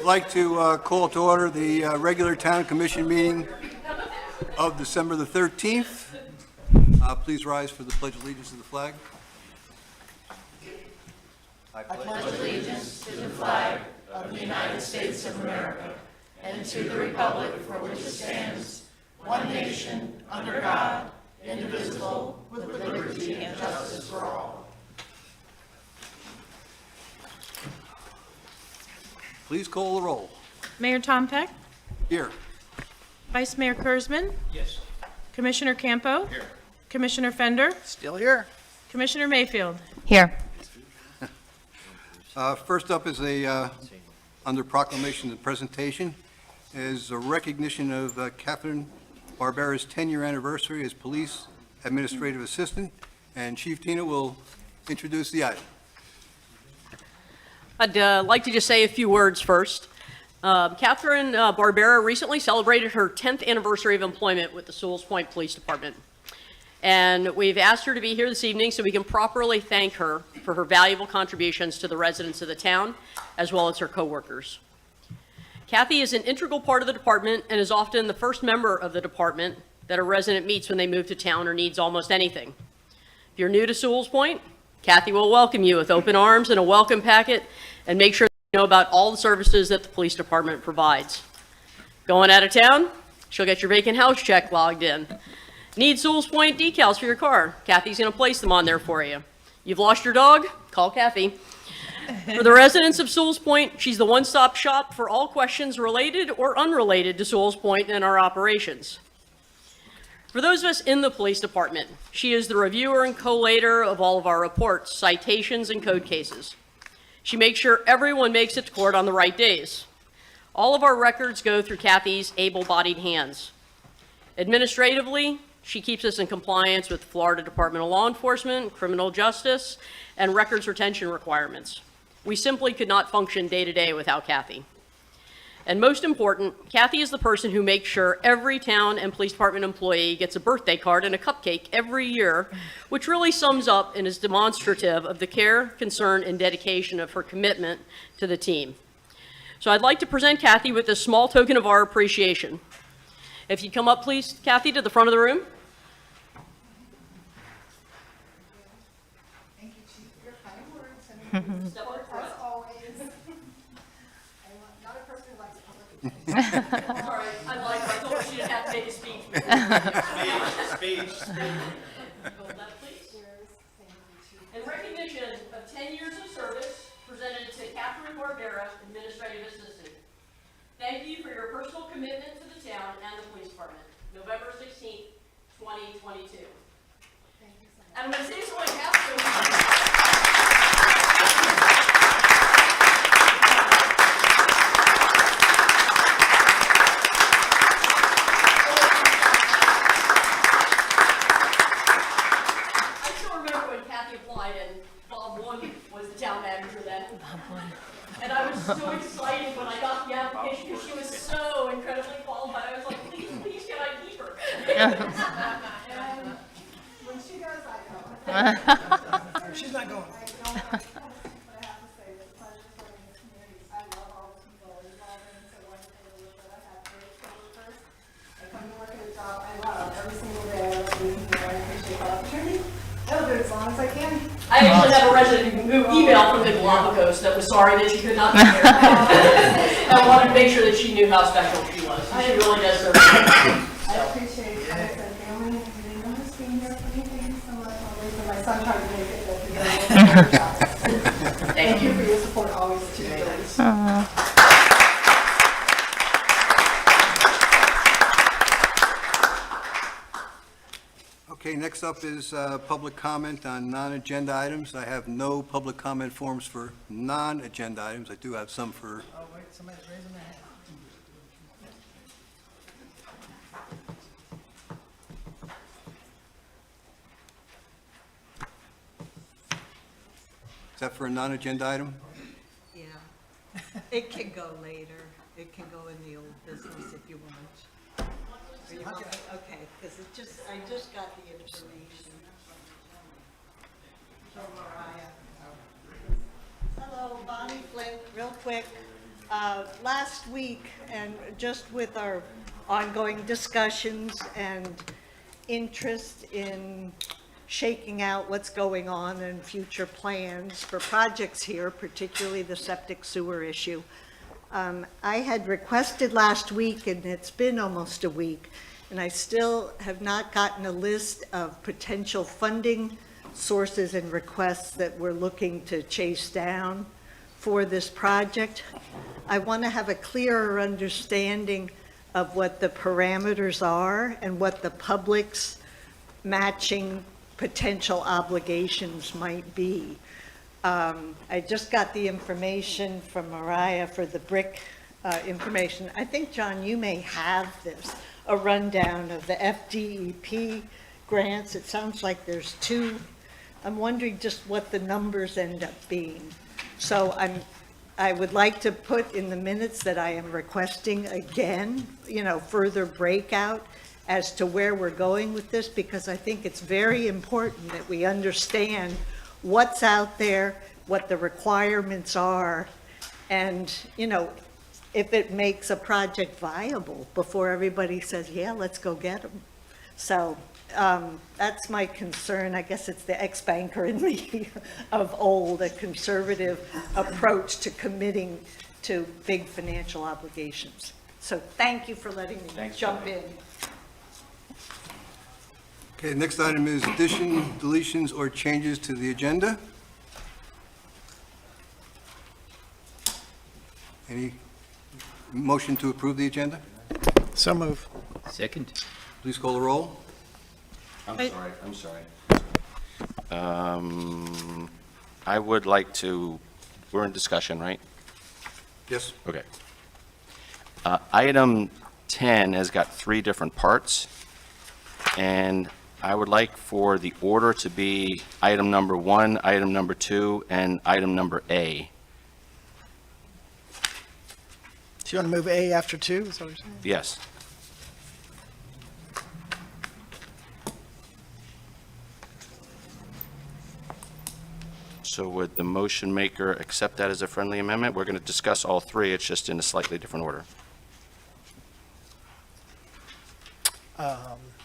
I'd like to call to order the regular town commission meeting of December the 13th. Please rise for the pledge of allegiance to the flag. I pledge allegiance to the flag of the United States of America and to the republic for which it stands, one nation, under God, indivisible, with liberty and justice for all. Please call the roll. Mayor Tom Peck, Here. Vice Mayor Kurzman, Yes. Commissioner Campo, Here. Commissioner Fender, Still here. Commissioner Mayfield. Here. First up is under proclamation and presentation, is a recognition of Catherine Barbera's 10-year anniversary as Police Administrative Assistant, and Chief Tina will introduce the item. I'd like to just say a few words first. Catherine Barbera recently celebrated her 10th anniversary of employment with the Sewalls Point Police Department. And we've asked her to be here this evening so we can properly thank her for her valuable contributions to the residents of the town, as well as her coworkers. Kathy is an integral part of the department and is often the first member of the department that a resident meets when they move to town or needs almost anything. If you're new to Sewalls Point, Kathy will welcome you with open arms and a welcome packet and make sure you know about all the services that the police department provides. Going out of town, she'll get your vacant house check logged in. Need Sewalls Point decals for your car? Kathy's going to place them on there for you. You've lost your dog? Call Kathy. For the residents of Sewalls Point, she's the one-stop shop for all questions related or unrelated to Sewalls Point and our operations. For those of us in the police department, she is the reviewer and collator of all of our reports, citations, and code cases. She makes sure everyone makes it to court on the right days. All of our records go through Kathy's able-bodied hands. Administratively, she keeps us in compliance with Florida Department of Law Enforcement, criminal justice, and records retention requirements. We simply could not function day-to-day without Kathy. And most important, Kathy is the person who makes sure every town and police department employee gets a birthday card and a cupcake every year, which really sums up and is demonstrative of the care, concern, and dedication of her commitment to the team. So I'd like to present Kathy with this small token of our appreciation. If you'd come up, please, Kathy, to the front of the room. Thank you, Chief, for your kind words and support as always. I'm not a person who likes public. All right, I told her she didn't have to make a speech. Speech. Hold that, please. In recognition of 10 years of service, presented to Catherine Barbera, Administrative Assistant. Thank you for your personal commitment to the town and the police department. November 16th, 2022. Thank you so much. And I'm going to say so like half I still remember when Kathy applied and Bob One was the town manager then. And I was so excited when I got the application because she was so incredibly qualified. I was like, please, can I keep her? And when she goes, I go. She's not going. I don't know what I have to say, but the pleasure of serving the community. I love all the people involved in it, so wonderful to work with. I have great coworkers. I come to work at a job I love every single day. I love being here. I appreciate the opportunity. I'll do it as long as I can. I actually have a resident who emailed from the Galapagos that was sorry that she could not be here. And wanted to make sure that she knew how special she was. She really does serve. I appreciate it. As a family, and they know just being here for me. Thank you so much. Always, and my son tried to make it, but he doesn't. Thank you for your support always, too. Okay, next up is public comment on non-agenda items. I have no public comment forms for non-agenda items. I do have some for... Oh, wait, somebody's raising their hand. Is that for a non-agenda item? Yeah, it can go later. It can go in the old business if you want. Or you want me- Okay, because I just got the information. So Mariah. Hello, Bonnie Flint, real quick. Last week, and just with our ongoing discussions and interest in shaking out what's going on and future plans for projects here, particularly the septic sewer issue, I had requested last week, and it's been almost a week, and I still have not gotten a list of potential funding sources and requests that we're looking to chase down for this project. I want to have a clearer understanding of what the parameters are and what the public's matching potential obligations might be. I just got the information from Mariah for the brick information. I think, John, you may have this, a rundown of the FDEP grants. It sounds like there's 2. I'm wondering just what the numbers end up being. So I would like to put in the minutes that I am requesting again, further breakout as to where we're going with this, because I think it's very important that we understand what's out there, what the requirements are, and, if it makes a project viable before everybody says, yeah, let's go get them. So that's my concern. I guess it's the ex-banker in me of old, a conservative approach to committing to big financial obligations. So thank you for letting me jump in. Okay, next item is addition, deletions, or changes to the agenda. Any motion to approve the agenda? So move. Second. Please call the roll. I'm sorry. I would like to, we're in discussion, right? Yes. Okay. Item 10 has got 3 different parts, and I would like for the order to be item number 1, item number 2, and item number A. Do you want to move A after 2? Is that what you're saying? Yes. So would the motion maker accept that as a friendly amendment? We're going to discuss all 3, it's just in a slightly different order.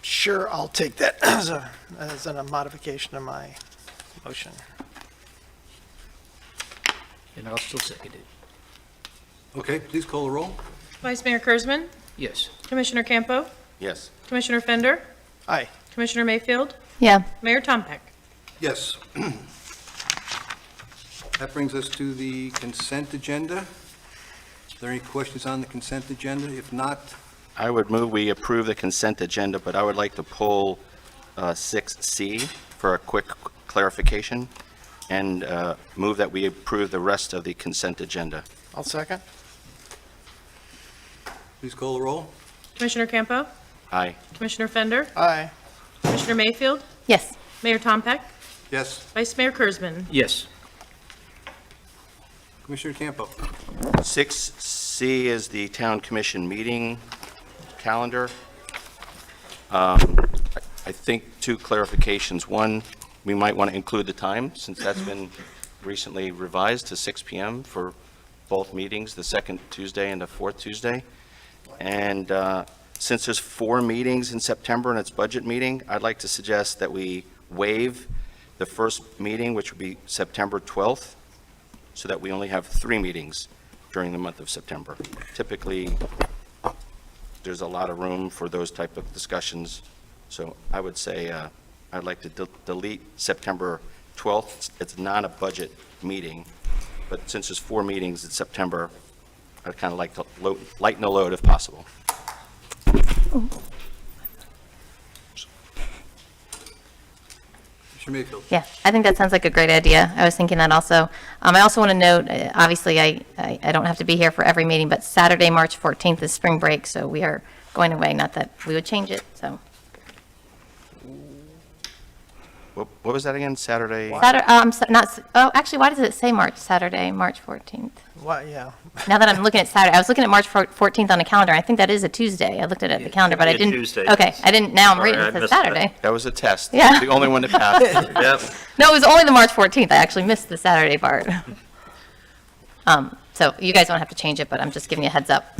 Sure, I'll take that as a modification of my motion. And I'll still second it. Okay, please call the roll. Vice Mayor Kurzman, Yes. Commissioner Campo, Yes. Commissioner Fender, Aye. Commissioner Mayfield, Yeah. Mayor Tompeck. Yes. That brings us to the consent agenda. Are there any questions on the consent agenda? If not, I would move we approve the consent agenda, but I would like to pull 6C for a quick clarification, and move that we approve the rest of the consent agenda. I'll second. please call the roll. Commissioner Campo, Aye. Commissioner Fender, Aye. Commissioner Mayfield, Yes. Mayor Tompeck, Yes. Vice Mayor Kurzman. Yes. Commissioner Campo. 6C is the town commission meeting calendar. I think 2 clarifications. One, we might want to include the time, since that's been recently revised to 6 PM for both meetings, the second Tuesday and the fourth Tuesday. And since there's 4 meetings in September and it's budget meeting, I'd like to suggest that we waive the first meeting, which would be September 12th, so that we only have 3 meetings during the month of September. Typically, there's a lot of room for those type of discussions, so I would say I'd like to delete September 12th. It's not a budget meeting, but since there's 4 meetings in September, I'd kind of like to lighten the load if possible. Commissioner Mayfield. Yeah, I think that sounds like a great idea. I was thinking that also. I also want to note, obviously, I don't have to be here for every meeting, but Saturday, March 14th is spring break, so we are going away. Not that we would change it, so. What was that again, Saturday? Actually, why does it say Saturday, March 14th? What, yeah. Now that I'm looking at Saturday, I was looking at March 14th on the calendar. I think that is a Tuesday. I looked at it at the calendar, but I be a didn't. Tuesday. Okay, I didn't, now I'm Sorry, reading, I it says missed that. Saturday. That was a test. Yeah. The only one that passed. Yep. No, it was only the March 14th. I actually missed the Saturday part. So you guys don't have to change it, but I'm just giving you a heads up.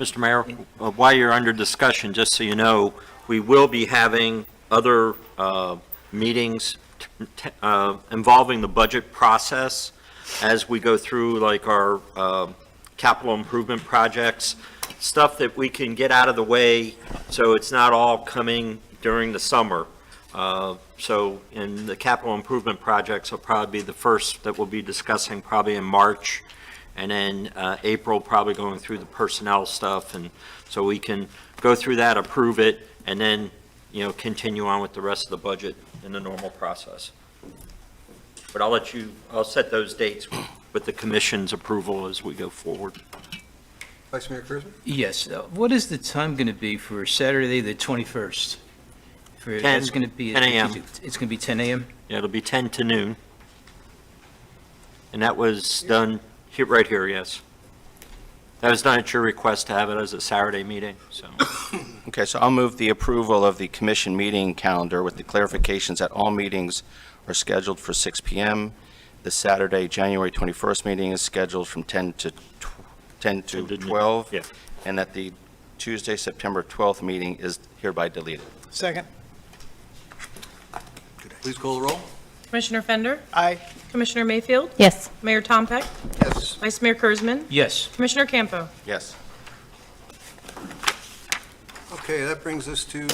Mr. Mayor, while you're under discussion, just so you know, we will be having other meetings involving the budget process as we go through, like our capital improvement projects, stuff that we can get out of the way so it's not all coming during the summer. So in the capital improvement projects will probably be the first that we'll be discussing probably in March, and then April probably going through the personnel stuff, and so we can go through that, approve it, and then, you know, continue on with the rest of the budget in the normal process. But I'll set those dates with the commission's approval as we go forward. Vice Mayor Kurzman? Yes. What is the time going to be for Saturday, the 21st? That's going to be 10 a.m. It's going to be 10 a.m.? Yeah, it'll be 10 to noon. And that was done here, right here, yes. That was done at your request to have it as a Saturday meeting, so. Okay, so I'll move the approval of the commission meeting calendar with the clarifications that all meetings are scheduled for 6 p.m. The Saturday, January 21st meeting is scheduled from 10 to 12. Yeah. And that the Tuesday, September 12th meeting is hereby deleted. Second. Please call the roll. Commissioner Fender? Aye. Commissioner Mayfield? Yes. Mayor Tompeck? Yes. Vice Mayor Kurzman? Yes. Commissioner Campo? Yes. Okay, that brings us to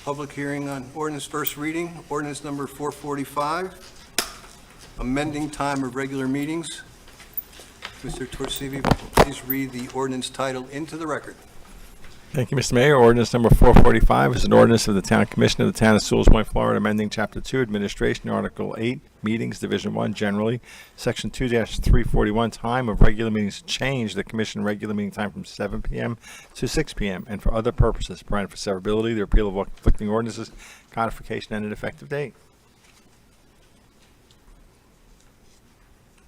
public hearing on ordinance first reading, ordinance number 445, amending time of regular meetings. Mr. Torsivi, please read the ordinance title into the record. Thank you, Mr. Mayor. Ordinance number 445 is an ordinance of the Town Commission of the Town of Sewalls Point, Florida, amending Chapter 2, Administration, Article 8, Meetings, Division 1, Generally, Section 2-341, Time of Regular Meetings, change the Commission regular meeting time from 7 p.m. to 6 p.m., and for other purposes, providing for severability, the repeal of all conflicting ordinances, codification, and an effective date.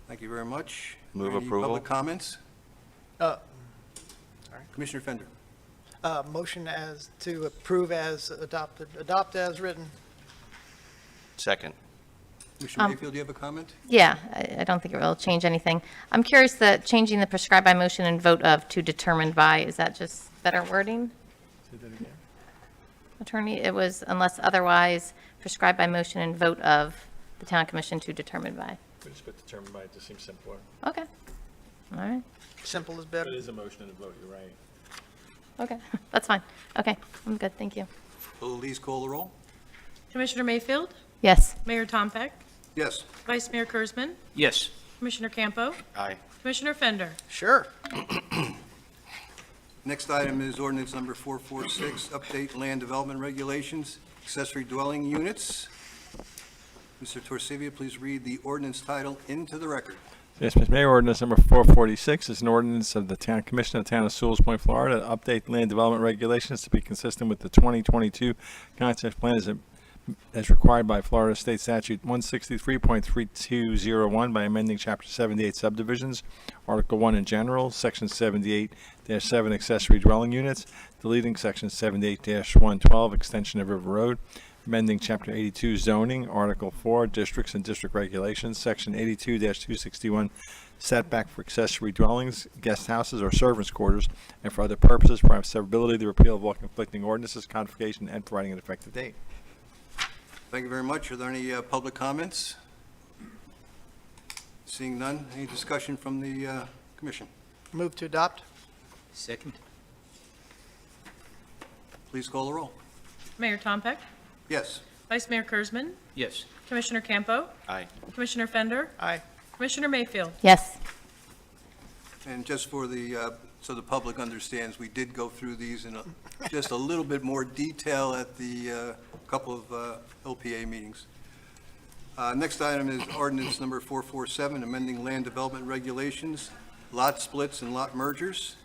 Thank you very much. Move Any approval. public comments? Sorry. Commissioner Fender? Motion as to approve as adopted, adopt as written. Second. Commissioner Mayfield, do you have a comment? Yeah, I don't think it will change anything. I'm curious that changing the prescribed by motion and vote of to determined by, is that just better wording? Say that again. Attorney, it was unless otherwise prescribed by motion and vote of the town commission to determined by. We just put determined by, it just seems simpler. Okay. All right. Simple is better. It is a motion and a vote, you're right. Okay. That's fine. Okay. I'm good. Thank you. Please call the roll. Commissioner Mayfield? Yes. Mayor Tompeck? Yes. Vice Mayor Kurzman? Yes. Commissioner Campo? Aye. Commissioner Fender? Sure. Next item is ordinance number 446, update land development regulations, accessory dwelling units. Mr. Torsivi, please read the ordinance title into the record. Yes, Mr. Mayor, ordinance number 446 is an ordinance of the Town Commission of the Town of Sewalls Point, Florida, to update land development regulations to be consistent with the 2022 concept plan as required by Florida State Statute 163.3201 by amending Chapter 78 subdivisions, Article 1 in general, Section 78-7 accessory dwelling units, deleting Section 78-112 extension of River Road, amending Chapter 82 zoning, Article 4 districts and district regulations, Section 82-261 setback for accessory dwellings, guest houses, or servants' quarters, and for other purposes, providing severability, the repeal of all conflicting ordinances, codification, and providing an effective date. Thank you very much. Are there any public comments? Seeing none, any discussion from the commission? Move to adopt. Second? Please call the roll. Mayor Tompeck? Yes. Vice Mayor Kurzman? Yes. Commissioner Campo? Aye. Commissioner Fender? Aye. Commissioner Mayfield? Yes. And just for the, so the public understands, we did go through these in just a little bit more detail at the couple of LPA meetings. Next item is ordinance number 447, amending land development regulations, lot splits and lot mergers.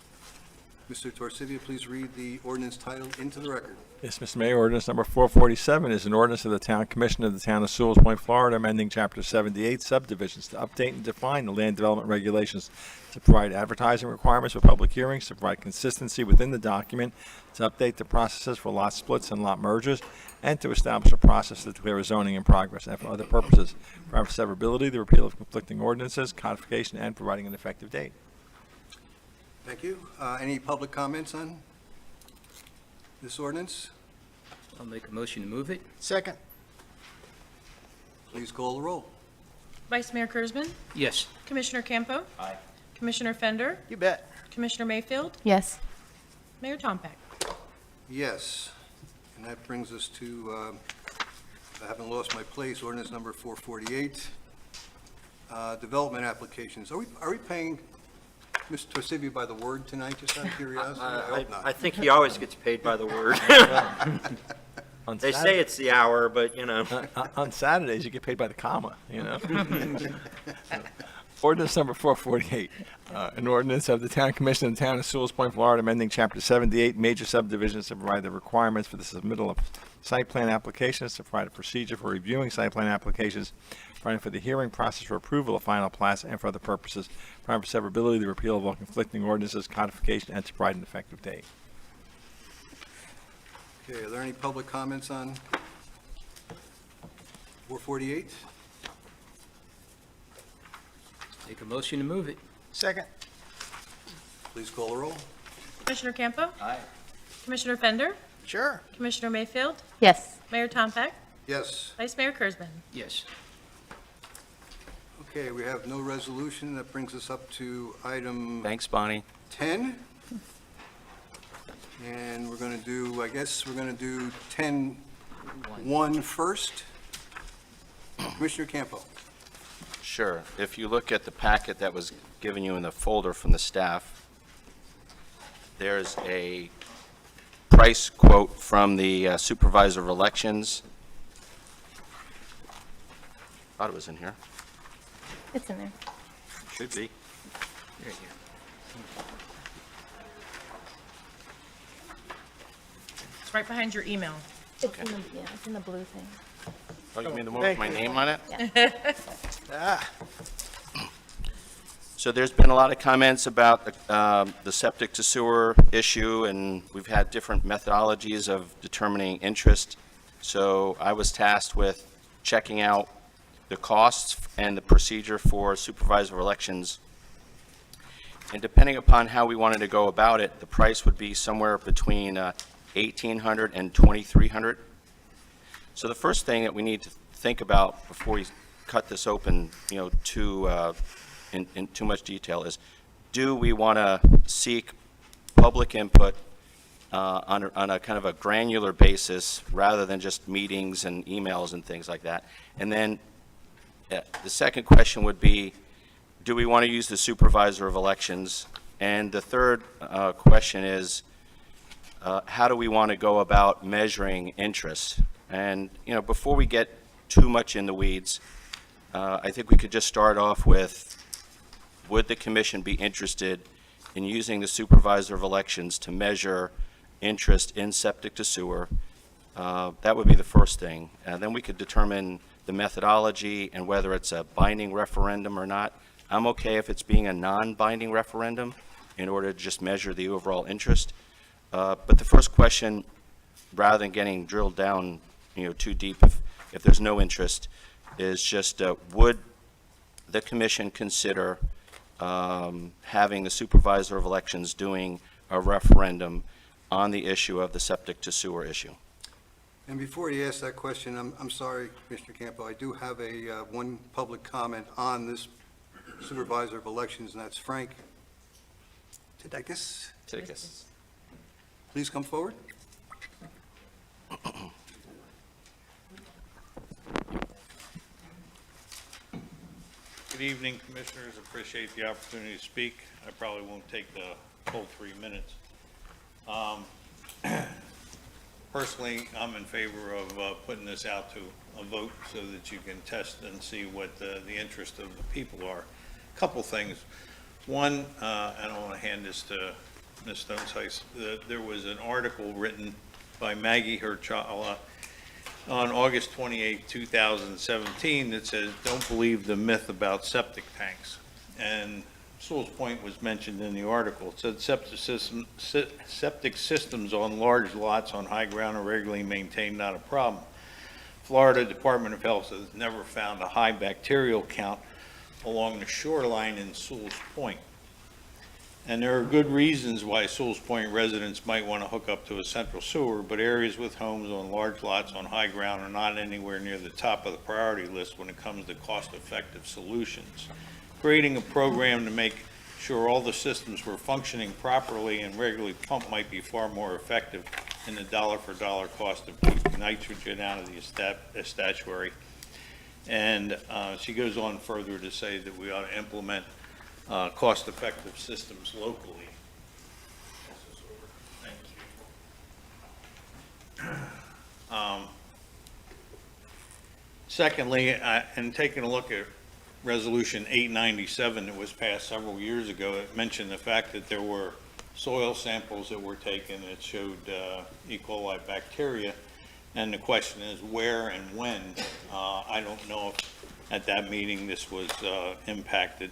Mr. Torcivia, please read the ordinance title into the record. Yes, Mr. Mayor, ordinance number 447 is an ordinance of the Town Commission of the Town of Sewalls Point, Florida, amending Chapter 78 subdivisions to update and define the land development regulations, to provide advertising requirements for public hearings, to provide consistency within the document, to update the processes for lot splits and lot mergers, and to establish a process to declare a zoning in progress, and for other purposes, provide for severability, the repeal of conflicting ordinances, codification, and providing an effective date. Thank you. Any public comments on this ordinance? I'll make a motion to move it. Second. Please call the roll. Vice Mayor Kurzman, Yes. Commissioner Campo. Aye. Commissioner Fender, You bet. Commissioner Mayfield, Yes. Mayor Tompak. Yes. And that brings us to, I haven't lost my place, ordinance number 448. Development applications. Are we paying Mr. Torcivia by the word tonight, just out of curiosity? I hope I not. think he always gets paid by the word. On They say Saturday- it's the hour, but, you know. on Saturdays, you get paid by the comma, you know? Ordinance number 448, an ordinance of the Town Commission of the Town of Sewalls Point, Florida, amending Chapter 78 major subdivisions to provide the requirements for the submittal of site plan applications, to provide a procedure for reviewing site plan applications, providing for the hearing process for approval of final plats, and for other purposes, providing for severability, the repeal of all conflicting ordinances, codification, and to provide an effective date. Okay, are there any public comments on 448? Make a motion to move it. Second. Please call the roll. Commissioner Campo. Aye. Commissioner Fender, Sure. Commissioner Mayfield, Yes. Mayor Tompak, Yes. Vice Mayor Kurzman. Yes. Okay, we have no resolution. That brings us up to item Thanks, Bonnie. 10. And we're going to do, I guess, we're going to do 10-1 first. Commissioner Campo. Sure. If you look at the packet that was given you in the folder from the staff, there's a price quote from the Supervisor of Elections. Thought it was in here. It's in there. Should be. There you go. It's right behind your email. It's in the, yeah, it's in the blue thing. Oh, you mean the one with my name on it? Ah, So there's been a lot of comments about the septic to sewer issue, and we've had different methodologies of determining interest. So I was tasked with checking out the costs and the procedure for supervisor of elections. And depending upon how we wanted to go about it, the price would be somewhere between $1,800 and $2,300. So the first thing that we need to think about before we cut this open, you know, in too much detail is, do we want to seek public input on a kind of a granular basis rather than just meetings and emails and things like that? And then the second question would be, do we want to use the supervisor of elections? And the third question is, how do we want to go about measuring interest? And, you know, before we get too much in the weeds, I think we could just start off with, would the commission be interested in using the supervisor of elections to measure interest in septic to sewer? That would be the first thing. And then we could determine the methodology and whether it's a binding referendum or not. I'm okay if it's being a non-binding referendum in order to just measure the overall interest. But the first question, rather than getting drilled down, you know, too deep if there's no interest, is just would the commission consider having the supervisor of elections doing a referendum on the issue of the septic to sewer issue? And before you ask that question, I'm sorry, Commissioner Campo, I do have one public comment on this supervisor of elections, and that's Frank Tidakis. Please come forward. Good evening, Commissioners. Appreciate the opportunity to speak. I probably won't take the full 3 minutes. Personally, I'm in favor of putting this out to a vote so that you can test and see what the interest of the people are. Couple things. One, and I want to hand this to Ms. Stonesice, there was an article written by Maggie Herchala on August 28, 2017, that says, "Don't believe the myth about septic tanks." And Sewalls Point was mentioned in the article. It said septic systems on large lots on high ground are regularly maintained, not a problem. Florida Department of Health has never found a high bacterial count along the shoreline in Sewalls Point. And there are good reasons why Sewalls Point residents might want to hook up to a central sewer, but areas with homes on large lots on high ground are not anywhere near the top of the priority list when it comes to cost-effective solutions. Creating a program to make sure all the systems were functioning properly and regularly pumped might be far more effective than the dollar-for-dollar cost of keeping nitrogen out of the estuary. And she goes on further to say that we ought to implement cost-effective systems locally. Thank you. Secondly, in taking a look at Resolution 897 that was passed several years ago, it mentioned the fact that there were soil samples that were taken that showed E. coli bacteria, and the question is where and when. I don't know if at that meeting this was impacted.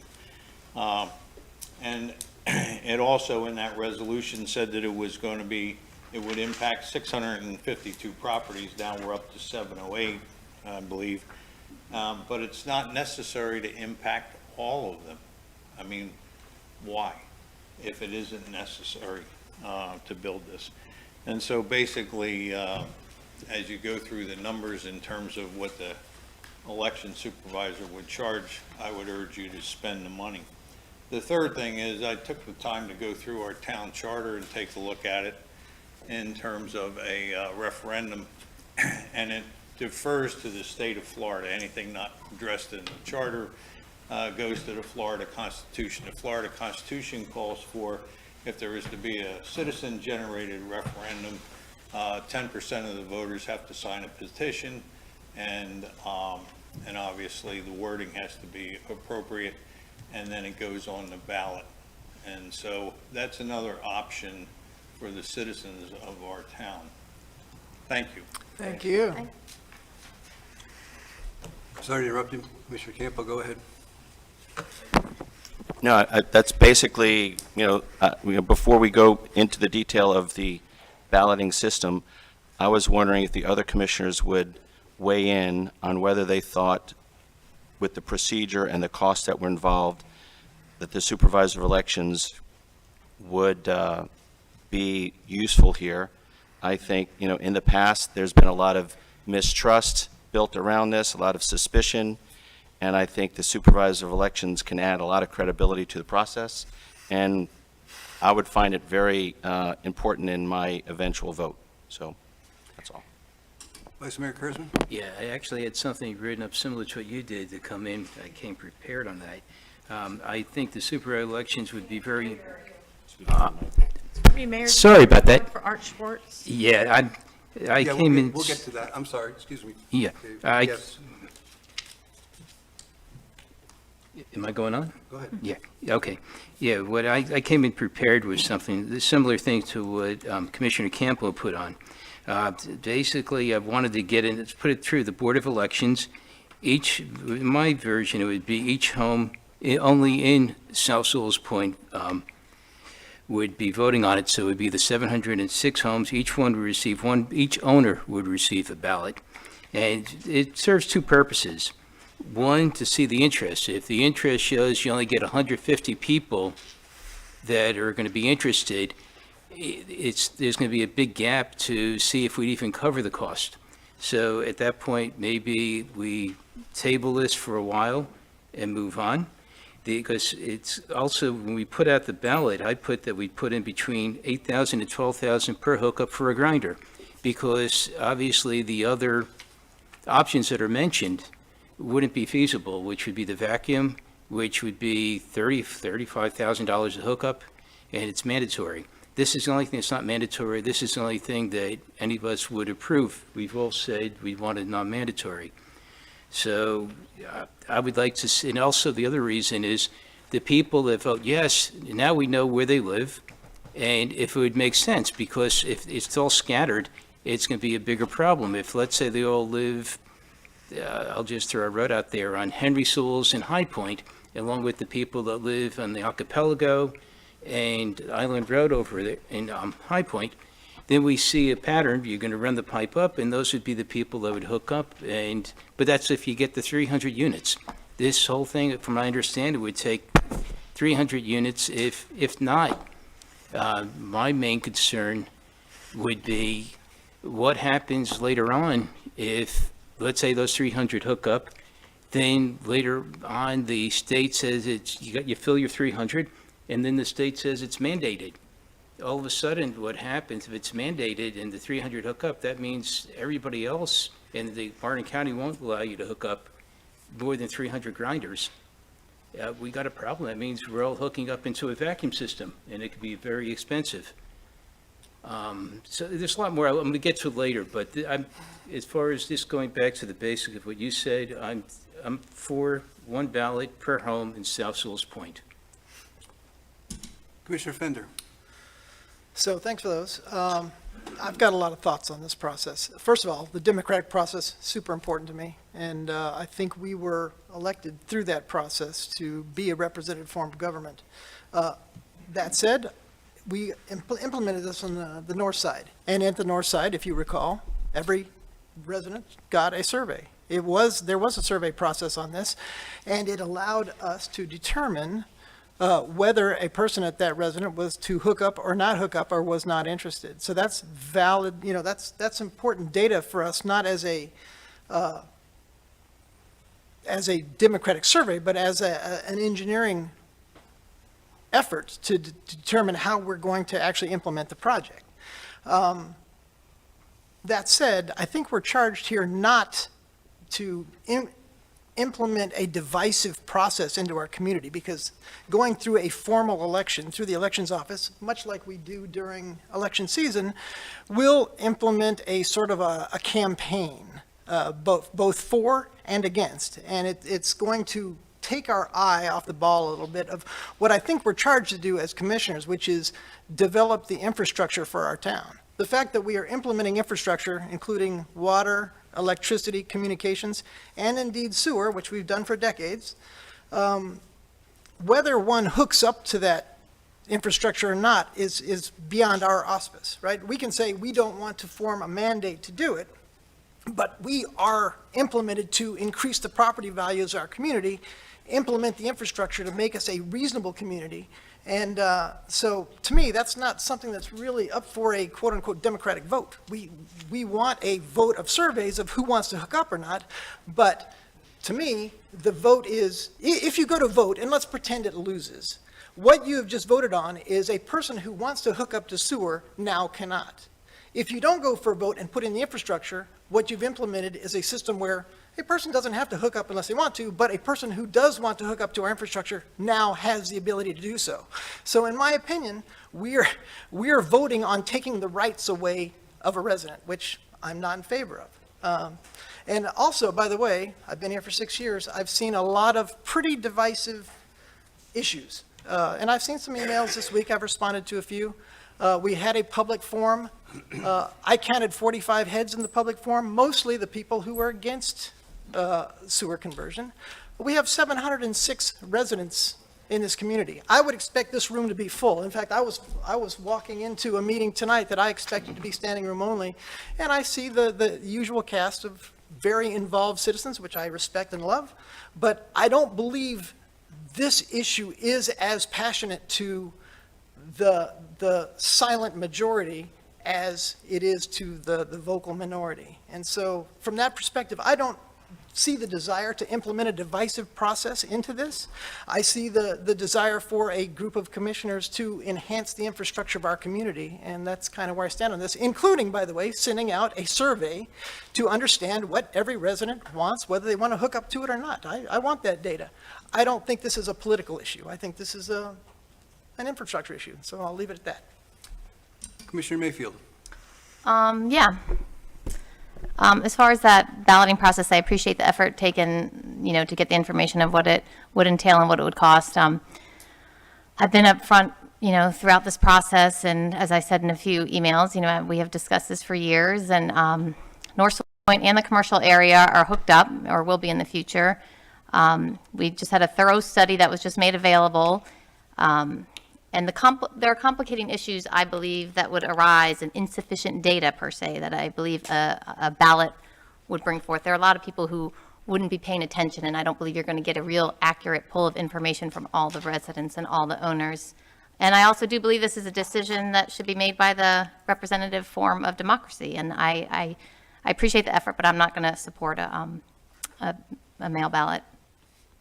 And it also in that resolution said that it was going to be, it would impact 652 properties. Now we're up to 708, I believe. But it's not necessary to impact all of them. I mean, why, if it isn't necessary to build this? And so basically, as you go through the numbers in terms of what the election supervisor would charge, I would urge you to spend the money. The third thing is I took the time to go through our town charter and take a look at it in terms of a referendum, and it defers to the state of Florida. Anything not addressed in the charter goes to the Florida Constitution. The Florida Constitution calls for, if there is to be a citizen-generated referendum, 10% of the voters have to sign a petition, and obviously the wording has to be appropriate, and then it goes on the ballot. And so that's another option for the citizens of our town. Thank you. Thank you. Sorry to interrupt you, Commissioner Campo, go ahead. No, that's basically, before we go into the detail of the balloting system, I was wondering if the other commissioners would weigh in on whether they thought, with the procedure and the costs that were involved, that the supervisor of elections would be useful here. I think, in the past, there's been a lot of mistrust built around this, a lot of suspicion, and I think the supervisor of elections can add a lot of credibility to the process, and I would find it very important in my eventual vote. So that's all. Vice Mayor Kurzman? Yeah, I actually had something written up similar to what you did to come in. I came prepared on that. I think the supervisor elections would be very, sorry about that. For Art Schwartz. Yeah, I Yeah, came in. we'll get to that. I'm sorry, excuse me. Yeah, Okay, yes, am I going on? go ahead. Yeah, okay. Yeah, what I came in prepared was something, similar thing to what Commissioner Campo put on. Basically, I wanted to get in, let's put it through the Board of Elections. In my version, it would be each home, only in South Sewalls Point, would be voting on it, so it would be the 706 homes, each one would receive one, each owner would receive a ballot. And it serves two purposes. One, to see the interest. If the interest shows you only get 150 people that are going to be interested, there's going to be a big gap to see if we'd even cover the cost. So at that point, maybe we table this for a while and move on. Because it's also, when we put out the ballot, I put that we put in between 8,000 and 12,000 per hookup for a grinder. Because obviously the other options that are mentioned wouldn't be feasible, which would be the vacuum, which would be $35,000 a hookup, and it's mandatory. This is the only thing that's not mandatory. This is the only thing that any of us would approve. We've all said we want it non-mandatory. So I would like to see, and also the other reason is the people that vote yes, now we know where they live, And if it would make sense, because if it's all scattered, it's going to be a bigger problem. If, let's say, they all live, I'll just throw a road out there, on Henry Sewalls and High Point, along with the people that live on the Archipelago and Island Road over there in High Point, then we see a pattern. You're going to run the pipe up, and those would be the people that would hook up. But that's if you get the 300 units. This whole thing, from my understanding, would take 300 units. If not, my main concern would be what happens later on if, let's say, those 300 hook up, then later on the state says you fill your 300, and then the state says it's mandated. All of a sudden, what happens if it's mandated and the 300 hook up, that means everybody else in the Martin County won't allow you to hook up more than 300 grinders. We got a problem. That means we're all hooking up into a vacuum system, and it could be very expensive. So there's a lot more I'm going to get to later, but as far as this going back to the basic of what you said, I'm for one ballot per home in South Sewalls Point. Commissioner Fender. So thanks for those. I've got a lot of thoughts on this process. First of all, the democratic process, super important to me. And I think we were elected through that process to be a representative form of government. That said, we implemented this on the north side. And at the north side, if you recall, every resident got a survey. There was a survey process on this, and it allowed us to determine whether a person at that resident was to hook up or not hook up or was not interested. So that's valid, that's important data for us, not as a democratic survey, but as an engineering effort to determine how we're going to actually implement the project. That said, I think we're charged here not to implement a divisive process into our community, because going through a formal election, through the elections office, much like we do during election season, will implement a sort of a campaign, both for and against. And it's going to take our eye off the ball a little bit of what I think we're charged to do as commissioners, which is develop the infrastructure for our town. The fact that we are implementing infrastructure, including water, electricity, communications, and indeed sewer, which we've done for decades, whether one hooks up to that infrastructure or not is beyond our auspice, right? We can say we don't want to form a mandate to do it, but we are implemented to increase the property values of our community, implement the infrastructure to make us a reasonable community. And so, to me, that's not something that's really up for a quote-unquote democratic vote. We want a vote of surveys of who wants to hook up or not, but to me, the vote is, if you go to vote, and let's pretend it loses, what you have just voted on is a person who wants to hook up to sewer now cannot. If you don't go for a vote and put in the infrastructure, what you've implemented is a system where a person doesn't have to hook up unless they want to, but a person who does want to hook up to our infrastructure now has the ability to do so. So in my opinion, we are voting on taking the rights away of a resident, which I'm not in favor of. And also, by the way, I've been here for 6 years, I've seen a lot of pretty divisive issues. And I've seen some emails this week, I've responded to a few. We had a public forum. I counted 45 heads in the public forum, mostly the people who were against sewer conversion. We have 706 residents in this community. I would expect this room to be full. In fact, I was walking into a meeting tonight that I expected to be standing room only, and I see the usual cast of very involved citizens, which I respect and love, but I don't believe this issue is as passionate to the silent majority as it is to the vocal minority. And so from that perspective, I don't see the desire to implement a divisive process into this. I see the desire for a group of commissioners to enhance the infrastructure of our community, and that's kind of where I stand on this, including, by the way, sending out a survey to understand what every resident wants, whether they want to hook up to it or not. I want that data. I don't think this is a political issue. I think this is an infrastructure issue, so I'll leave it at that. Commissioner Mayfield. Yeah. As far as that balloting process, I appreciate the effort taken, to get the information of what it would entail and what it would cost. I've been up front, throughout this process, and as I said in a few emails, we have discussed this for years, and North Point and the commercial area are hooked up, or will be in the future. We just had a thorough study that was just made available, and there are complicating issues, I believe, that would arise, and insufficient data per se, that I believe a ballot would bring forth. There are a lot of people who wouldn't be paying attention, and I don't believe you're going to get a real accurate pull of information from all the residents and all the owners. And I also do believe this is a decision that should be made by the representative form of democracy. And I appreciate the effort, but I'm not going to support a mail ballot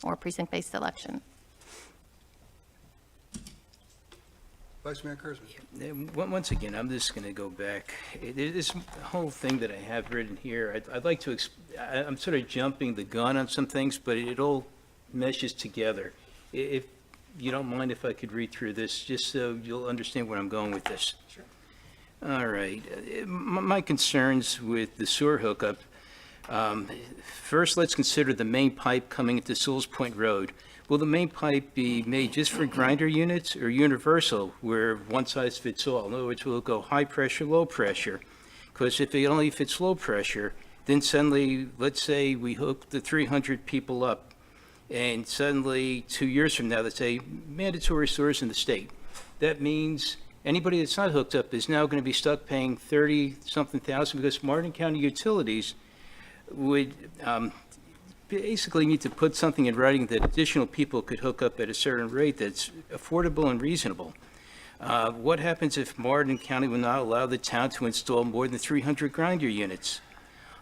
or precinct-based election. Vice Mayor Kurzman. Once again, I'm just going to go back. This whole thing that I have written here, I'd like to, I'm sort of jumping the gun on some things, but it all meshes together. If you don't mind if I could read through this, just so you'll understand where I'm going with this. Sure. All right. My concerns with the sewer hookup, first, let's consider the main pipe coming into Sewalls Point Road. Will the main pipe be made just for grinder units or universal, where one size fits all? In other words, will it go high pressure, low pressure? Because if it only fits low pressure, then suddenly, let's say we hook the 300 people up, and suddenly 2 years from now, let's say mandatory sewers in the state. That means anybody that's not hooked up is now going to be stuck paying 30-something thousand, because Martin County Utilities would basically need to put something in writing that additional people could hook up at a certain rate that's affordable and reasonable. What happens if Martin County will not allow the town to install more than 300 grinder units?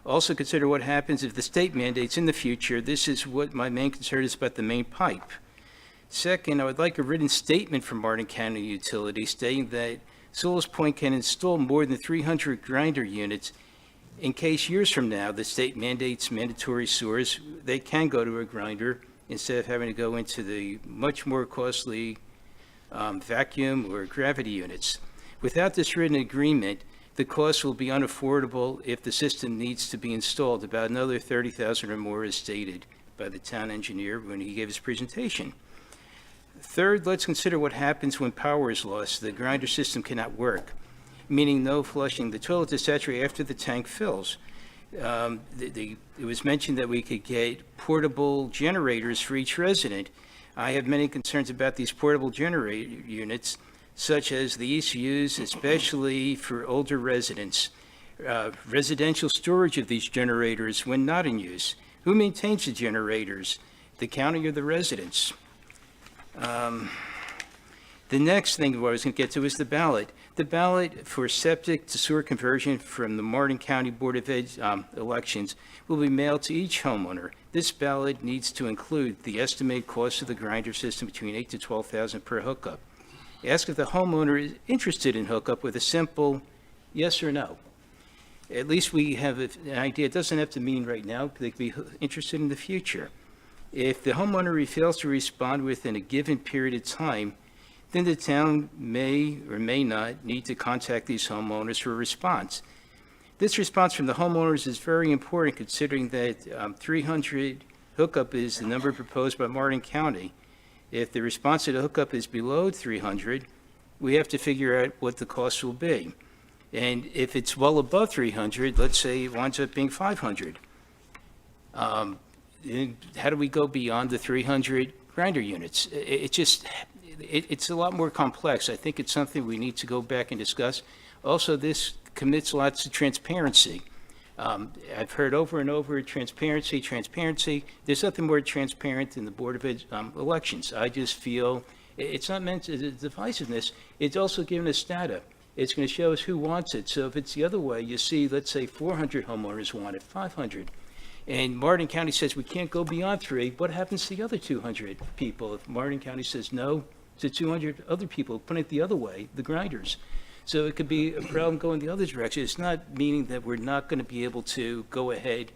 Also consider what happens if the state mandates in the future. This is what my main concern is about the main pipe. Second, I would like a written statement from Martin County Utilities stating that Sewalls Point can install more than 300 grinder units in case years from now the state mandates mandatory sewers. They can go to a grinder instead of having to go into the much more costly vacuum or gravity units. Without this written agreement, the cost will be unaffordable if the system needs to be installed. About another $30,000 or more is stated by the town engineer when he gave his presentation. Third, let's consider what happens when power is lost. The grinder system cannot work, meaning no flushing the toilet to saturate after the tank fills. It was mentioned that we could get portable generators for each resident. I have many concerns about these portable generator units, such as the ECUs, especially for older residents. Residential storage of these generators when not in use. Who maintains the generators? The county or the residents? The next thing what I was going to get to is the ballot. The ballot for septic to sewer conversion from the Martin County Board of Elections will be mailed to each homeowner. This ballot needs to include the estimated cost of the grinder system between $8,000 to $12,000 per hookup. Ask if the homeowner is interested in hookup with a simple yes or no. At least we have an idea. It doesn't have to mean right now. They could be interested in the future. If the homeowner fails to respond within a given period of time, then the town may or may not need to contact these homeowners for a response. This response from the homeowners is very important, considering that 300 hookup is the number proposed by Martin County. If the response to the hookup is below 300, we have to figure out what the cost will be. And if it's well above 300, let's say it winds up being 500. How do we go beyond the 300 grinder units? It's a lot more complex. I think it's something we need to go back and discuss. Also, this commits lots of transparency. I've heard over and over, transparency. There's nothing more transparent than the Board of Elections. I just feel it's not meant as a divisiveness. It's also giving us data. It's going to show us who wants it. So if it's the other way, you see, let's say 400 homeowners want it, 500. And Martin County says we can't go beyond 3. What happens to the other 200 people? If Martin County says no to 200 other people, putting it the other way, the grinders. So it could be a problem going the other direction. It's not meaning that we're not going to be able to go ahead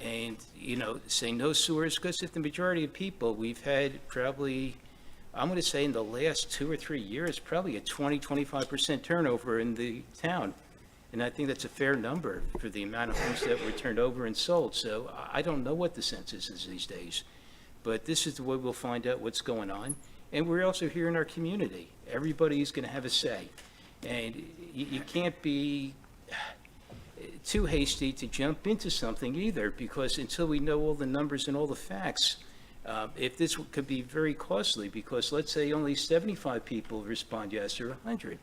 and, say no sewers, because if the majority of people, we've had probably, I'm going to say in the last 2 or 3 years, probably a 20-25% turnover in the town. And I think that's a fair number for the amount of homes that were turned over and sold. So I don't know what the census is these days. but this is the way we'll find out what's going on. And we're also here in our community. Everybody's going to have a say. And you can't be too hasty to jump into something either, because until we know all the numbers and all the facts, if this could be very costly, because let's say only 75 people respond yes or 100.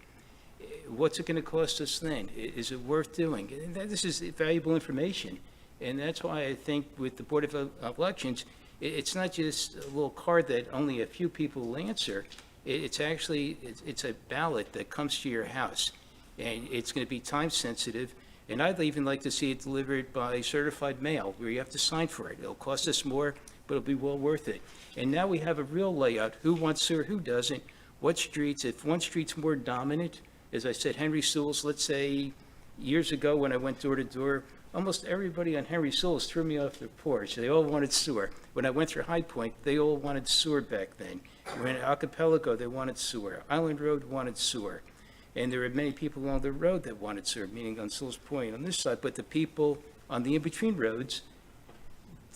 What's it going to cost us then? Is it worth doing? And this is valuable information. And that's why I think with the Board of Elections, it's not just a little card that only a few people will answer. It's actually, it's a ballot that comes to your house. And it's going to be time sensitive. And I'd even like to see it delivered by certified mail, where you have to sign for it. It'll cost us more, but it'll be well worth it. And now we have a real layout, who wants sewer, who doesn't, what streets. If one street's more dominant, as I said, Henry Sewalls, let's say, years ago when I went door to door, almost everybody on Henry Sewalls threw me off their porch. They all wanted sewer. When I went through High Point, they all wanted sewer back then. When Archipelago, they wanted sewer. Island Road wanted sewer. And there were many people along the road that wanted sewer, meaning on Sewalls Point on this side, but the people on the in-between roads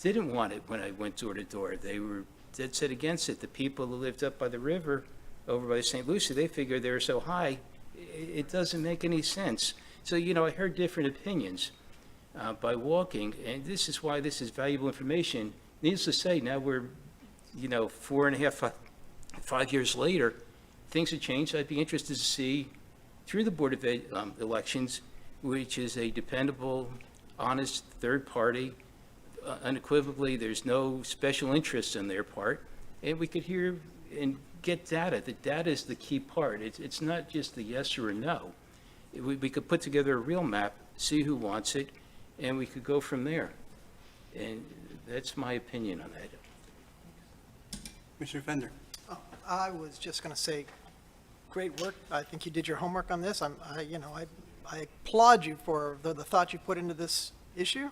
didn't want it when I went door to door. They were dead set against it. The people who lived up by the river, over by St. Lucie, they figured they were so high, it doesn't make any sense. So, I heard different opinions by walking, and this is why this is valuable information. Needless to say, now we're, 4.5, 5 years later, things have changed. I'd be interested to see through the Board of Elections, which is a dependable, honest third party. Unequivocally, there's no special interest on their part, and we could hear and get data. The data is the key part. It's not just the yes or a no. We could put together a real map, see who wants it, and we could go from there. And that's my opinion on that. Commissioner Fender. I was just going to say, great work. I think you did your homework on this. I applaud you for the thought you put into this issue.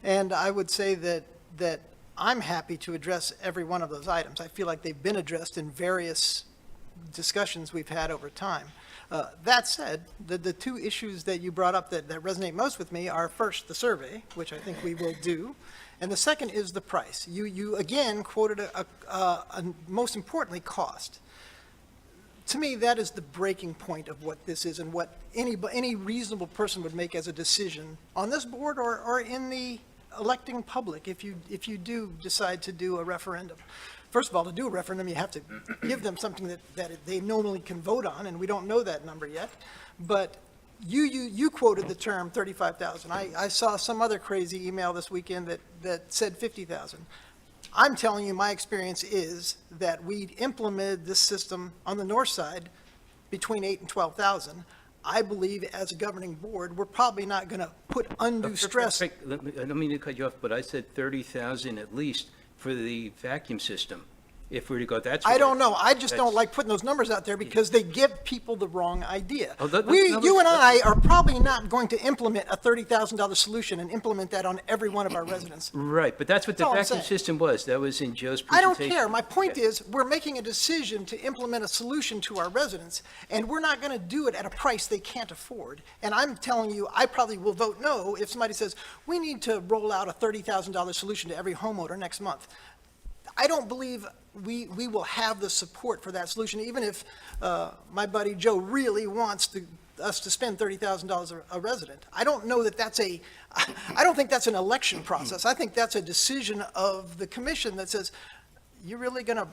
And I would say that I'm happy to address every one of those items. I feel like they've been addressed in various discussions we've had over time. That said, the two issues that you brought up that resonate most with me are, first, the survey, which I think we will do, and the second is the price. You again quoted most importantly, cost. To me, that is the breaking point of what this is and what any reasonable person would make as a decision on this board or in the electing public if you do decide to do a referendum. First of all, to do a referendum, you have to give them something that they normally can vote on, and we don't know that number yet. But you quoted the term 35,000. I saw some other crazy email this weekend that said 50,000. I'm telling you, my experience is that we implemented this system on the north side between 8 and 12,000. I believe as a governing board, we're probably not going to put undue stress. I don't mean to cut you off, but I said 30,000 at least for the vacuum system. If we were to go, that's. I don't know. I just don't like putting those numbers out there because they give people the wrong idea. Oh, You and I are probably not going to implement a $30,000 solution and implement that on every one of our residents. Right, but that's what the That's all I'm vacuum saying. system was. That was in Joe's I presentation. don't care. My point is, we're making a decision to implement a solution to our residents, and we're not going to do it at a price they can't afford. And I'm telling you, I probably will vote no if somebody says, we need to roll out a $30,000 solution to every homeowner next month. I don't believe we will have the support for that solution, even if my buddy Joe really wants us to spend $30,000 a resident. I don't know that I don't think that's an election process. I think that's a decision of the commission that says, you're really going to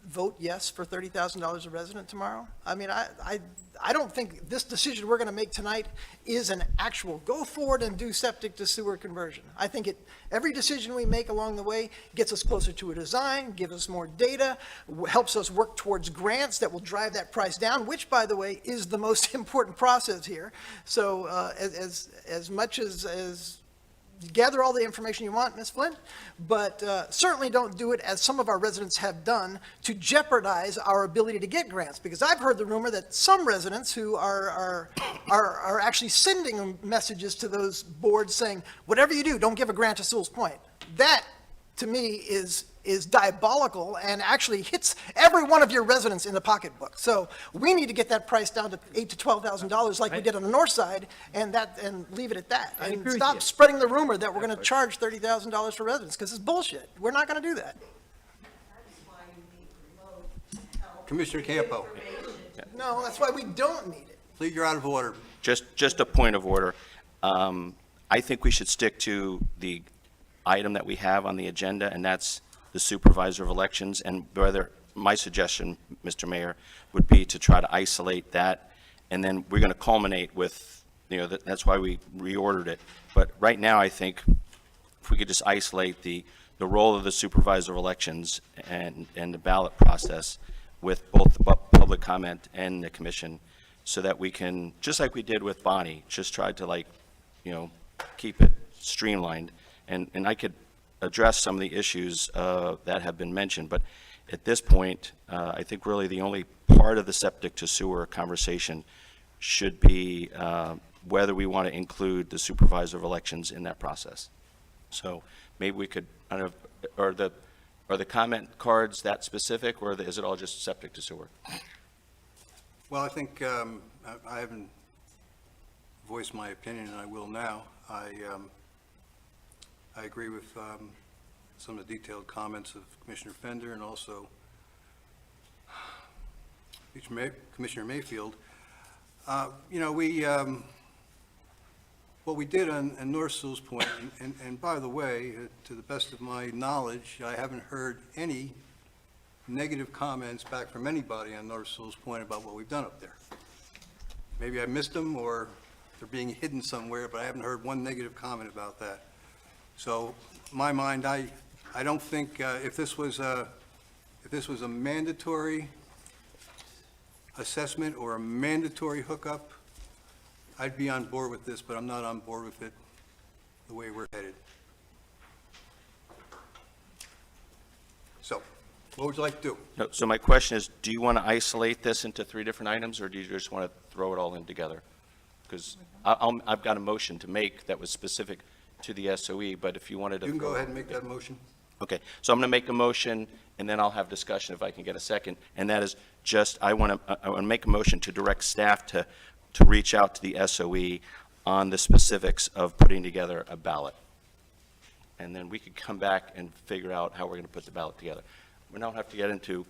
vote yes for $30,000 a resident tomorrow? I mean, I don't think this decision we're going to make tonight is an actual go forward and do septic to sewer conversion. I think every decision we make along the way gets us closer to a design, gives us more data, helps us work towards grants that will drive that price down, which, by the way, is the most important process here. So as much as gather all the information you want, Ms. Flint, but certainly don't do it as some of our residents have done to jeopardize our ability to get grants. Because I've heard the rumor that some residents who are actually sending messages to those boards saying, whatever you do, don't give a grant to Sewalls Point. That, to me, is diabolical and actually hits every one of your residents in the pocketbook. So we need to get that price down to $8,000 to $12,000 like we did on the north side, and leave it at that. I And agree with stop you. spreading the rumor that we're going to charge $30,000 for residents, because it's bullshit. We're not going to do that. Commissioner Campo, No, that's why we don't need it. please, you're out of order. Just a point of order. I think we should stick to the item that we have on the agenda, and that's the supervisor of elections, and whether, my suggestion, Mr. Mayor, would be to try to isolate that, and then we're going to culminate with, that's why we reordered it. But right now, I think if we could just isolate the role of the supervisor of elections and the ballot process with both the public comment and the commission, so that we can, just like we did with Bonnie, just try to keep it streamlined. And I could address some of the issues that have been mentioned, but at this point, I think really the only part of the septic to sewer conversation should be whether we want to include the supervisor of elections in that process. So maybe we could, are the comment cards that specific, or is it all just septic to sewer? Well, I think I haven't voiced my opinion, and I will now. I agree with some of the detailed comments of Commissioner Fender and also Commissioner Mayfield. What we did on North Sewalls Point, and by the way, to the best of my knowledge, I haven't heard any negative comments back from anybody on North Sewalls Point about what we've done up there. Maybe I missed them, or they're being hidden somewhere, but I haven't heard one negative comment about that. So, in my mind, I don't think if this was a mandatory assessment or a mandatory hookup, I'd be on board with this, but I'm not on board with it the way we're headed. So, what would you like to do? No, so my question is, do you want to isolate this into 3 different items, or do you just want to throw it all in together? Because I've got a motion to make that was specific to the SOE, but if you wanted to... You can go ahead and make that motion. Okay, so I'm going to make a motion, and then I'll have discussion if I can get a second, and that is just, I want to make a motion to direct staff to reach out to the SOE on the specifics of putting together a ballot. And then we could come back and figure out how we're going to put the ballot together. We don't have to get into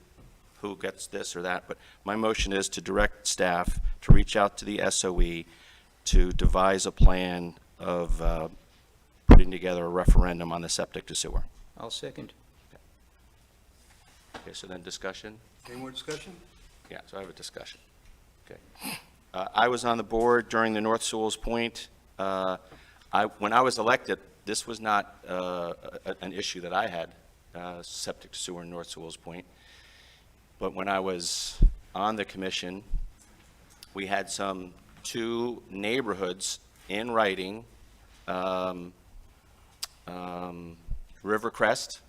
who gets this or that, but my motion is to direct staff to reach out to the SOE to devise a plan of putting together a referendum on the septic to sewer. I'll second. Okay, so then discussion? Any more discussion? Yeah, so I have a discussion. Okay. I was on the board during the North Sewalls Point. When I was elected, this was not an issue that I had, septic to sewer in North Sewalls Point. But when I was on the commission, we had 2 neighborhoods in writing, Rivercrest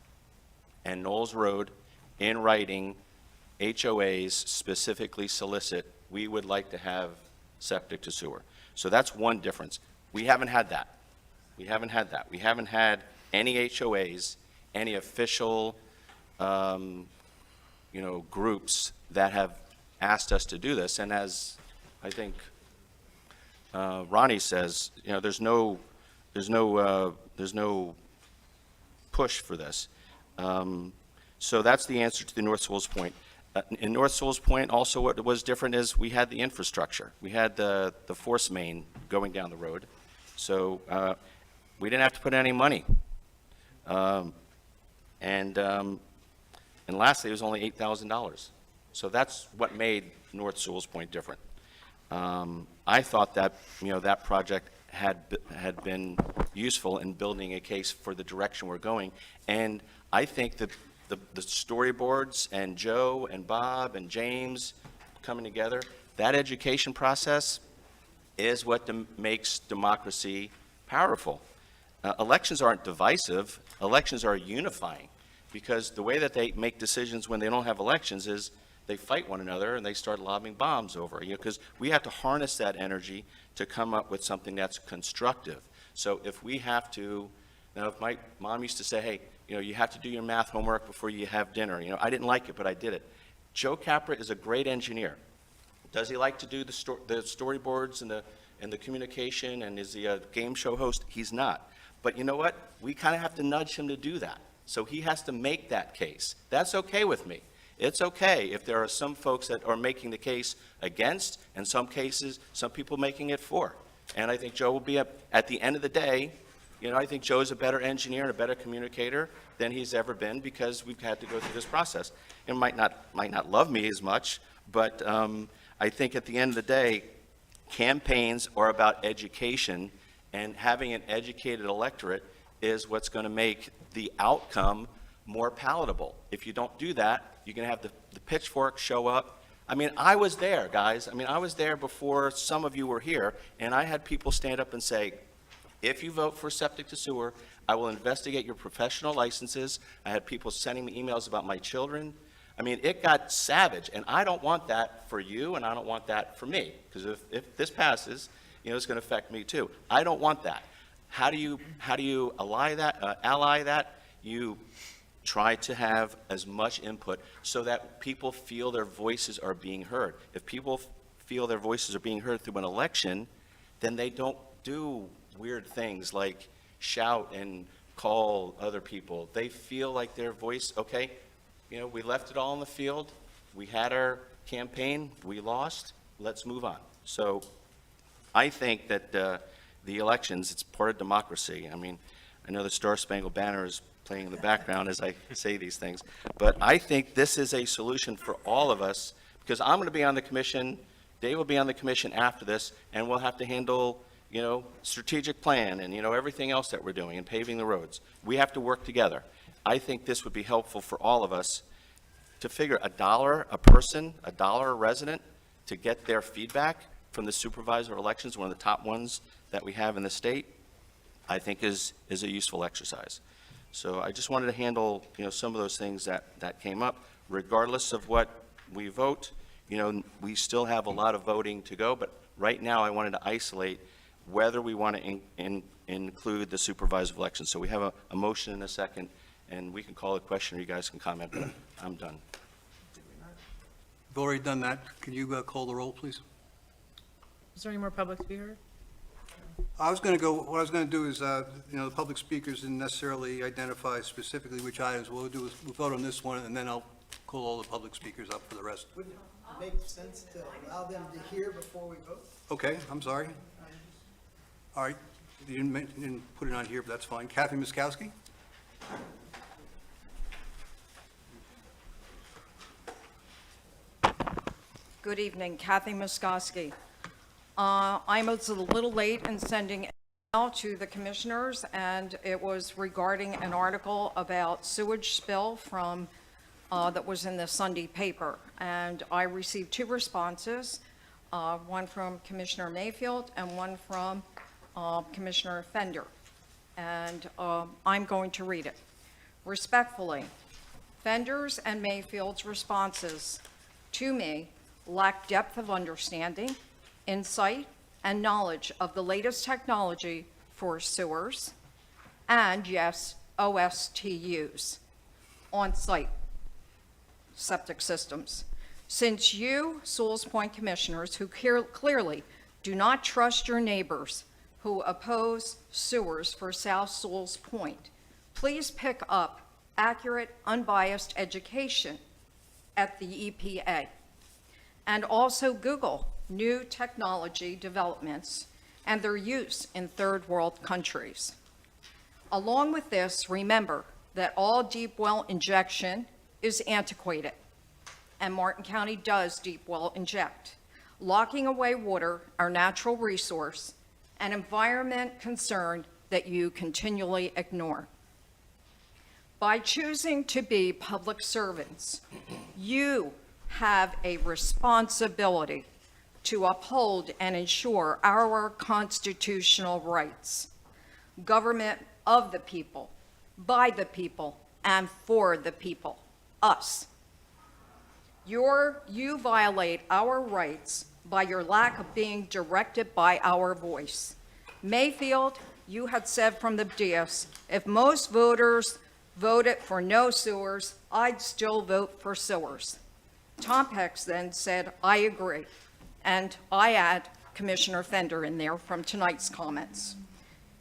and Knowles Road, in writing, HOAs specifically solicit, we would like to have septic to sewer. So that's one difference. We haven't had that. We haven't had any HOAs, any official, groups that have asked us to do this. And as I think Ronnie says, there's no push for this. So that's the answer to the North Sewalls Point. In North Sewalls Point, also what was different is we had the infrastructure. We had the force main going down the road. So we didn't have to put any money. And lastly, it was only $8,000. So that's what made North Sewalls Point different. I thought that, that project had been useful in building a case for the direction we're going. And I think that the storyboards and Joe and Bob and James coming together, that education process is what makes democracy powerful. Elections aren't divisive. Elections are unifying, because the way that they make decisions when they don't have elections is they fight one another and they start lobbing bombs over, because we have to harness that energy to come up with something that's constructive. So if we have to, if my mom used to say, hey, you have to do your math homework before you have dinner. I didn't like it, but I did it. Joe Capra is a great engineer. Does he like to do the storyboards and the communication, and is he a game show host? He's not. But you know what? We kind of have to nudge him to do that. So he has to make that case. That's okay with me. It's okay if there are some folks that are making the case against, and some cases, some people making it for. And I think Joe will be, at the end of the day, I think Joe's a better engineer and a better communicator than he's ever been, because we've had to go through this process. It might not love me as much, but I think at the end of the day, campaigns are about education, and having an educated electorate is what's going to make the outcome more palatable. If you don't do that, you're going to have the pitchforks show up. I mean, I was there, guys. I mean, I was there before some of you were here, and I had people stand up and say, if you vote for septic to sewer, I will investigate your professional licenses. I had people sending me emails about my children. I mean, it got savage, and I don't want that for you, and I don't want that for me, because if this passes, it's going to affect me too. I don't want that. How do you ally that? You try to have as much input so that people feel their voices are being heard. If people feel their voices are being heard through an election, then they don't do weird things like shout and call other people. They feel like their voice, okay, we left it all in the field. We had our campaign. We lost. Let's move on. So I think that the elections, it's part of democracy. I mean, I know the Star Spangled Banner is playing in the background as I say these things, but I think this is a solution for all of us, because I'm going to be on the commission, Dave will be on the commission after this, and we'll have to handle, strategic plan and, everything else that we're doing and paving the roads. We have to work together. I think this would be helpful for all of us to figure $1 a person, $1 a resident, to get their feedback from the supervisor elections, one of the top ones that we have in the state, I think is a useful exercise. So I just wanted to handle, some of those things that came up. Regardless of what we vote, we still have a lot of voting to go, but right now I wanted to isolate whether we want to include the supervisor elections. So we have a motion and a second, and we can call a question, or you guys can comment, but I'm done. We've already done that. Can you call the roll, please? Is there any more public to be heard? What I was going to do is, the public speakers didn't necessarily identify specifically which items. What we'll do is we'll vote on this one, and then I'll call all the public speakers up for the rest. Wouldn't it make sense to allow them to hear before we vote? Okay, I'm sorry. All right, you didn't put it on here, but that's fine. Kathy Miskowski? Good evening, Kathy Muskowski. I was a little late in sending an email to the commissioners, and it was regarding an article about sewage spill from, that was in the Sunday paper. And I received 2 responses, one from Commissioner Mayfield and one from Commissioner Fender. And I'm going to read it. Respectfully, Fender's and Mayfield's responses to me lack depth of understanding, insight, and knowledge of the latest technology for sewers, and yes, OSTUs, on-site septic systems. Since you, Sewalls Point commissioners, who clearly do not trust your neighbors who oppose sewers for South Sewalls Point, please pick up accurate, unbiased education at the EPA. And also Google new technology developments and their use in third world countries. Along with this, remember that all deep well injection is antiquated, and Martin County does deep well inject, locking away water, our natural resource, an environment concern that you continually ignore. By choosing to be public servants, you have a responsibility to uphold and ensure our constitutional rights. Government of the people, by the people, and for the people, us. You violate our rights by your lack of being directed by our voice. Mayfield, you had said from the dais, if most voters voted for no sewers, I'd still vote for sewers. Tom Pex then said, I agree. And I add Commissioner Fender in there from tonight's comments.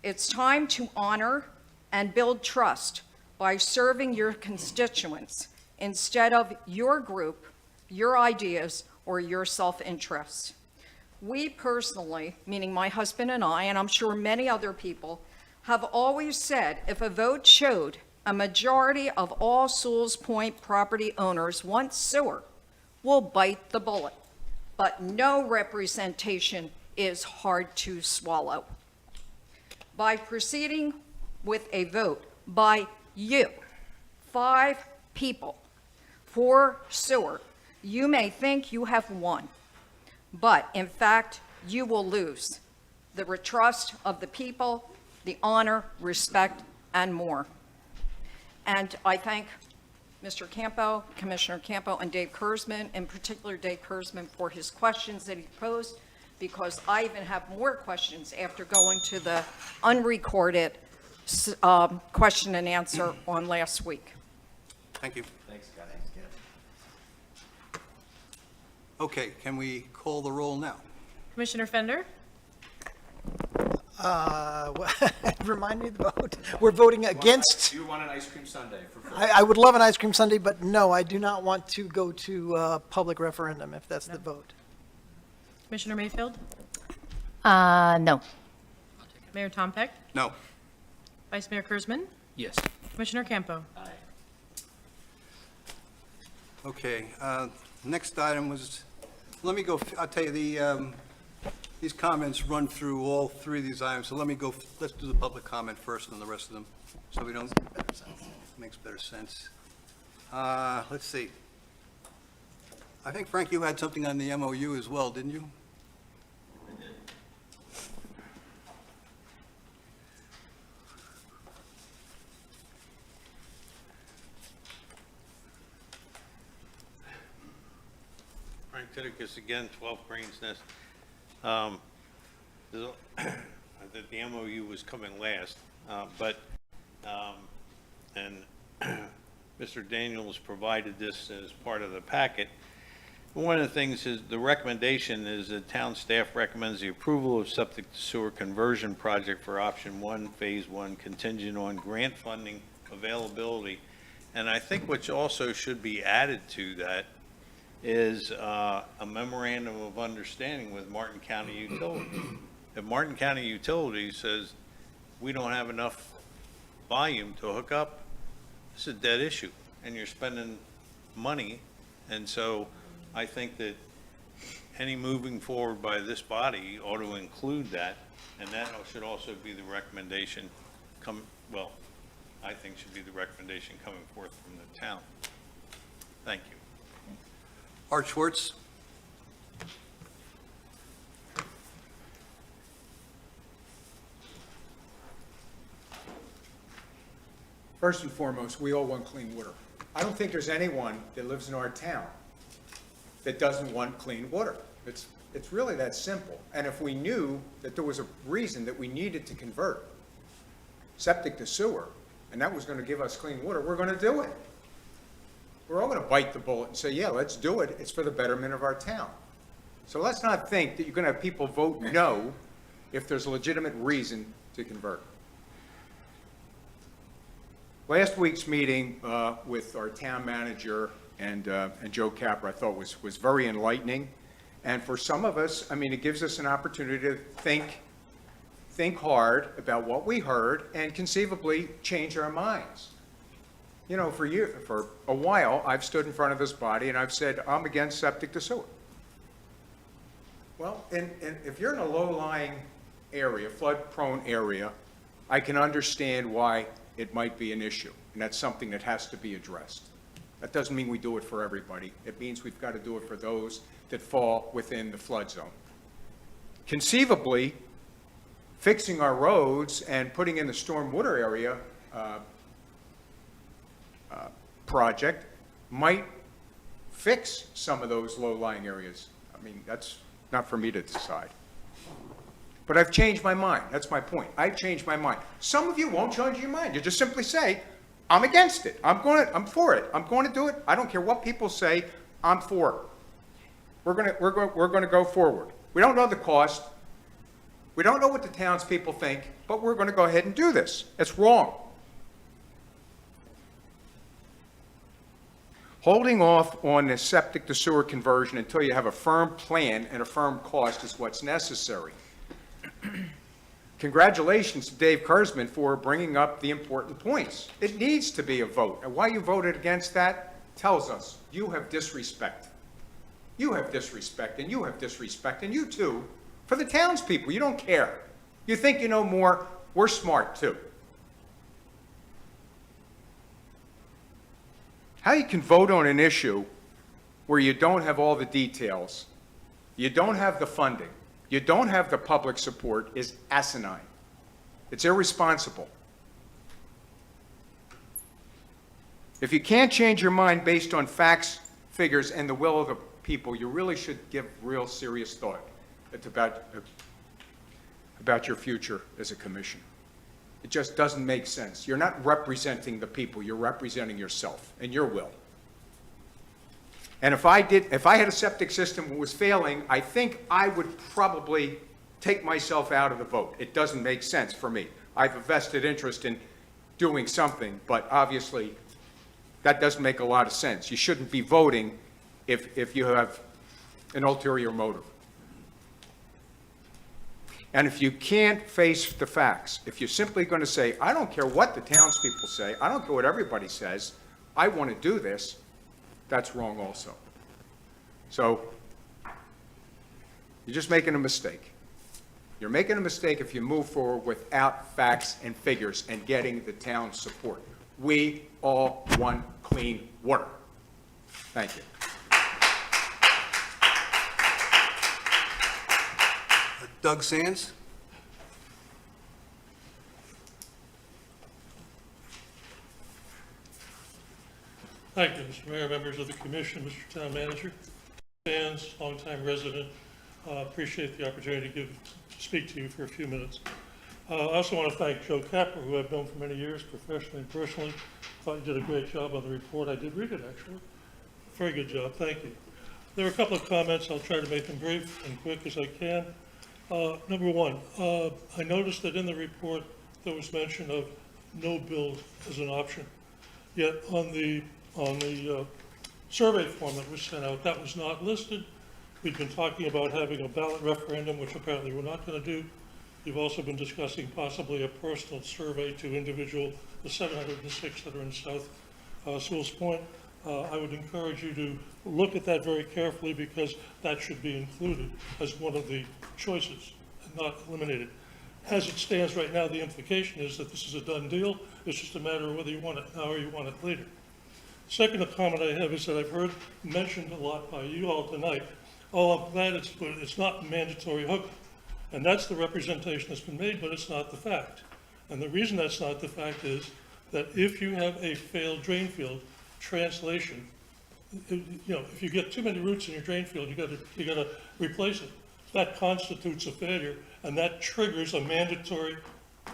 It's time to honor and build trust by serving your constituents instead of your group, your ideas, or your self-interest. We personally, meaning my husband and I, and I'm sure many other people, have always said if a vote showed a majority of all Sewalls Point property owners want sewer, we'll bite the bullet. But no representation is hard to swallow. By proceeding with a vote by you, 5 people, for sewer, you may think you have won, but in fact, you will lose the trust of the people, the honor, respect, and more. And I thank Mr. Campo, Commissioner Campo, and Dave Kurzman, in particular Dave Kurzman, for his questions that he posed, because I even have more questions after going to the unrecorded question and answer on last week. Thank you. Okay, can we call the roll now? Commissioner Fender? Remind me of the vote. We're voting against. Do you want an ice cream sundae for free? I would love an ice cream sundae, but no, I do not want to go to public referendum if that's the vote. Commissioner Mayfield? No. Mayor Tom Peck? No. Vice Mayor Kurzman? Yes. Commissioner Campo? Okay, next item was, let me go, I'll tell you, these comments run through all 3 of these items, so let me go, let's do the public comment first and the rest of them, so we don't, makes better sense. Let's see. I think, Frank, you had something on the MOU as well, didn't you? Frank Titicus again, 12 Crane's Nest. The MOU was coming last, and Mr. Daniels provided this as part of the packet. One of the things is, the recommendation is that town staff recommends the approval of septic to sewer conversion project for option 1, phase 1, contingent on grant funding availability. And I think what also should be added to that is a memorandum of understanding with Martin County Utilities. If Martin County Utilities says we don't have enough volume to hook up, it's a dead issue, and you're spending money. And so I think that any moving forward by this body ought to include that, and that should also be the recommendation I think should be the recommendation coming forth from the town. Thank you. Art Schwartz? First and foremost, we all want clean water. I don't think there's anyone that lives in our town that doesn't want clean water. It's really that simple. And if we knew that there was a reason that we needed to convert septic to sewer, and that was going to give us clean water, we're going to do it. We're all going to bite the bullet and say, yeah, let's do it. It's for the betterment of our town. So let's not think that you're going to have people vote no if there's a legitimate reason to convert. Last week's meeting with our town manager and Joe Capper, I thought was very enlightening. And for some of us, I mean, it gives us an opportunity to think hard about what we heard and conceivably change our minds. You know, for a while, I've stood in front of this body and I've said, I'm against septic to sewer. Well, and if you're in a low-lying area, flood-prone area, I can understand why it might be an issue, and that's something that has to be addressed. That doesn't mean we do it for everybody. It means we've got to do it for those that fall within the flood zone. Conceivably, fixing our roads and putting in the storm water area project might fix some of those low-lying areas. I mean, that's not for me to decide. But I've changed my mind. That's my point. I've changed my mind. Some of you won't change your mind. You just simply say, I'm against it. I'm for it. I'm going to do it. I don't care what people say. I'm for it. We're going to go forward. We don't know the cost. We don't know what the townspeople think, but we're going to go ahead and do this. It's wrong. Holding off on the septic to sewer conversion until you have a firm plan and a firm cost is what's necessary. Congratulations to Dave Kurzman for bringing up the important points. It needs to be a vote, and why you voted against that tells us you have disrespect. You have disrespect, and you have disrespect, and you too, for the townspeople. You don't care. You think you know more. We're smart too. How you can vote on an issue where you don't have all the details, you don't have the funding, you don't have the public support is asinine. It's irresponsible. If you can't change your mind based on facts, figures, and the will of the people, you really should give real serious thought about your future as a commission. It just doesn't make sense. You're not representing the people, you're representing yourself and your will. And if I had a septic system that was failing, I think I would probably take myself out of the vote. It doesn't make sense for me. I have a vested interest in doing something, but obviously that doesn't make a lot of sense. You shouldn't be voting if you have an ulterior motive. And if you can't face the facts, if you're simply going to say, I don't care what the townspeople say, I don't care what everybody says, I want to do this, that's wrong also. So you're just making a mistake. You're making a mistake if you move forward without facts and figures and getting the town's support. We all want clean water. Thank you. Doug Sands? Thank you, Mr. Mayor, members of the commission, Mr. Town Manager. Sands, longtime resident, appreciate the opportunity to speak to you for a few minutes. I also want to thank Joe Capper, who I've known for many years, professionally and personally. Thought you did a great job on the report. I did read it, actually. Very good job. Thank you. There are a couple of comments. I'll try to make them brief and quick as I can. Number one, I noticed that in the report there was mention of no build as an option. Yet on the survey form that was sent out, that was not listed. We've been talking about having a ballot referendum, which apparently we're not going to do. You've also been discussing possibly a personal survey to the 706 that are in South Sewalls Point. I would encourage you to look at that very carefully because that should be included as one of the choices and not eliminated. As it stands right now, the implication is that this is a done deal. It's just a matter of whether you want it now or you want it later. Second comment I have is that I've heard mentioned a lot by you all tonight. Oh, I'm glad it's not mandatory hookup. And that's the representation that's been made, but it's not the fact. And the reason that's not the fact is that if you have a failed drain field, translation, if you get too many roots in your drain field, you got to replace it. That constitutes a failure, and that triggers a mandatory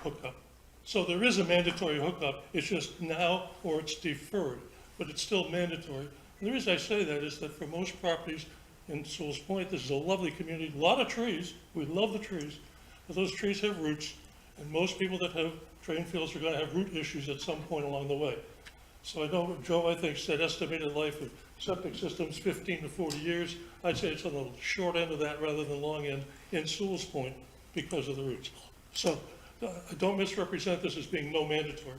hookup. So there is a mandatory hookup. It's just now or it's deferred, but it's still mandatory. And the reason I say that is that for most properties in Sewalls Point, this is a lovely community, a lot of trees. We love the trees, but those trees have roots, and most people that have drain fields are going to have root issues at some point along the way. So I know Joe, I think, said estimated life of septic systems 15 to 40 years. I'd say it's on the short end of that rather than long end in Sewalls Point because of the roots. So don't misrepresent this as being no mandatory.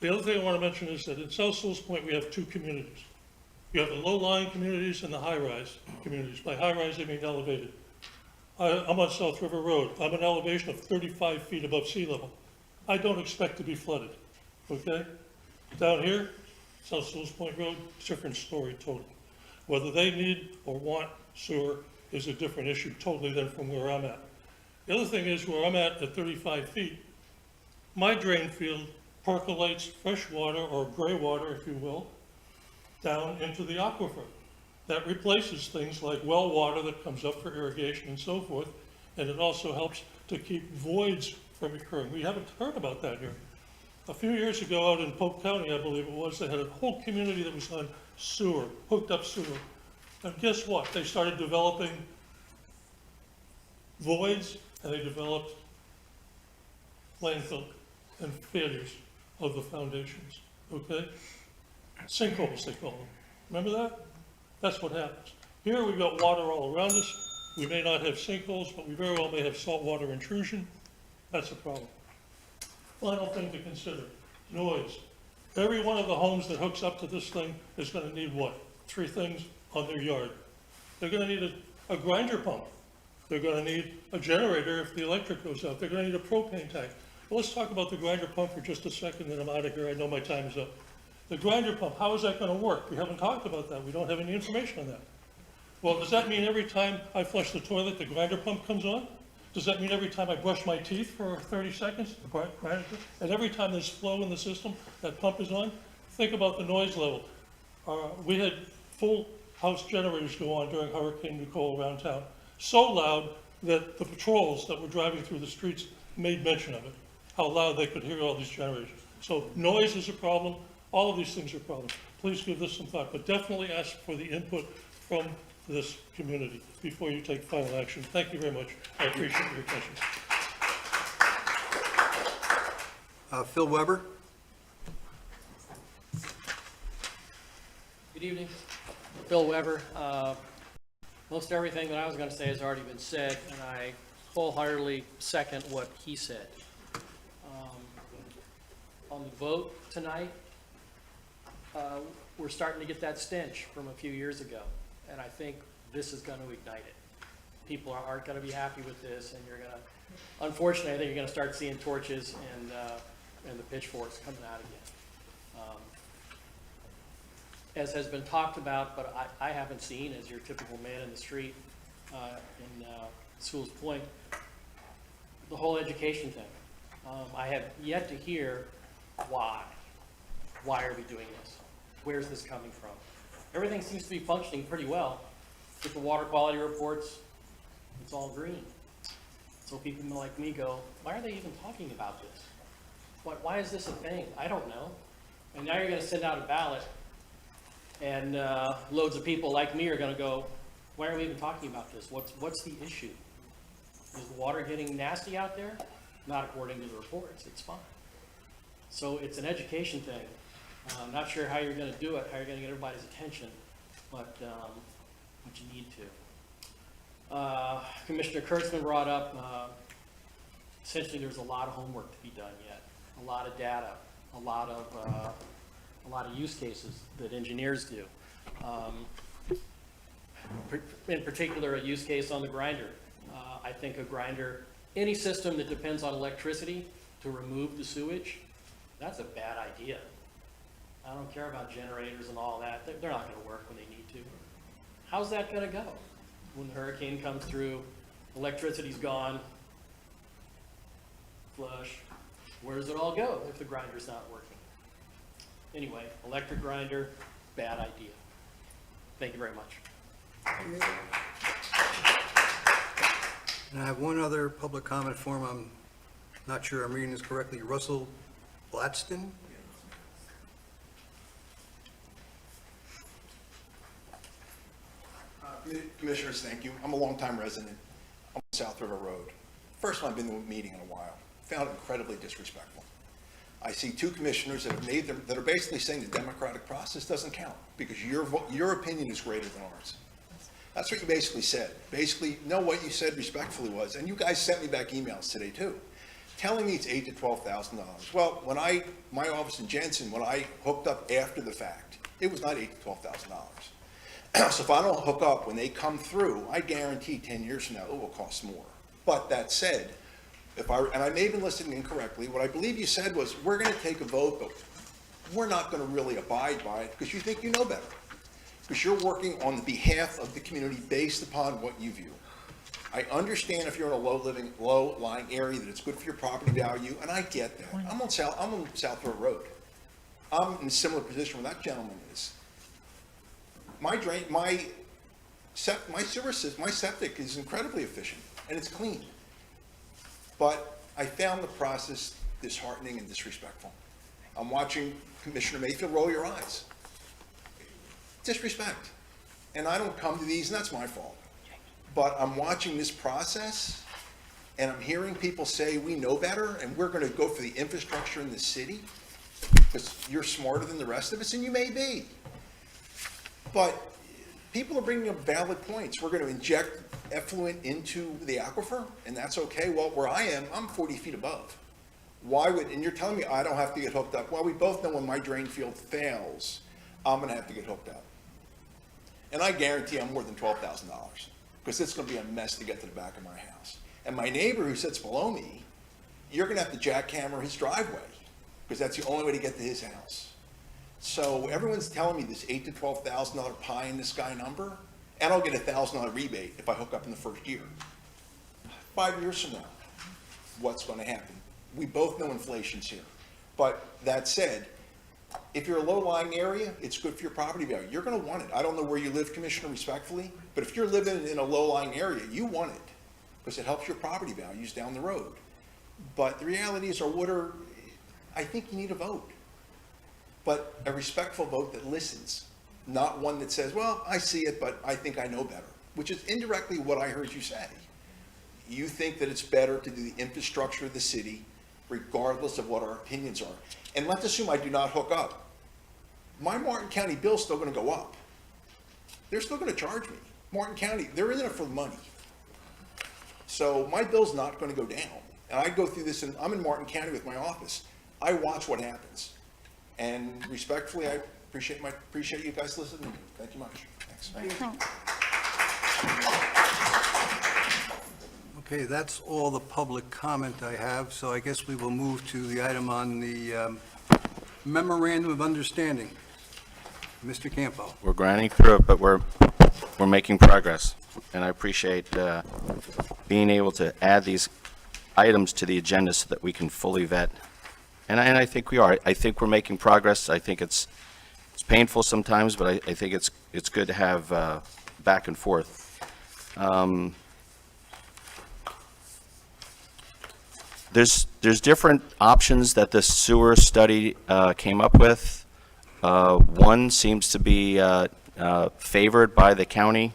The other thing I want to mention is that in South Sewalls Point, we have two communities. You have the low-lying communities and the high-rise communities. By high-rise, I mean elevated. I'm on South River Road. I'm an elevation of 35 feet above sea level. I don't expect to be flooded, okay? Down here, South Sewalls Point Road, different story totally. Whether they need or want sewer is a different issue totally than from where I'm at. The other thing is where I'm at 35 feet, my drain field percolates fresh water or gray water, if you will, down into the aquifer. That replaces things like well water that comes up for irrigation and so forth, and it also helps to keep voids from occurring. We haven't heard about that here. A few years ago out in Polk County, I believe it was, they had a whole community that was on sewer, hooked up sewer. And guess what? They started developing voids and they developed landfill and failures of the foundations, okay? sinkholes, they call them. Remember that? That's what happens. Here, we've got water all around us. We may not have sinkholes, but we very well may have saltwater intrusion. That's a problem. Final thing to consider, noise. Every one of the homes that hooks up to this thing is gonna need what? 3 things on their yard. They're gonna need a grinder pump. They're gonna need a generator if the electric goes out. They're gonna need a propane tank. Well, let's talk about the grinder pump for just a second, then I'm out of here. I know my time is up. The grinder pump, how is that gonna work? We haven't talked about that. We don't have any information on that. Well, does that mean every time I flush the toilet, the grinder pump comes on? Does that mean every time I brush my teeth for 30 seconds, the grinder, and every time there's flow in the system, that pump is on? Think about the noise level. We had full house generators go on during Hurricane Nicole around town, so loud that the patrols that were driving through the streets made mention of it, how loud they could hear all these generators. So noise is a problem. All of these things are problems. Please give this some thought, but definitely ask for the input from this community before you take final action. Thank you very much. I appreciate your attention. Phil Weber? Good evening. Bill Weber. Most everything that I was going to say has already been said, and I wholeheartedly second what he said. On the vote tonight, we're starting to get that stench from a few years ago, and I think this is going to ignite it. People aren't going to be happy with this, and you're going to, unfortunately, I think you're going to start seeing torches and the pitchforks coming out again. As has been talked about, but I haven't seen, as your typical man in the street in Sewalls Point, the whole education thing. I have yet to hear why. Why are we doing this? Where's this coming from? Everything seems to be functioning pretty well. With the water quality reports, it's all green. So people like me go, why are they even talking about this? Why is this a thing? I don't know. And now you're going to send out a ballot, and loads of people like me are going to go, why are we even talking about this? What's the issue? Is the water getting nasty out there? Not according to the reports. It's fine. So it's an education thing. I'm not sure how you're going to do it, how you're going to get everybody's attention, but you need to. Commissioner Kurtzman brought up, essentially there's a lot of homework to be done yet, a lot of data, a lot of use cases that engineers do. In particular, a use case on the grinder. I think a grinder, any system that depends on electricity to remove the sewage, that's a bad idea. I don't care about generators and all that. They're not going to work when they need to. How's that going to go? When the hurricane comes through, electricity's gone, flush. Where does it all go if the grinder's not working? Anyway, electric grinder, bad idea. Thank you very much. And I have one other public comment form. I'm not sure I'm reading this correctly. Russell Blatston? Commissioners, thank you. I'm a longtime resident on South River Road. First time I've been to a meeting in a while. Found it incredibly disrespectful. I see 2 commissioners that are basically saying the democratic process doesn't count because your opinion is greater than ours. That's what you basically said. Basically, no, what you said respectfully was, and you guys sent me back emails today too, telling me it's $8,000 to $12,000. Well, my office in Jensen, when I hooked up after the fact, it was not $8,000 to $12,000. So if I don't hook up when they come through, I guarantee 10 years from now it will cost more. But that said, and I may have been listening incorrectly, what I believe you said was, we're going to take a vote, but we're not going to really abide by it because you think you know better. Because you're working on the behalf of the community based upon what you view. I understand if you're in a low-lying area that it's good for your property value, and I get that. I'm on South River Road. I'm in a similar position where that gentleman is. My septic is incredibly efficient, and it's clean. But I found the process disheartening and disrespectful. I'm watching Commissioner Mayfield roll your eyes. Disrespect. And I don't come to these, and that's my fault. But I'm watching this process, and I'm hearing people say we know better, and we're going to go for the infrastructure in the city. because you're smarter than the rest of us, and you may be. But people are bringing up valid points. We're going to inject effluent into the aquifer, and that's okay. Well, where I am, I'm 40 feet above. Why would, and you're telling me I don't have to get hooked up? Well, we both know when my drain field fails, I'm going to have to get hooked up. And I guarantee I'm more than $12,000, because it's going to be a mess to get to the back of my house. And my neighbor who sits below me, you're going to have to jackhammer his driveway, because that's the only way to get to his house. So everyone's telling me this $8,000 to $12,000 pie in the sky number, and I'll get a $1,000 rebate if I hook up in the first year. 5 years from now, what's going to happen? We both know inflation's here. But that said, if you're a low-lying area, it's good for your property value. You're going to want it. I don't know where you live, Commissioner, respectfully, but if you're living in a low-lying area, you want it, because it helps your property values down the road. But the reality is our water, I think you need a vote. But a respectful vote that listens, not one that says, well, I see it, but I think I know better, which is indirectly what I heard you say. You think that it's better to do the infrastructure of the city regardless of what our opinions are. And let's assume I do not hook up. My Martin County bill's still going to go up. They're still going to charge me. Martin County, they're in it for the money. So my bill's not going to go down. And I go through this, and I'm in Martin County with my office. I watch what happens. And respectfully, I appreciate you guys listening to me. Thank you much. Thanks. Okay, that's all the public comment I have, so I guess we will move to the item on the memorandum of understanding. Mr. Campo. We're grinding through it, but we're making progress, and I appreciate being able to add these items to the agenda so that we can fully vet. And I think we are. I think we're making progress. I think it's painful sometimes, but I think it's good to have back and forth. There's different options that the sewer study came up with. One seems to be favored by the county.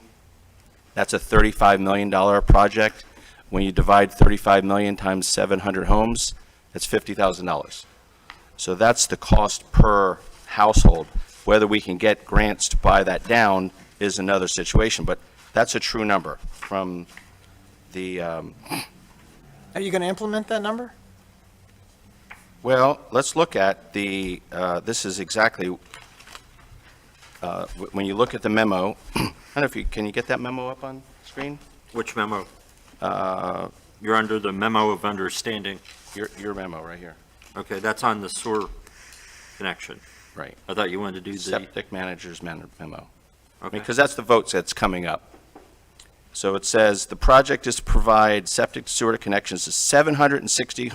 That's a $35 million project. When you divide 35 million times 700 homes, it's $50,000. So that's the cost per household. Whether we can get grants to buy that down is another situation, but that's a true number from the Are you going to implement that number? Well, let's look at the, this is exactly, when you look at the memo, I don't know if you, can you get that memo up on screen? Which memo? You're under the memo of understanding. Your memo right here. Okay, that's on the sewer connection. Right. I thought you wanted to do the, Septic manager's memo. okay. Because that's the votes that's coming up. So it says, the project is to provide septic sewer connections to 706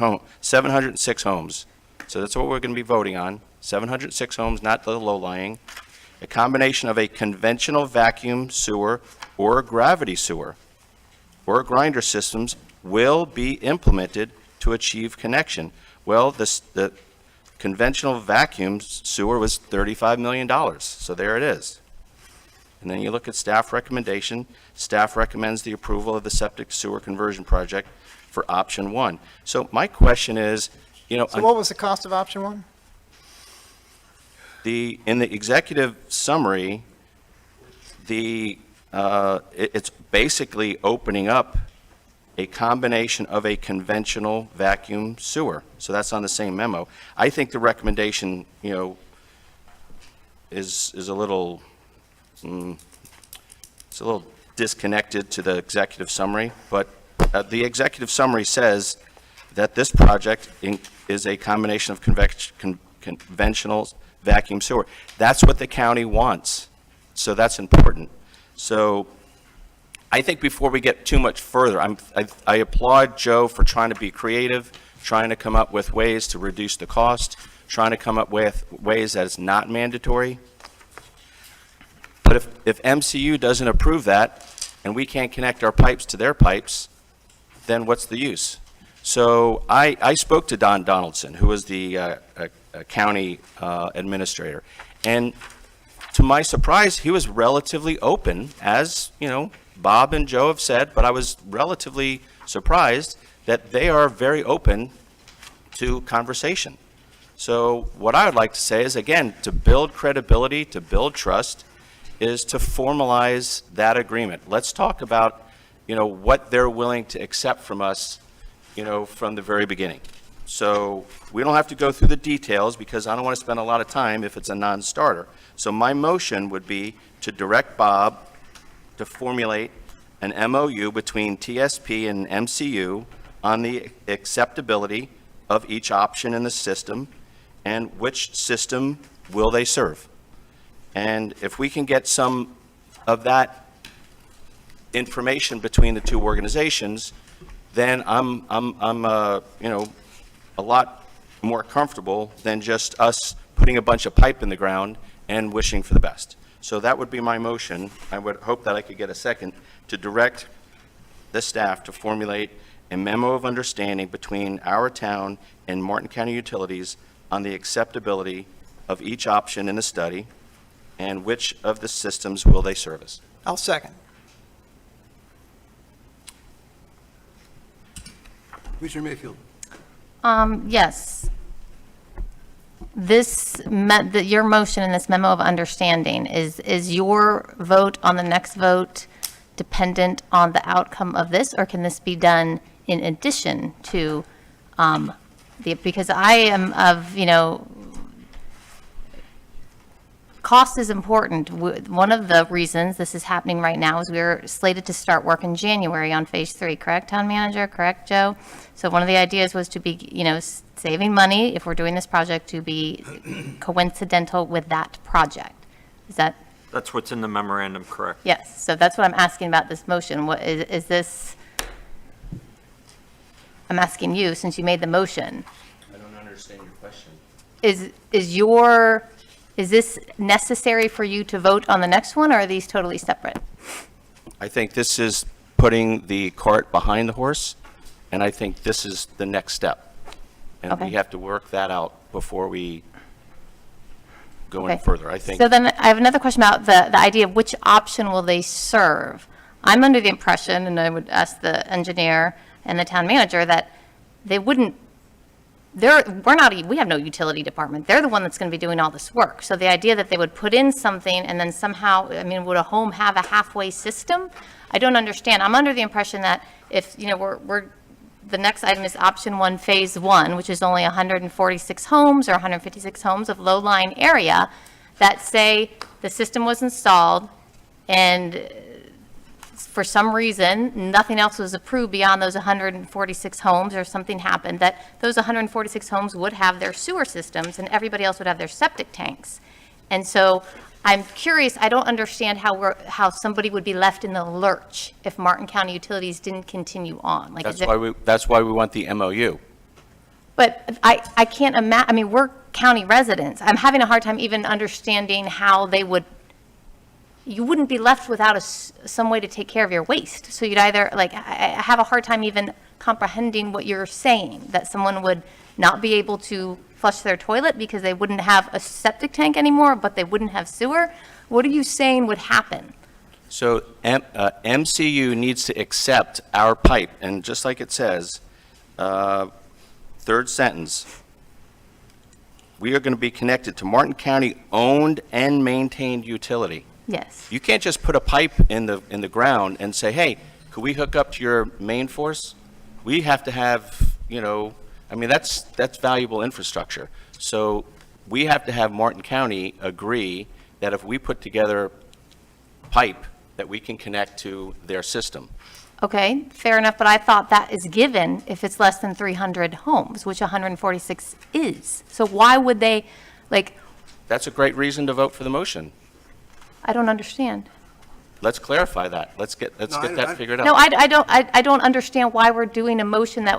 homes. So that's what we're going to be voting on, 706 homes, not the low-lying. A combination of a conventional vacuum sewer or a gravity sewer or grinder systems will be implemented to achieve connection. Well, the conventional vacuum sewer was $35 million, so there it is. And then you look at staff recommendation. Staff recommends the approval of the septic sewer conversion project for option 1. So my question is, you know, So what was the cost of option 1? in the executive summary, it's basically opening up a combination of a conventional vacuum sewer. So that's on the same memo. I think the recommendation, you know, is a little, it's a little disconnected to the executive summary, but the executive summary says that this project is a combination of conventional vacuum sewer. That's what the county wants, so that's important. So I think before we get too much further, I applaud Joe for trying to be creative, trying to come up with ways to reduce the cost, trying to come up with ways that it's not mandatory. But if MCU doesn't approve that, and we can't connect our pipes to their pipes, then what's the use? So I spoke to Don Donaldson, who was the county administrator, and to my surprise, he was relatively open, as, you know, Bob and Joe have said, but I was relatively surprised that they are very open to conversation. So what I would like to say is, again, to build credibility, to build trust, is to formalize that agreement. Let's talk about, what they're willing to accept from us, from the very beginning. So we don't have to go through the details because I don't want to spend a lot of time if it's a non-starter. So my motion would be to direct Bob to formulate an MOU between TSP and MCU on the acceptability of each option in the system and which system will they serve. And if we can get some of that information between the two organizations, then I'm a lot more comfortable than just us putting a bunch of pipe in the ground and wishing for the best. So that would be my motion. I would hope that I could get a second to direct the staff to formulate a memo of understanding between our town and Martin County Utilities on the acceptability of each option in the study and which of the systems will they service. I'll second. Commissioner Mayfield. Yes. Your motion in this memo of understanding, is your vote on the next vote dependent on the outcome of this, or can this be done in addition to because I am of, cost is important. One of the reasons this is happening right now is we're slated to start work in January on phase 3, correct, Town Manager? Correct, Joe? So one of the ideas was to be, saving money, if we're doing this project, to be coincidental with that project. Is that? That's what's in the memorandum, correct? Yes, so that's what I'm asking about this motion. What is this? I'm asking you, since you made the motion. I don't understand your question. Is this necessary for you to vote on the next one, or are these totally separate? I think this is putting the cart behind the horse, and I think this is the next step. And Okay. we have to work that out before we go any Okay. further. I think. So then I have another question about the idea of which option will they serve? I'm under the impression, and I would ask the engineer and the town manager, that they wouldn't, we have no utility department. They're the one that's going to be doing all this work. So the idea that they would put in something and then somehow, would a home have a halfway system? I don't understand. I'm under the impression that if, the next item is option 1, phase 1, which is only 146 homes or 156 homes of low-lying area, that say the system was installed and for some reason, nothing else was approved beyond those 146 homes, or something happened, that those 146 homes would have their sewer systems and everybody else would have their septic tanks. And so I'm curious, I don't understand how somebody would be left in the lurch if Martin County Utilities didn't continue on. Like, That's why we want the MOU. but I can't imagine, we're county residents. I'm having a hard time even understanding how you wouldn't be left without some way to take care of your waste. So you'd either, I have a hard time even comprehending what you're saying, that someone would not be able to flush their toilet because they wouldn't have a septic tank anymore, but they wouldn't have sewer. What are you saying would happen? So MCU needs to accept our pipe, and just like it says, third sentence, we are going to be connected to Martin County owned and maintained utility. Yes. You can't just put a pipe in the ground and say, hey, could we hook up to your main force? We have to have, that's valuable infrastructure. So we have to have Martin County agree that if we put together pipe, that we can connect to their system. Okay, fair enough, but I thought that is given if it's less than 300 homes, which 146 is. So why would they, That's a great reason to vote for the motion. I don't understand. Let's clarify that. Let's get that figured out. No, I don't understand why we're doing a motion that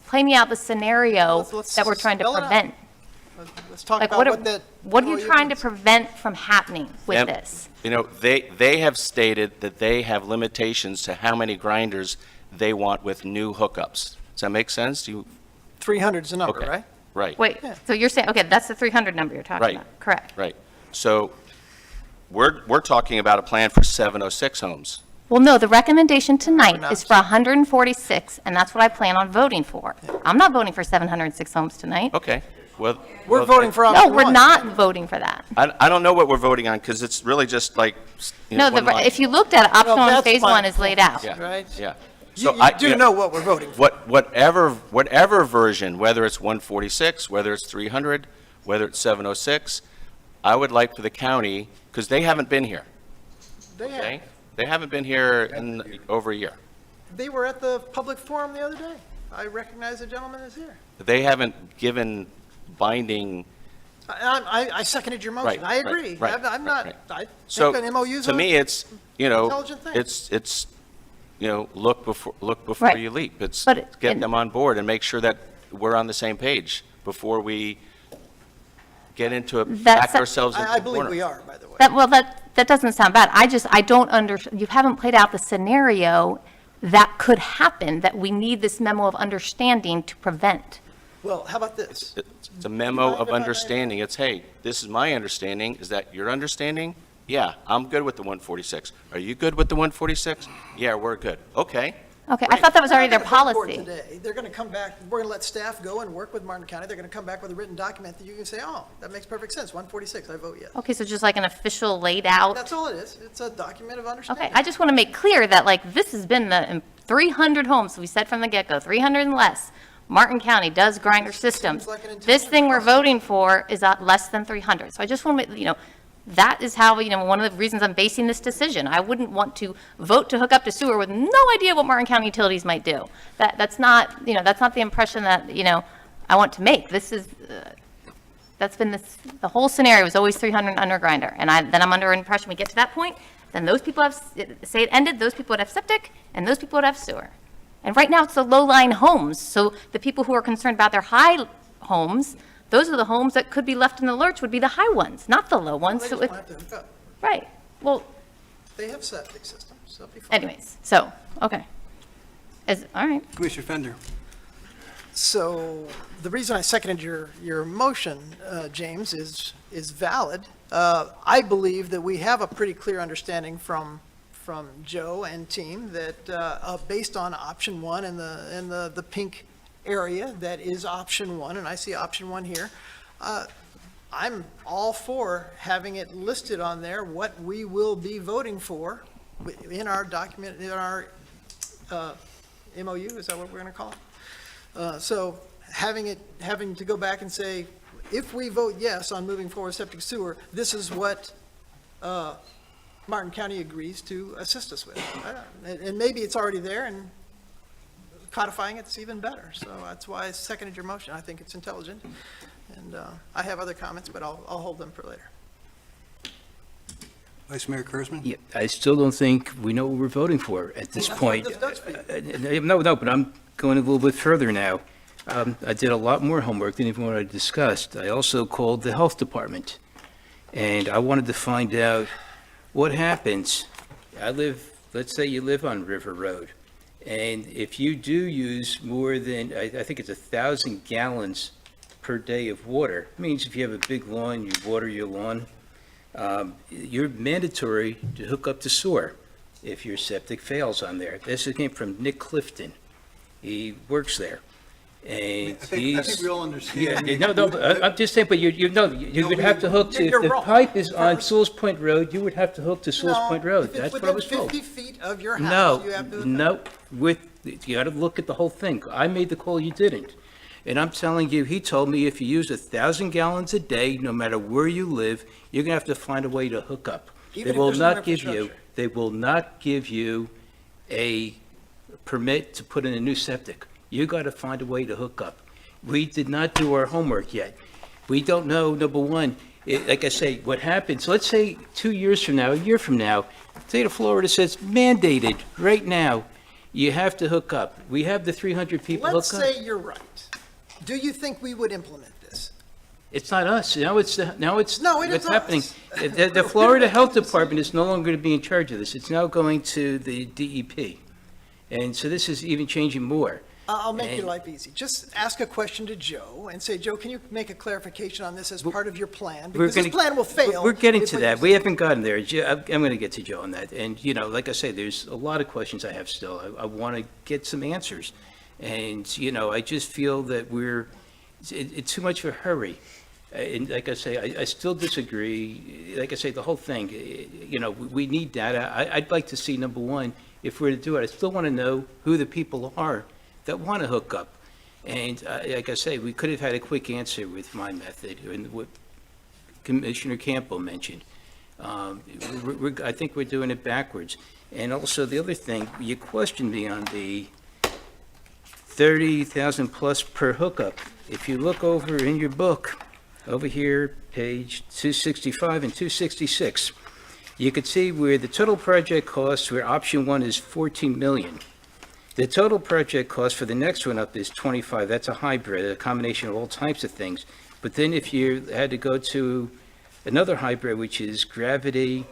play me out the scenario Let's that we're trying to spell it out. prevent. Let's talk Like, about what are you trying to prevent from happening with this? They have stated that they have limitations to how many grinders they want with new hookups. Does that make sense? 300 is the number, Okay. right? Right. Wait, so you're saying, okay, that's the 300 number you're talking Right. about, correct? Right. So we're talking about a plan for 706 homes. Well, no, the recommendation tonight is for 146, and that's what I plan on voting for. I'm not voting for 706 homes tonight. Okay. Well, We're well, voting for No, option we're one. not voting for that. I don't know what we're voting on, because it's really just like, No, one line. if you looked at it, option Well, one, that's phase my one is laid out. Yeah, right? yeah. You So you do know what we're voting for. Whatever version, whether it's 146, whether it's 300, whether it's 706, I would like for the county, because they haven't been here, They have. okay? They haven't been here in over a year. They were at the public forum the other day. I recognize the gentleman is here. They haven't given binding, I seconded your motion. Right, I right, agree. right, I'm not, right. I so think an MOU's to me, it's, intelligent thing. it's, look before Right. you leap. It's But get them on board and make sure that we're on the same page before we get into back ourselves into I a believe corner. we are, by the way. That doesn't sound bad. I don't you haven't played out the scenario that could happen, that we need this memo of understanding to prevent. Well, how about this? It's a memo of understanding. It's, hey, this is my understanding. Is that your understanding? Yeah, I'm good with the 146. Are you good with the 146? Yeah, we're good. Okay. Okay, I thought that was already their They're not gonna vote policy. today. They're going to come back, we're going to let staff go and work with Martin County. They're going to come back with a written document that you can say, oh, that makes perfect sense, 146, I vote yes. Okay, so just like an official laid out. That's all it is. It's a document of Okay, understanding. I just want to make clear that, like, this has been the 300 homes, we said from the get-go, 300 and less. Martin County does grinder systems. like an This intelligent thing we're process. voting for is at less than 300. So I just want to, that is how, one of the reasons I'm basing this decision. I wouldn't want to vote to hook up to sewer with no idea what Martin County Utilities might do. That's not, that's not the impression that, I want to make. This is, that's been the whole scenario was always 300 under grinder. And then I'm under an impression we get to that point, then those people have, say it ended, those people would have septic, and those people would have sewer. And right now, it's the low-lying homes. So the people who are concerned about their high homes, those are the homes that could be left in the lurch, would be the high ones, not the low ones. They So just want to hook up. right, well, They have septic systems, they'll be fine. anyways, so, okay. All right. Commissioner Fender. So the reason I seconded your motion, James, is valid. I believe that we have a pretty clear understanding from Joe and team that, based on option one and the pink area, that is option one, and I see option one here. I'm all for having it listed on there, what we will be voting for in our document, in our MOU, is that what we're going to call it? So having to go back and say, if we vote yes on moving forward septic sewer, this is what Martin County agrees to assist us with. And maybe it's already there, and codifying it's even better. So that's why I seconded your motion. I think it's intelligent. And I have other comments, but I'll hold them for later. Vice Mayor Kurzman? Yeah, I still don't think we know what we're voting for at this point. This does for you. No, but I'm going a little bit further now. I did a lot more homework than even what I discussed. I also called the health department, and I wanted to find out what happens. Let's say you live on River Road, and if you do use more than, I think it's 1,000 gallons per day of water, it means if you have a big lawn, you water your lawn, you're mandatory to hook up to sewer if your septic fails on there. This came from Nick Clifton. He works there. And I think we all understand. Yeah, no, I'm just saying, but you would have to hook to, if You're the wrong. pipe is on Sewalls Point Road, you would have to hook to Sewalls Point Road. That's what I was told. Within 50 feet of your house, you have to. No, you got to look at the whole thing. I made the call, you didn't. And I'm telling you, he told me if you use 1,000 gallons a day, no matter where you live, you're going to have to find a way to hook up. Even They if will there's no not give you, infrastructure. they will not give you a permit to put in a new septic. You got to find a way to hook up. We did not do our homework yet. We don't know, number one, like I say, what happens, let's say 2 years from now, a year from now, the state of Florida says mandated right now, you have to hook up. We have the 300 people Let's hook up. say you're right. Do you think we would implement this? It's not us. Now it's No, it is what's happening. us. The Florida Health Department is no longer going to be in charge of this. It's now going to the DEP. And so this is even changing more. I'll make your And- life easy. Just ask a question to Joe and say, Joe, can you make a clarification on this as part of your plan? We're Because this gonna- plan will fail. We're getting if to we that. use We it. haven't gotten there. I'm going to get to Joe on that. And, like I say, there's a lot of questions I have still. I want to get some answers. And, I just feel that we're It's too much of a hurry. And like I say, I still disagree. Like I say, the whole thing, we need data. I'd like to see, number one, if we're to do it, I still want to know who the people are that want to hook up. And like I say, we could have had a quick answer with my method, and what Commissioner Campbell mentioned. I think we're doing it backwards. And also, the other thing, you questioned me on the 30,000 plus per hookup. If you look over in your book, over here, page 265 and 266, you could see where the total project cost, where option one is 14 million. The total project cost for the next one up is 25. That's a hybrid, a combination of all types of things. But then if you had to go to another hybrid, which is gravity,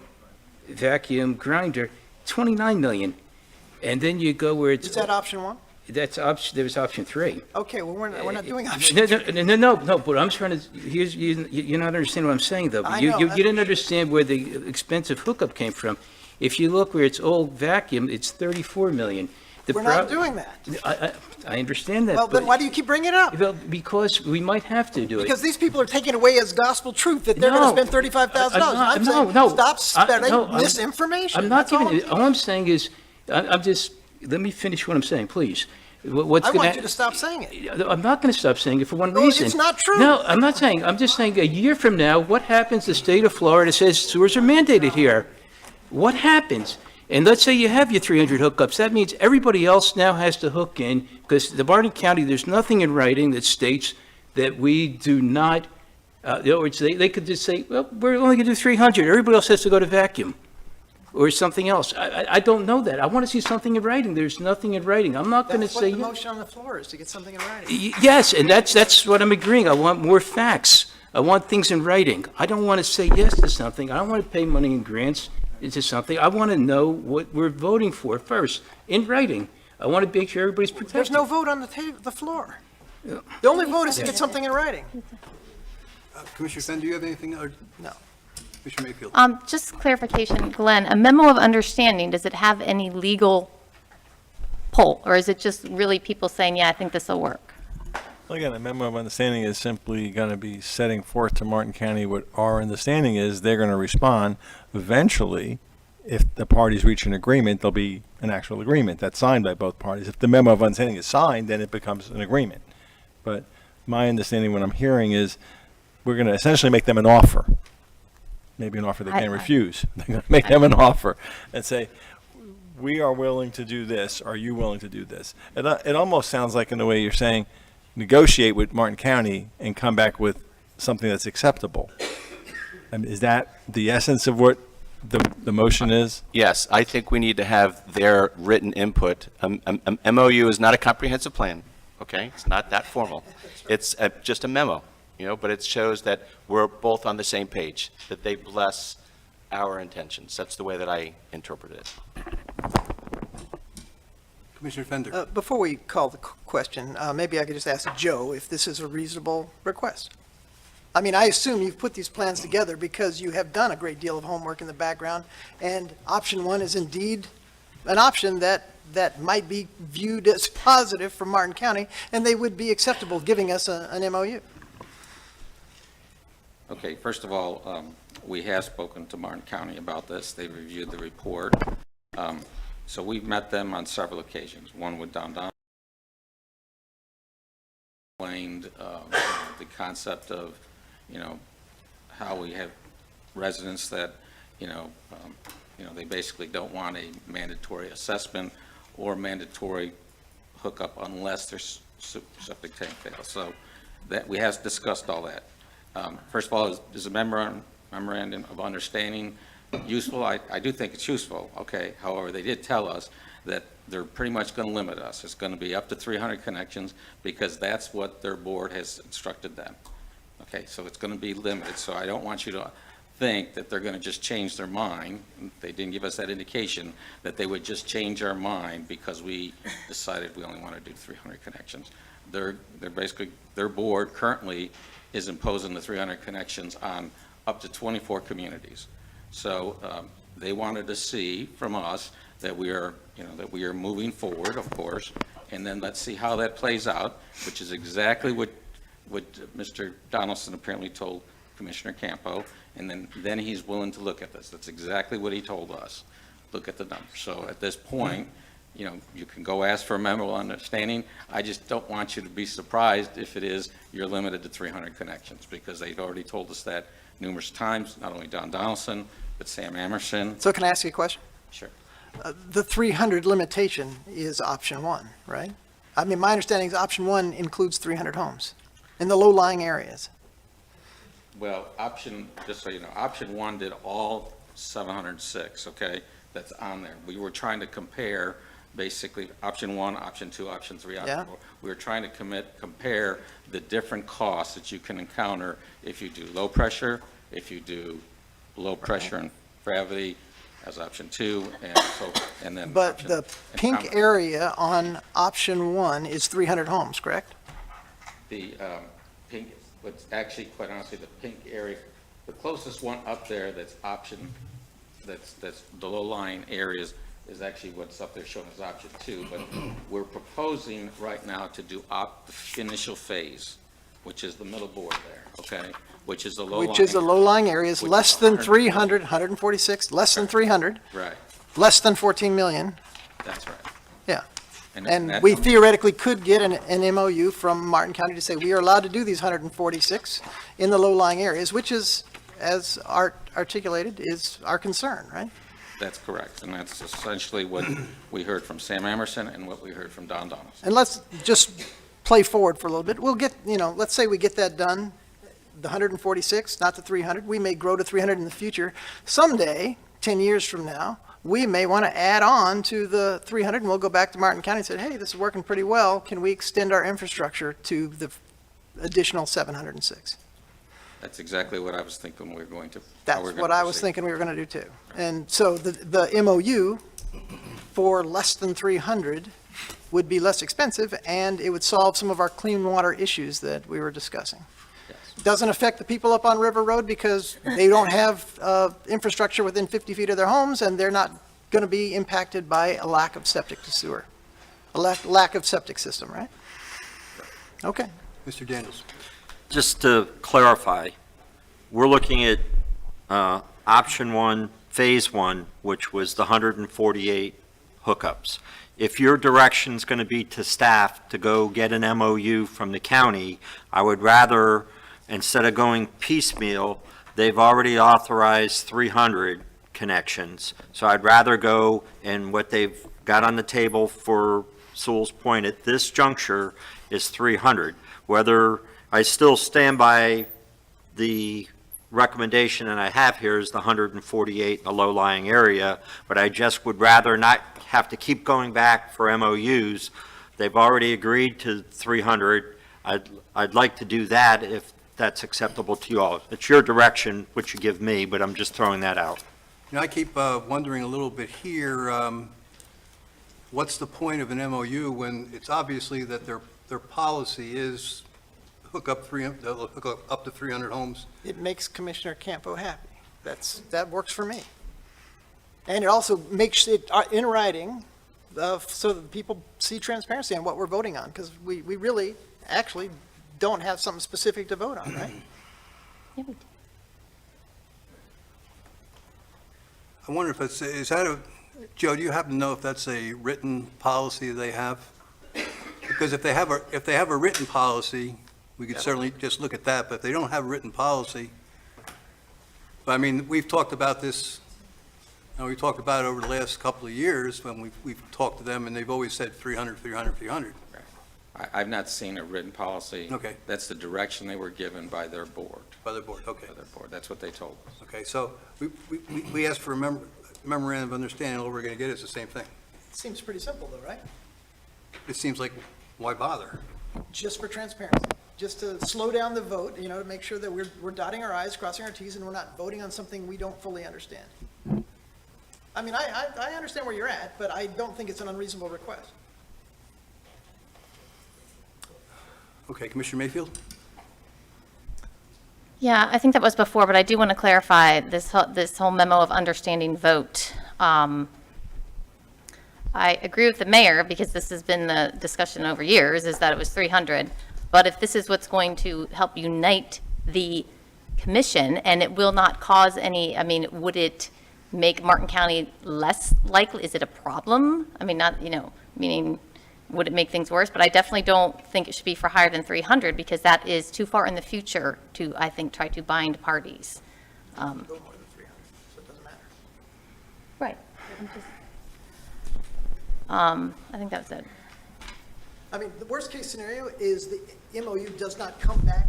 vacuum, grinder, 29 million. And then you go where it's... Is that option one? That's option, there's option three. Okay, well, we're not doing option No, three. no, but I'm trying to, you're not understanding what I'm saying, though. I You know, didn't understand where the expensive hookup came from. If you look where it's all vacuum, it's 34 million. We're not doing that. I understand that. Well, then but- why do you keep bringing it up? Well, because we might have to do it. Because these people are taking away as gospel truth that they're going to spend $35,000. I'm saying, stop spreading misinformation. I'm not That's all giving, all I'm saying is, I'm just, let me finish what I'm saying, please. What's I gonna- want you to stop saying it. I'm not going to stop saying it for one No, reason. it's not true. No, I'm not saying, I'm just saying a year from now, what happens? The state of Florida says sewers are mandated here. What happens? And let's say you have your 300 hookups. That means everybody else now has to hook in, because the Barton County, there's nothing in writing that states that we do not, in other words, they could just say, well, we're only going to do 300. Everybody else has to go to vacuum or something else. I don't know that. I want to see something in writing. There's nothing in writing. I'm not going to That's say. what the motion on the floor is, to get something in writing. Yes, and that's what I'm agreeing. I want more facts. I want things in writing. I don't want to say yes to something. I don't want to pay money in grants into something. I want to know what we're voting for first, in writing. I want to make sure everybody's protected. There's no vote on the floor. The only vote is to get something in writing. Commissioner Fenn, do you have anything? No. Commissioner Mayfield? Just clarification, Glenn, a memo of understanding, does it have any legal pull? Or is it just really people saying, yeah, I think this will work? Well, again, a memo of understanding is simply going to be setting forth to Martin County what our understanding is. They're going to respond. Eventually, if the parties reach an agreement, there'll be an actual agreement that's signed by both parties. If the memo of understanding is signed, then it becomes an agreement. But my understanding, what I'm hearing is, we're going to essentially make them an offer. Maybe an offer they can't refuse. They're going to make them an offer and say, we are willing to do this. Are you willing to do this? It almost sounds like, in the way you're saying, negotiate with Martin County and come back with something that's acceptable. Is that the essence of what the motion is? Yes, I think we need to have their written input. MOU is not a comprehensive plan, okay? It's not that formal. It's just a memo, but it shows that we're both on the same page, that they bless our intentions. That's the way that I interpret it. Commissioner Fender? Before we call the question, maybe I could just ask Joe if this is a reasonable request. I mean, I assume you've put these plans together because you have done a great deal of homework in the background, and option one is indeed an option that might be viewed as positive for Martin County, and they would be acceptable giving us an MOU. Okay, first of all, we have spoken to Martin County about this. They reviewed the report. So we've met them on several occasions. One with Don explained the concept of, how we have residents that, they basically don't want a mandatory assessment or mandatory hookup unless their septic tank fails. So that we have discussed all that. First of all, is a memorandum of understanding useful? I do think it's useful, okay. However, they did tell us that they're pretty much going to limit us. It's going to be up to 300 connections because that's what their board has instructed them. Okay, so it's going to be limited. So I don't want you to think that they're going to just change their mind. They didn't give us that indication that they would just change our mind because we decided we only want to do 300 connections. They're basically, their board currently is imposing the 300 connections on up to 24 communities. So they wanted to see from us that we are, that we are moving forward, of course, and then let's see how that plays out, which is exactly what what Mr. Donaldson apparently told Commissioner Campo, and then he's willing to look at this. That's exactly what he told us. Look at the numbers. So at this point, you know, you can go ask for a memo of understanding. I just don't want you to be surprised if it is you're limited to 300 connections, because they've already told us that numerous times, not only Don Donaldson, but Sam Emerson. So can I ask you a question? Sure. The 300 limitation is option one, right? I mean, my understanding is option one includes 300 homes in the low-lying areas. Well, just so you know, option one did all 706, okay? That's on there. We were trying to compare basically option one, option two, option three, option Yeah. four. We were trying to compare the different costs that you can encounter if you do low pressure, if you do low pressure and gravity as option two, and then. But option- the and pink com- area on option one is 300 homes, correct? The pink, but actually, quite honestly, the pink area, the closest one up there that's option, that's the low-lying areas is actually what's up there shown as option two, but we're proposing right now to do the initial phase, which is the middle board there, okay? Which is the low-lying. Which is the low-lying areas, which less is than 100. 300, 146, less than 300, Right, less than 14 million. that's right. Yeah. And And we theoretically could get an MOU from Martin County to say, we are allowed to do these 146 in the low-lying areas, which is, as Art articulated, is our concern, right? That's correct, and that's essentially what we heard from Sam Emerson and what we heard from Don Donaldson. And let's just play forward for a little bit. We'll get, let's say we get that done, the 146, not the 300. We may grow to 300 in the future. Someday, 10 years from now, we may want to add on to the 300, and we'll go back to Martin County and say, hey, this is working pretty well. Can we extend our infrastructure to the additional 706? That's exactly what I was thinking we were going to. how That's we're gonna what I was proceed. thinking we were going to do too. And so the MOU for less than 300 would be less expensive, and it would solve some of our clean water issues that we were discussing. Doesn't affect the people up on River Road because they don't have infrastructure within 50 feet of their homes, and they're not going to be impacted by a lack of septic to sewer, a lack of septic system, right? Okay. Mr. Daniels. Just to clarify, we're looking at option one, phase one, which was the 148 hookups. If your direction's going to be to staff to go get an MOU from the county, I would rather, instead of going piecemeal, they've already authorized 300 connections. So I'd rather go, and what they've got on the table for Sewalls Point at this juncture is 300. Whether I still stand by the recommendation that I have here is the 148 in the low-lying area, but I just would rather not have to keep going back for MOUs. They've already agreed to 300. I'd like to do that if that's acceptable to you all. It's your direction, which you give me, but I'm just throwing that out. I keep wondering a little bit here, what's the point of an MOU when it's obviously that their policy is hook up up to 300 homes? It makes Commissioner Campo happy. That works for me. And it also makes it in writing so that people see transparency on what we're voting on, because we really actually don't have something specific to vote on, right? I wonder if is that Joe, do you happen to know if that's a written policy they have? Because if they have a written policy, we could certainly just look at that, but if they don't have a written policy, but I mean, we've talked about this, and we talked about it over the last couple of years when we've talked to them, and they've always said 300, 300, 300. I've not seen a written policy. Okay. That's the direction they were given by their board. By the board, okay. By their board, that's what they told us. Okay, so we asked for a memorandum of understanding, all we're going to get is the same thing. Seems pretty simple though, right? It seems like, why bother? Just for transparency, just to slow down the vote, to make sure that we're dotting our i's, crossing our t's, and we're not voting on something we don't fully understand. I mean, I understand where you're at, but I don't think it's an unreasonable request. Okay, Commissioner Mayfield? Yeah, I think that was before, but I do want to clarify this whole memo of understanding vote. I agree with the mayor, because this has been the discussion over years, is that it was 300. But if this is what's going to help unite the commission, and it will not cause any, I mean, would it make Martin County less likely? Is it a problem? I mean, not, meaning, would it make things worse? But I definitely don't think it should be for higher than 300, because that is too far in the future to, I think, try to bind parties. Go more than 300, so it doesn't matter. Right. I think that was it. I mean, the worst-case scenario is the MOU does not come back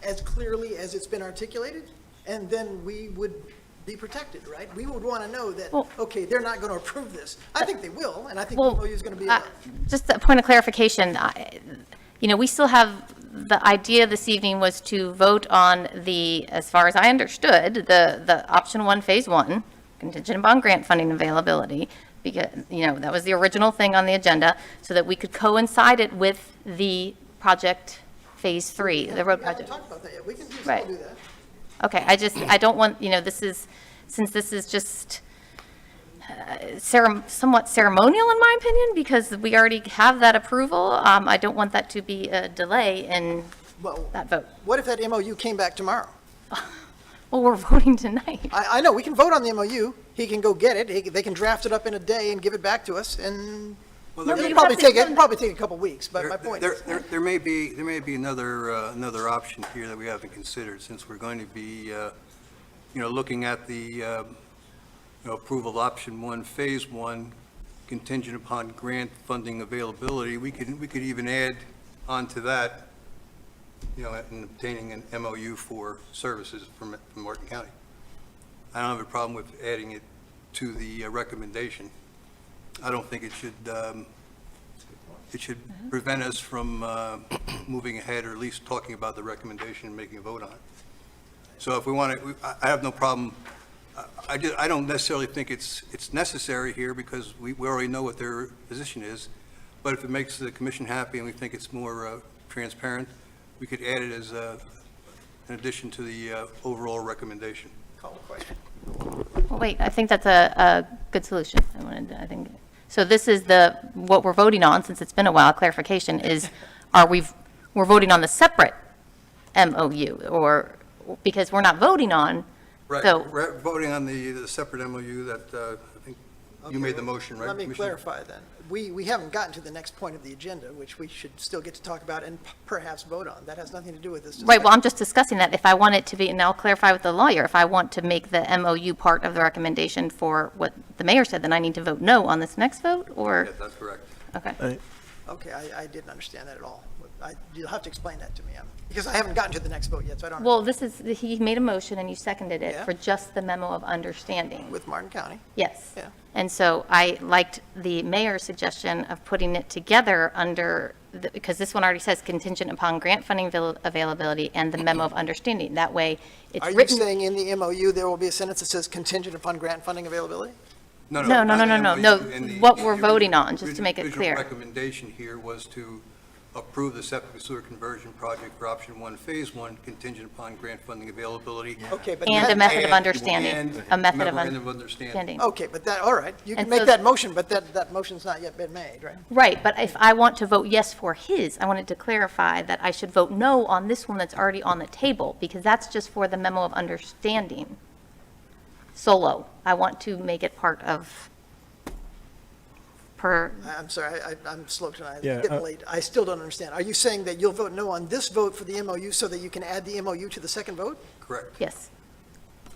as clearly as it's been articulated, and then we would be protected, right? We would want to know that, okay, they're not going to approve this. I think they will, and I think the MOU is going to be Just a point of clarification, we still have, the idea this evening was to vote on the, as far as I understood, the option 1, phase 1, contingent upon grant funding availability, because, that was the original thing on the agenda, so that we could coincide it with the project phase 3, the road We haven't project. talked about that yet. We can still Right. do that. Okay, I don't want, since this is just somewhat ceremonial in my opinion, because we already have that approval, I don't want that to be a delay in Well, that vote. what if that MOU came back tomorrow? Well, we're voting tonight. I know, we can vote on the MOU. He can go get it. They can draft it up in a day and give it back to us, and Well, No, there- but you it'll have to probably take a couple weeks, but my point is. There may be another option here that we haven't considered, since we're going to be, looking at the, approval of option 1, phase 1, contingent upon grant funding availability. We could even add onto that, in obtaining an MOU for services from Martin County. I don't have a problem with adding it to the recommendation. I don't think it should prevent us from moving ahead, or at least talking about the recommendation and making a vote on it. So if we want to, I have no problem. I don't necessarily think it's necessary here, because we already know what their position is. But if it makes the commission happy and we think it's more transparent, we could add it as an addition to the overall recommendation. Call the question. Well, wait, I think that's a good solution. I think, so this is what we're voting on, since it's been a while, clarification is, we're voting on the separate MOU, or, because we're not voting on, Right, so, we're voting on the separate MOU that I think you made the motion, right? Let me Commissioner? clarify then. We haven't gotten to the next point of the agenda, which we should still get to talk about and perhaps vote on. That has nothing to do with this. right, well, I'm just discussing that. If I want it to be, and I'll clarify with the lawyer, if I want to make the MOU part of the recommendation for what the mayor said, then I need to vote no on this next vote, or? Yes, that's correct. Okay. Okay, I didn't understand that at all. You'll have to explain that to me, because I haven't gotten to the next vote yet, so I don't. Well, he made a motion and you seconded it Yeah. for just the memo of understanding. With Martin County. Yes. Yeah. And so I liked the mayor's suggestion of putting it together under, because this one already says contingent upon grant funding availability and the memo of understanding. That way, it's Are you written. saying in the MOU, there will be a sentence that says contingent upon grant funding availability? No, not the no, MOU. In the- what we're voting on, just to make it original clear. recommendation here was to approve the septic sewer conversion project for option 1, phase 1, contingent upon grant funding availability. Okay, but. And that- a method of And understanding, a method of memorandum of understanding. Okay, but that, all right, you can And make so- that motion, but that motion's not yet been made, right? Right, but if I want to vote yes for his, I wanted to clarify that I should vote no on this one that's already on the table, because that's just for the memo of understanding. Solo. I want to make it part of I'm sorry, I'm slow tonight, Yeah, it's getting late. I still don't understand. Are you saying that you'll vote no on this vote for the MOU so that you can add the MOU to the second vote? Correct, Yes.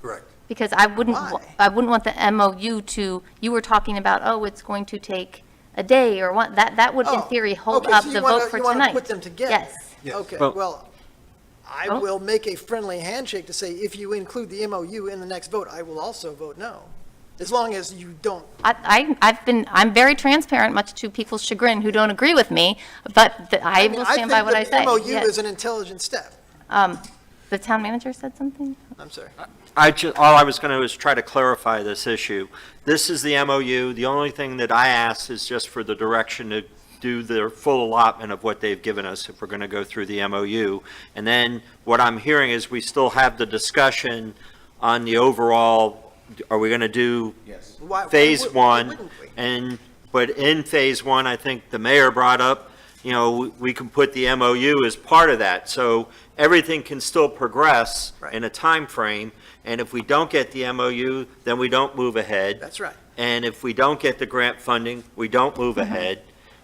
correct. Because I wouldn't, Why? I wouldn't want the MOU to, you were talking about, oh, it's going to take a day or what, that would in Oh, theory hold okay, up so the you wanna- vote for you wanna tonight. put them together? Yes. Yes. Okay, Well- well, I Oh. will make a friendly handshake to say, if you include the MOU in the next vote, I will also vote no. As long as you don't, I'm very transparent, much to people's chagrin who don't agree with me, but I mean, will stand by what I think say. the MOU Yes. is an intelligent step. The town manager said something? I'm sorry. All I was going to do is try to clarify this issue. This is the MOU. The only thing that I asked is just for the direction to do their full allotment of what they've given us if we're going to go through the MOU. And then what I'm hearing is we still have the discussion on the overall, are we going to do Why phase wouldn't one? we? But in phase one, I think the mayor brought up you know, we can put the MOU as part of that. So everything can still progress in a time frame. And if we don't get the MOU, then we don't move ahead. That's right. And if we don't get the grant funding, we don't move ahead.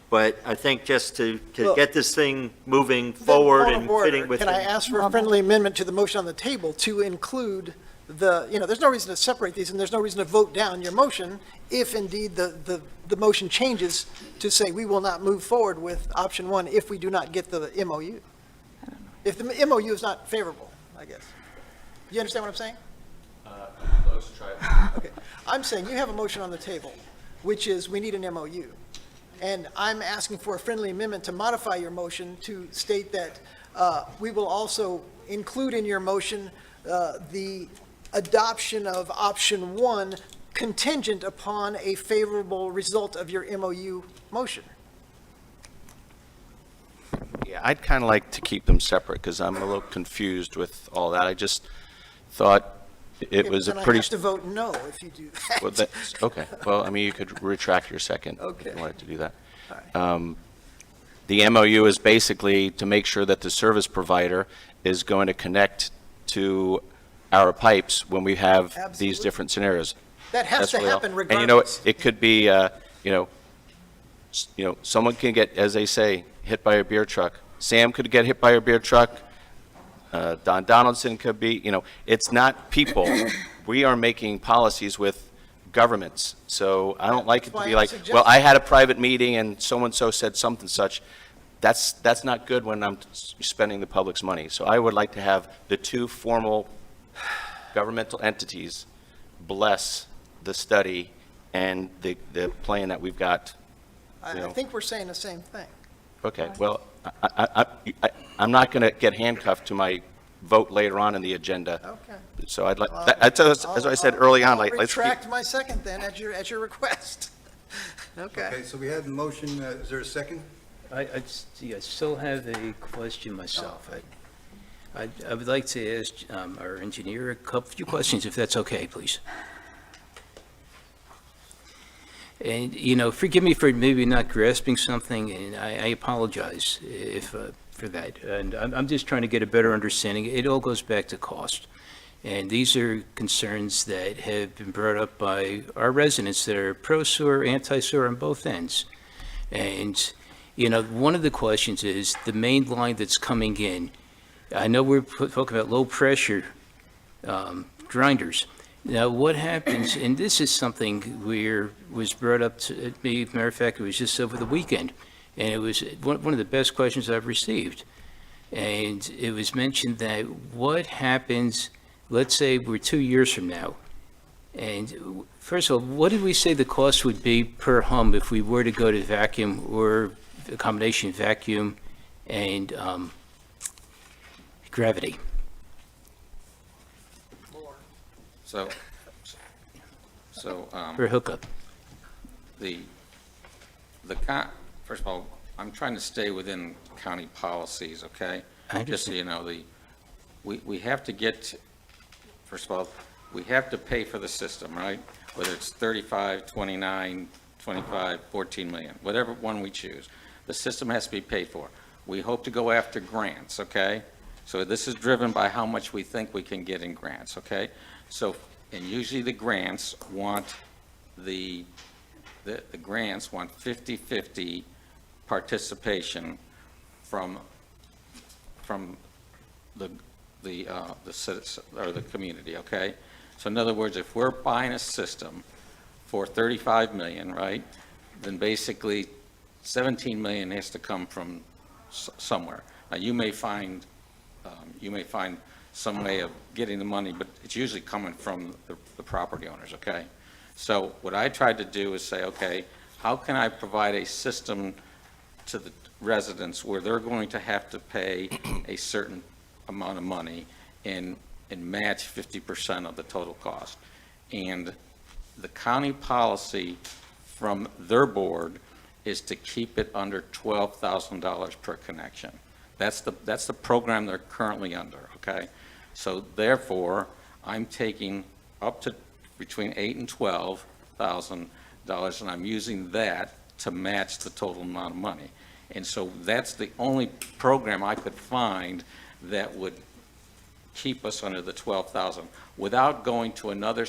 But I think just to Well, get this thing moving Then, forward point and of order, fitting within. Can I ask for a friendly amendment to the motion on the table to include there's no reason to separate these, and there's no reason to vote down your motion if indeed the motion changes to say we will not move forward with option one if we do not get the MOU. If the MOU is not favorable, I guess. Do you understand what I'm saying? Let's try it. Okay. I'm saying you have a motion on the table, which is we need an MOU. And I'm asking for a friendly amendment to modify your motion to state that we will also include in your motion the adoption of option one contingent upon a favorable result of your MOU motion. Yeah, I'd kind of like to keep them separate because I'm a little confused with all that. I just thought it was a Then pretty. I have to vote no if you do that. Well, that's, okay, well, I mean, you could retract your second. Okay. If you wanted to do that. The MOU is basically to make sure that the service provider is going to connect to our pipes when we have these Absolutely. different scenarios. That has That's to really all. happen And you know, regardless. it could be, someone can get, as they say, hit by a beer truck. Sam could get hit by a beer truck. Don Donaldson could be, it's not people. We are making policies with governments. So I don't like it to That's be why I'm like, well, I suggesting- had a private meeting and so-and-so said something such. That's not good when I'm spending the public's money. So I would like to have the two formal governmental entities bless the study and the plan that we've got. I think we're saying the same thing. Okay, well, I'm not going to get handcuffed to my vote later on in the agenda. Okay. So I'd like, as I said early on, I'll let's keep. retract my second then at your request. Okay. Okay, so we have the motion, is there a second? I still have a question myself. I would like to ask our engineer a few questions, if that's okay, please. And, forgive me for maybe not grasping something, and I apologize for that. And I'm just trying to get a better understanding. It all goes back to cost. And these are concerns that have been brought up by our residents that are pro-sewer, anti-sewer on both ends. And, one of the questions is the main line that's coming in. I know we're talking about low-pressure grinders. Now, what happens, and this is something where was brought up to me, matter of fact, it was just over the weekend, and it was one of the best questions I've received. And it was mentioned that what happens, let's say we're 2 years from now, and first of all, what did we say the cost would be per hum if we were to go to vacuum or a combination of vacuum and gravity? For a hookup. First of all, I'm trying to stay within county policies, okay? I Just so understand. you know, we have to get, first of all, we have to pay for the system, right? Whether it's 35, 29, 25, 14 million, whatever one we choose. The system has to be paid for. We hope to go after grants, okay? So this is driven by how much we think we can get in grants, okay? So, and usually the grants want the grants want 50-50 participation from the citizen, or the community, okay? So in other words, if we're buying a system for 35 million, right, then basically 17 million has to come from somewhere. Now, you may find some way of getting the money, but it's usually coming from the property owners, okay? So what I tried to do is say, okay, how can I provide a system to the residents where they're going to have to pay a certain amount of money and match 50% of the total cost? And the county policy from their board is to keep it under $12,000 per connection. That's the program they're currently under, okay? So therefore, I'm taking up to between $8,000 and $12,000, and I'm using that to match the total amount of money. And so that's the only program I could find that would keep us under the 12,000 without going to another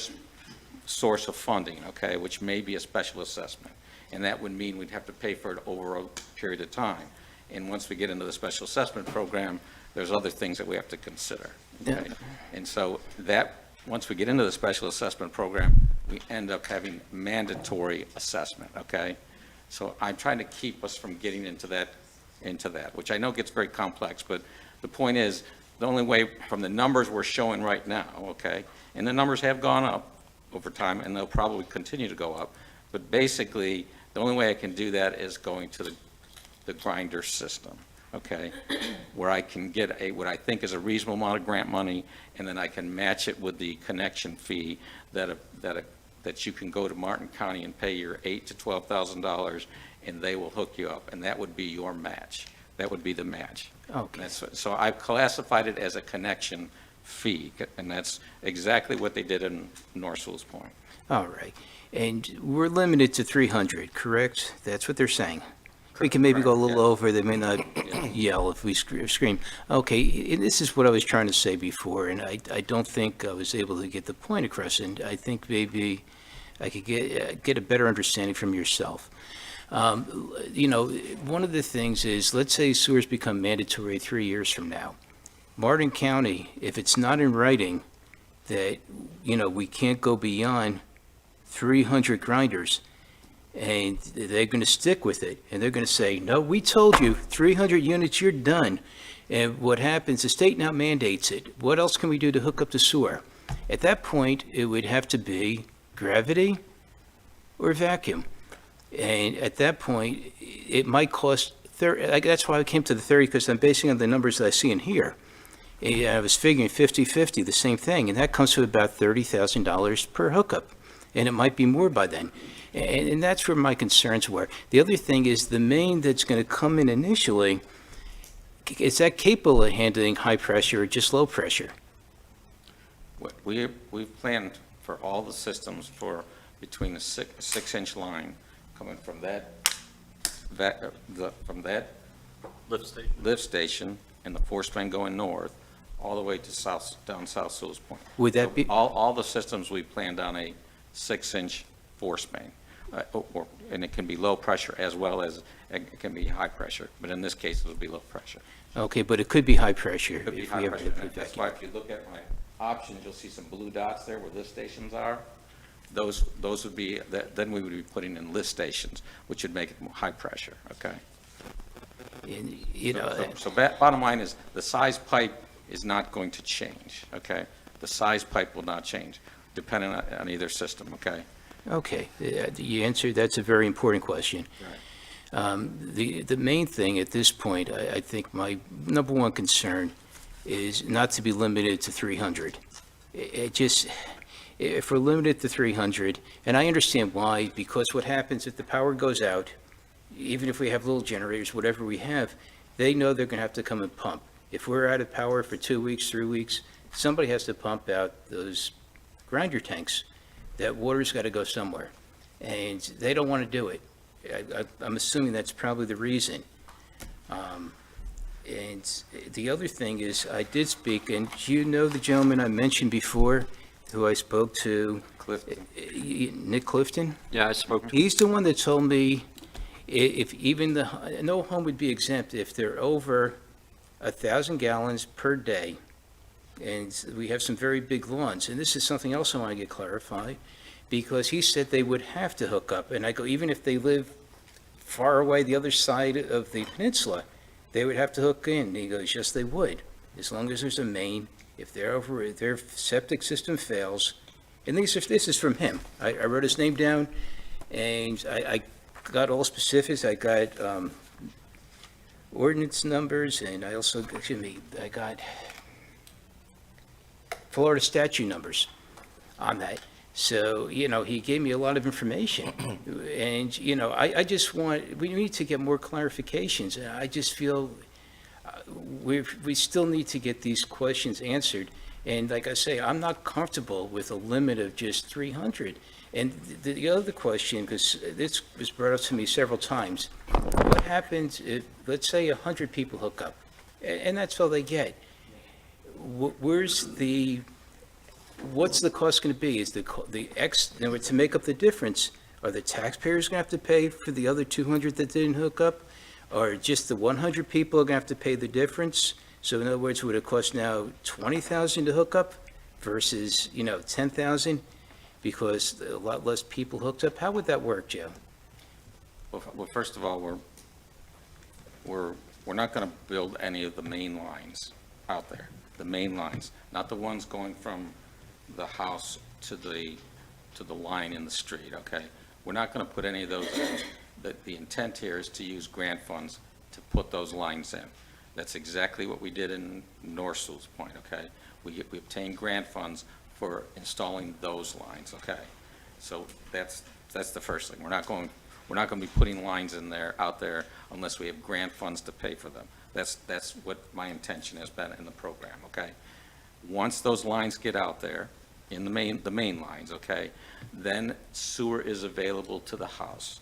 source of funding, okay, which may be a special assessment. And that would mean we'd have to pay for it over a period of time. And once we get into the special assessment program, there's other things that we have to consider, okay? And so that, once we get into the special assessment program, we end up having mandatory assessment, okay? So I'm trying to keep us from getting into that, which I know gets very complex, but the point is, the only way, from the numbers we're showing right now, okay, and the numbers have gone up over time, and they'll probably continue to go up, but basically, the only way I can do that is going to the grinder system, okay, where I can get what I think is a reasonable amount of grant money, and then I can match it with the connection fee that you can go to Martin County and pay your $8,000 to $12,000, and they will hook you up, and that would be your match. That would be the match. Okay. So I've classified it as a connection fee, and that's exactly what they did in North Sewalls Point. All right. And we're limited to 300, correct? That's what they're saying. We can maybe go a little over, they may not yell if we scream. Okay, and this is what I was trying to say before, and I don't think I was able to get the point across, and I think maybe I could get a better understanding from yourself. You know, one of the things is, let's say sewers become mandatory 3 years from now. Martin County, if it's not in writing that, you know, we can't go beyond 300 grinders, and they're going to stick with it, and they're going to say, no, we told you, 300 units, you're done. And what happens, the state now mandates it. What else can we do to hook up the sewer? At that point, it would have to be gravity or vacuum. And at that point, it might cost 30, that's why I came to the 30, because I'm basing on the numbers that I see in here. And I was figuring 50-50, the same thing, and that comes to about $30,000 per hookup. And it might be more by then. And that's where my concerns were. The other thing is the main that's going to come in initially, is that capable of handling high pressure or just low pressure? We've planned for all the systems for between the 6-inch line coming from that lift station and the force main going north, all the way to down South Sewalls Point. Would that be? All the systems we planned on a 6-inch force main. And it can be low pressure as well as it can be high pressure, but in this case, it would be low pressure. Okay, but it could be high pressure. It could be if high we ever pressure. did And that's vacuum. why if you look at my options, you'll see some blue dots there where lift stations are. Those would be, then we would be putting in lift stations, which would make it more high pressure, okay? And, you know, So bottom line is, the size pipe is not going to change, okay? The size pipe will not change, depending on either system, okay? okay, you answered, that's a very important question. Right. The main thing at this point, I think my number one concern is not to be limited to 300. It just, if we're limited to 300, and I understand why, because what happens if the power goes out, even if we have little generators, whatever we have, they know they're going to have to come and pump. If we're out of power for 2 weeks, 3 weeks, somebody has to pump out those grinder tanks. That water's got to go somewhere, and they don't want to do it. I'm assuming that's probably the reason. And the other thing is, I did speak, and you know the gentleman I mentioned before, who I spoke to? Clifton. Nick Clifton? Yeah, I spoke to He's the one that told me if even no home would be exempt if they're over 1,000 gallons per day. And we have some very big lawns. And this is something else I want to get clarified, because he said they would have to hook up. And I go, even if they live far away the other side of the peninsula, they would have to hook in. And he goes, yes, they would, as long as there's a main. If their septic system fails, and this is from him. I wrote his name down, and I got all specifics. I got ordinance numbers, and I also, I got Florida statute numbers on that. So, you know, he gave me a lot of information. And, you know, I just we need to get more clarifications. And I just feel we still need to get these questions answered. And like I say, I'm not comfortable with a limit of just 300. And the other question, because this was brought up to me several times, what happens if, let's say, 100 people hook up, and that's all they get? What's the cost going to be? Is to make up the difference, are the taxpayers going to have to pay for the other 200 that didn't hook up? Or just the 100 people are going to have to pay the difference? So in other words, would it cost now $20,000 to hook up versus, $10,000? Because a lot less people hooked up? How would that work, Joe? Well, first of all, we're not going to build any of the main lines out there. The main lines, not the ones going from the house to the line in the street, okay? We're not going to put any of those in. The intent here is to use grant funds to put those lines in. That's exactly what we did in North Sewalls Point, okay? We obtained grant funds for installing those lines, okay? So that's the first thing. We're not going to be putting lines out there unless we have grant funds to pay for them. That's what my intention has been in the program, okay? Once those lines get out there, in the main lines, okay, then sewer is available to the house.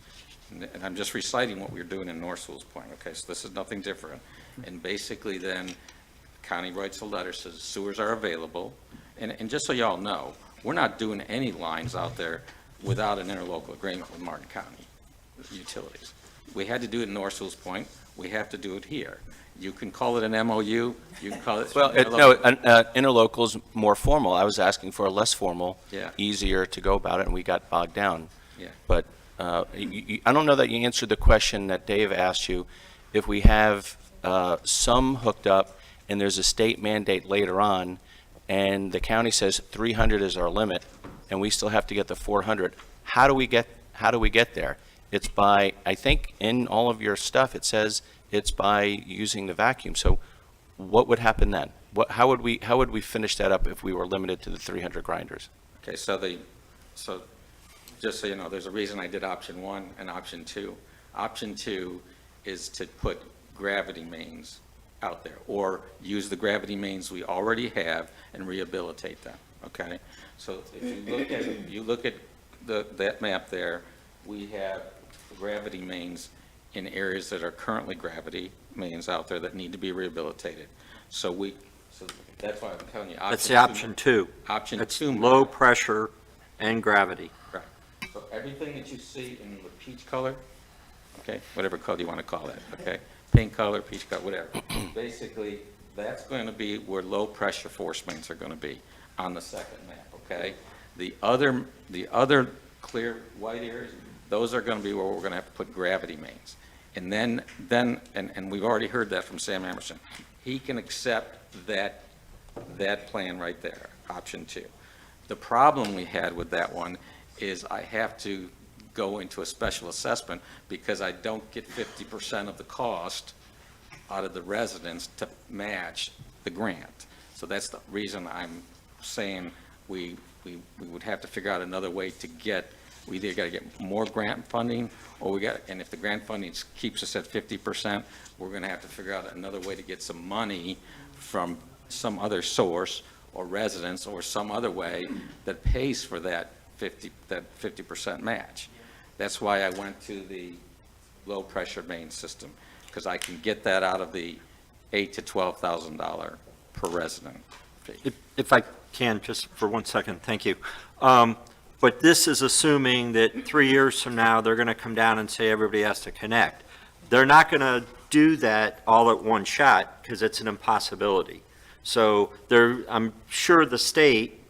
And I'm just reciting what we were doing in North Sewalls Point, okay? So this is nothing different. And basically then, county writes a letter, says sewers are available. And just so y'all know, we're not doing any lines out there without an interlocal agreement with Martin County Utilities. We had to do it in North Sewalls Point. We have to do it here. You can call it an MOU, you can call it. Well, interlocal is more formal. I was asking for a less formal, Yeah. easier to go about it, and we got bogged down. Yeah. But I don't know that you answered the question that Dave asked you. If we have some hooked up and there's a state mandate later on, and the county says 300 is our limit, and we still have to get the 400, how do we get there? It's by, I think in all of your stuff, it says it's by using the vacuum. So what would happen then? How would we finish that up if we were limited to the 300 grinders? Okay, so just so you know, there's a reason I did option 1 and option 2. Option 2 is to put gravity mains out there, or use the gravity mains we already have and rehabilitate them, okay? So if you look at that map there, we have gravity mains in areas that are currently gravity mains out there that need to be rehabilitated. So that's why I'm telling you. That's the option 2. Option 2. It's low pressure and gravity. Right. So everything that you see in the peach color, okay, whatever color you want to call that, okay? Pink color, peach color, whatever. Basically, that's going to be where low pressure force mains are going to be on the second map, okay? The other clear white areas, those are going to be where we're going to have to put gravity mains. And then we've already heard that from Sam Emerson. He can accept that plan right there, option 2. The problem we had with that one is I have to go into a special assessment because I don't get 50% of the cost out of the residents to match the grant. So that's the reason I'm saying we would have to figure out another way to we either got to get more grant funding, or and if the grant funding keeps us at 50%, we're going to have to figure out another way to get some money from some other source or residents or some other way that pays for that 50% match. That's why I went to the low pressure main system, because I can get that out of the $8,000 to $12,000 per resident fee. If I can, just for 1 second, thank you. But this is assuming that 3 years from now, they're going to come down and say everybody has to connect. They're not going to do that all at one shot because it's an impossibility. So I'm sure the state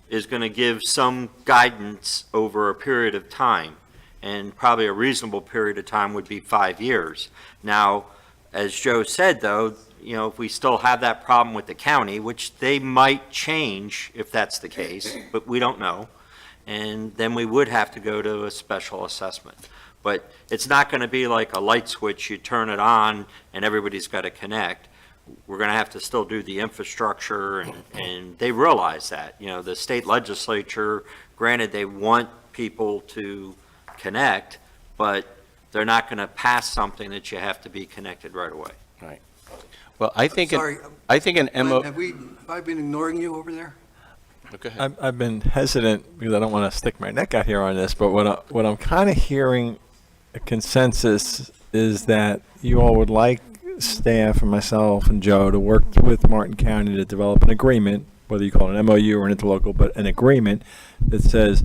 is going to give some guidance over a period of time, and probably a reasonable period of time would be 5 years. Now, as Joe said, though, if we still have that problem with the county, which they might change if that's the case, but we don't know, and then we would have to go to a special assessment. But it's not going to be like a light switch, you turn it on and everybody's got to connect. We're going to have to still do the infrastructure, and they realize that. The state legislature, granted, they want people to connect, but they're not going to pass something that you have to be connected right away. Right. Well, I think Sorry, an MO. Have I been ignoring you over there? Go ahead. I've been hesitant because I don't want to stick my neck out here on this, but what I'm kind of hearing a consensus is that you all would like staff and myself and Joe to work with Martin County to develop an agreement, whether you call it an MOU or an interlocal, but an agreement that says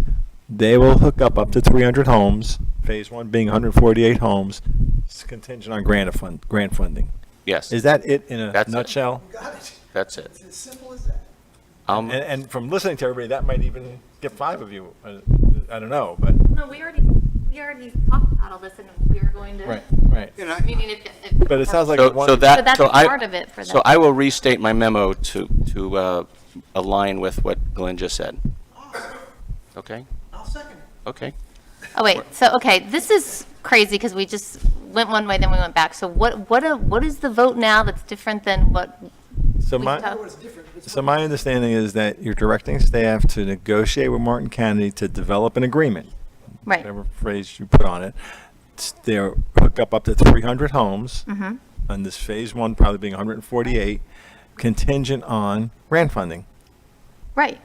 they will hook up to 300 homes, phase one being 148 homes, it's contingent on grant funding. Yes. Is that it in a That's it. nutshell? Got it. That's it. It's as simple as that. And from listening to everybody, that might even get 5 of you. I don't know, but. No, we already talked about all this, and we were going to. Right. You know, Meaning if. But it sounds like So one. So that's I- part of it for So them. I will restate my memo to align with what Glenn just said. Okay? I'll second it. Okay. Oh, wait, so, okay, this is crazy, because we just went one way, then we went back. So what is the vote now that's different than what So we my, talked? so my understanding is that you're directing staff to negotiate with Martin County to develop an agreement. Right. Whatever phrase you put on it. They'll hook up to 300 homes. Mm-hmm. On this phase one probably being 148, contingent on grant funding. Right.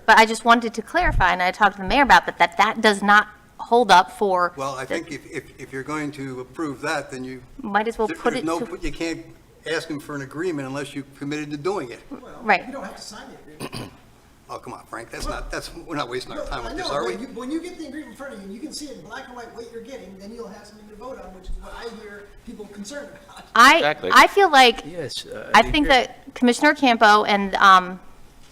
But I just wanted to clarify, and I talked to the mayor about that does not hold up for. well, I think if you're going to approve that, then you, Might as well put there's it no, to, you can't ask them for an agreement unless you've committed to doing it. right. You don't have to sign the agreement. Oh, come on, Frank, we're not wasting our time I with this, know, are but we? when you get the agreement in front of you, and you can see it in black and white what you're getting, then you'll have something to vote on, which is what I hear people concerned about. Exactly. I feel like, Yes. I think that Commissioner Campo and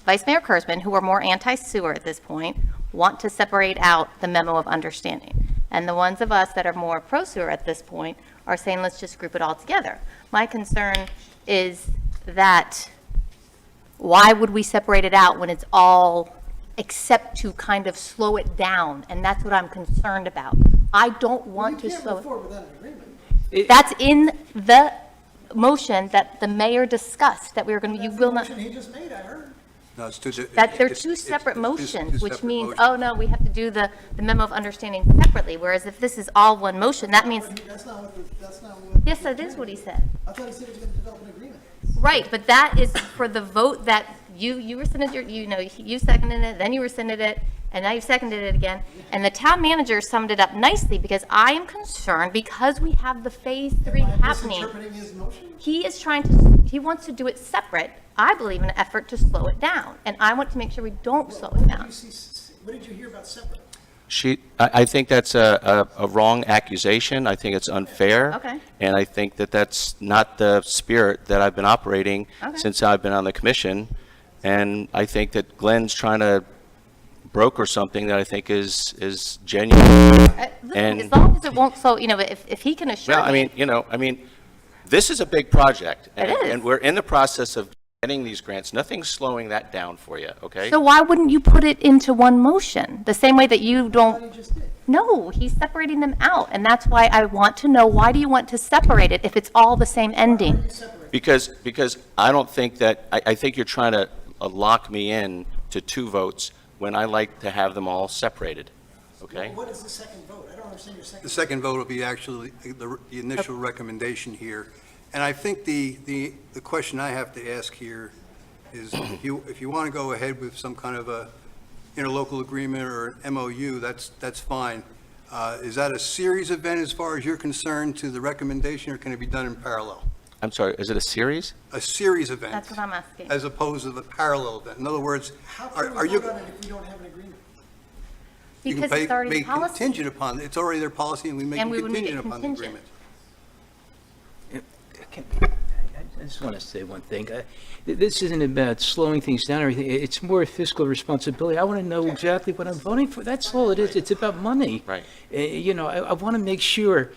Vice Mayor Kurzman, who are more anti-sewer at this point, want to separate out the memo of understanding. And the ones of us that are more pro-sewer at this point are saying, let's just group it all together. My concern is that why would we separate it out when it's all, except to kind of slow it down? And that's what I'm concerned about. I don't want to You can't slow move it. forward without an agreement. That's in the motion that the mayor discussed, that we were going to, you That's the will not. motion he just made, I heard. No, it's two. That they're it's- two it's- separate it's motions, two which separate means, motions. oh, no, we have to do the memo of understanding separately, whereas if this is all one motion, that means, That's not what. yes, that is what he said. I thought he said he was gonna develop an agreement. Right, but that is for the vote that you rescinded you seconded it, then you rescinded it, and now you've seconded it again. And the town manager summed it up nicely, because I am concerned, because we have the phase 3 Am I happening. misinterpreting his motion? He wants to do it separate, I believe, in an effort to slow it down. And I want to make sure we don't slow it down. What did you hear about separate? I think that's a wrong accusation. I think it's unfair. Okay. And I think that that's not the spirit that I've been operating Okay. since I've been on the commission. And I think that Glenn's trying to broker something that I think is genuine. Listen, And- as long as it won't slow, if he can assure Well, me. This is a big project. It is. And we're in the process of getting these grants. Nothing's slowing that down for you, okay? So why wouldn't you put it into one motion? The same way that you I don't. thought he just did. No, he's separating them out, and that's why I want to know, why do you want to separate it if it's all the same ending? Because I don't think that, I think you're trying to lock me in to 2 votes when I like to have them all separated, okay? What is the second vote? I don't understand your second. The second vote will be actually the initial recommendation here. And I think the question I have to ask here is, if you want to go ahead with some kind of a interlocal agreement or an MOU, that's fine. Is that a series event as far as you're concerned to the recommendation, or can it be done in parallel? I'm sorry, is it a series? A series event, That's what I'm asking. as opposed to the parallel event. In other words, How are can we you? vote on it if we don't have an agreement? You can Because it's already make policy. contingent upon, it's already their policy, and we make And it we would make it contingent upon the contingent. agreement. I just want to say one thing. This isn't about slowing things down or anything. It's more fiscal responsibility. I want to know exactly what I'm voting for. That's all it is. It's about money. Right. I want to make sure,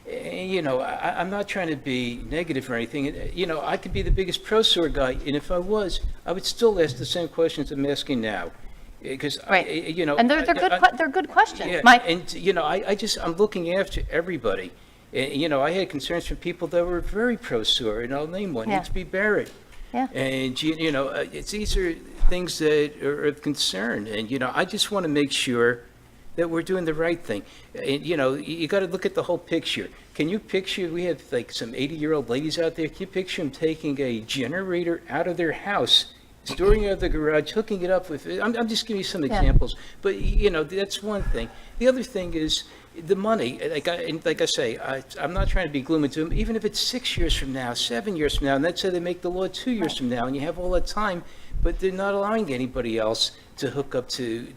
I'm not trying to be negative or anything. I could be the biggest pro-sewer guy, and if I was, I would still ask the same questions I'm asking now. Because, Right. And they're good questions. Yeah, My, and, I'm looking after everybody. I had concerns from people that were very pro-sewer, and I'll name one, Yeah. needs to be Barrett. Yeah. And, these are things that are of concern, and, I just want to make sure that we're doing the right thing. And, you got to look at the whole picture. Can you picture, we have like some 80-year-old ladies out there, can you picture them taking a generator out of their house, storing it out of the garage, hooking it up with, I'm just giving you some Yeah. examples, but, that's one thing. The other thing is, the money, like I say, I'm not trying to be gloomy to them, even if it's 6 years from now, 7 years from now, and let's say they make the law 2 years from now, and you have all that time, but they're not allowing anybody else to hook up to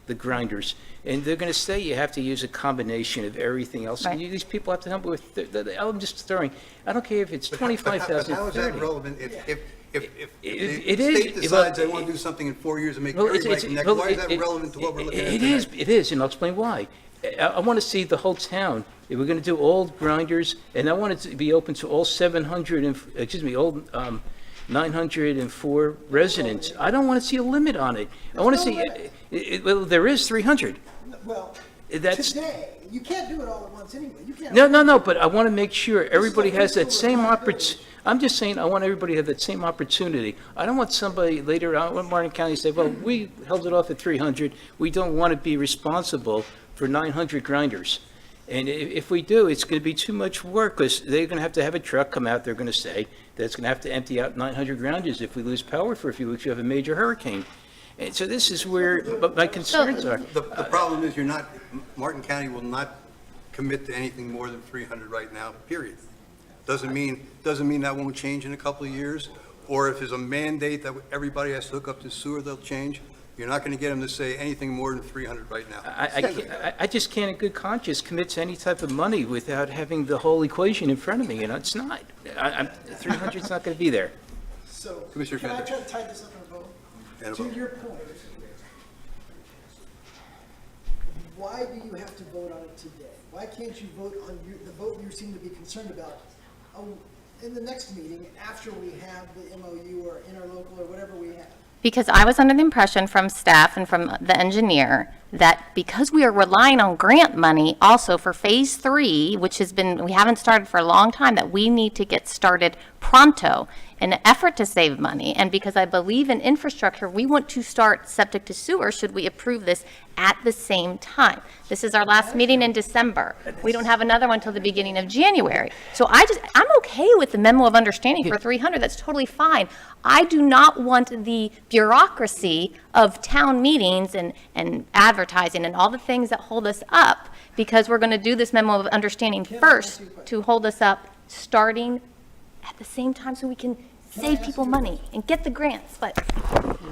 the grinders. And they're going to say you have to use a combination of everything else. And these people have to help with, I'm just throwing, I don't care if it's 25,000, How is 30. that relevant if It the is- state decides they want to do something in 4 years and make everybody connect? Why is that relevant to what we're looking at today? It is, and I'll explain why. I want to see the whole town. If we're going to do old grinders, and I want it to be open to all 904 residents. I don't want to see a limit on it. I want to see, well, there is 300. Well, That's, today, you can't do it all at once anyway. You can't. no, but I want to make sure everybody has that same opportunity. I'm just saying, I want everybody to have that same opportunity. I don't want somebody later on in Martin County to say, well, we held it off at 300. We don't want to be responsible for 900 grinders. And if we do, it's going to be too much work, because they're going to have a truck come out, they're going to say, that's going to have to empty out 900 grinders. If we lose power for a few weeks, you have a major hurricane. And so this is where my concerns are. The problem is Martin County will not commit to anything more than 300 right now, period. Doesn't mean that won't change in a couple of years, or if there's a mandate that everybody has to hook up to sewer, they'll change. You're not going to get them to say anything more than 300 right now. I just can't in good conscience commit to any type of money without having the whole equation in front of me, and it's not. 300 is not going to be there. So, Commissioner can I Fender. try to tie this up in a vote? And a To vote. your point, why do you have to vote on it today? Why can't you vote on the vote you seem to be concerned about in the next meeting after we have the MOU or interlocal or whatever we have? Because I was under the impression from staff and from the engineer that because we are relying on grant money also for phase 3, which we haven't started for a long time, that we need to get started pronto in an effort to save money. And because I believe in infrastructure, we want to start septic to sewer should we approve this at the same time. This is our last meeting in December. We don't have another one until the beginning of January. So I'm okay with the memo of understanding for 300. That's totally fine. I do not want the bureaucracy of town meetings and advertising and all the things that hold us up, because we're going to do this memo of understanding first to hold us up starting at the same time so we can save people money and get the grants. But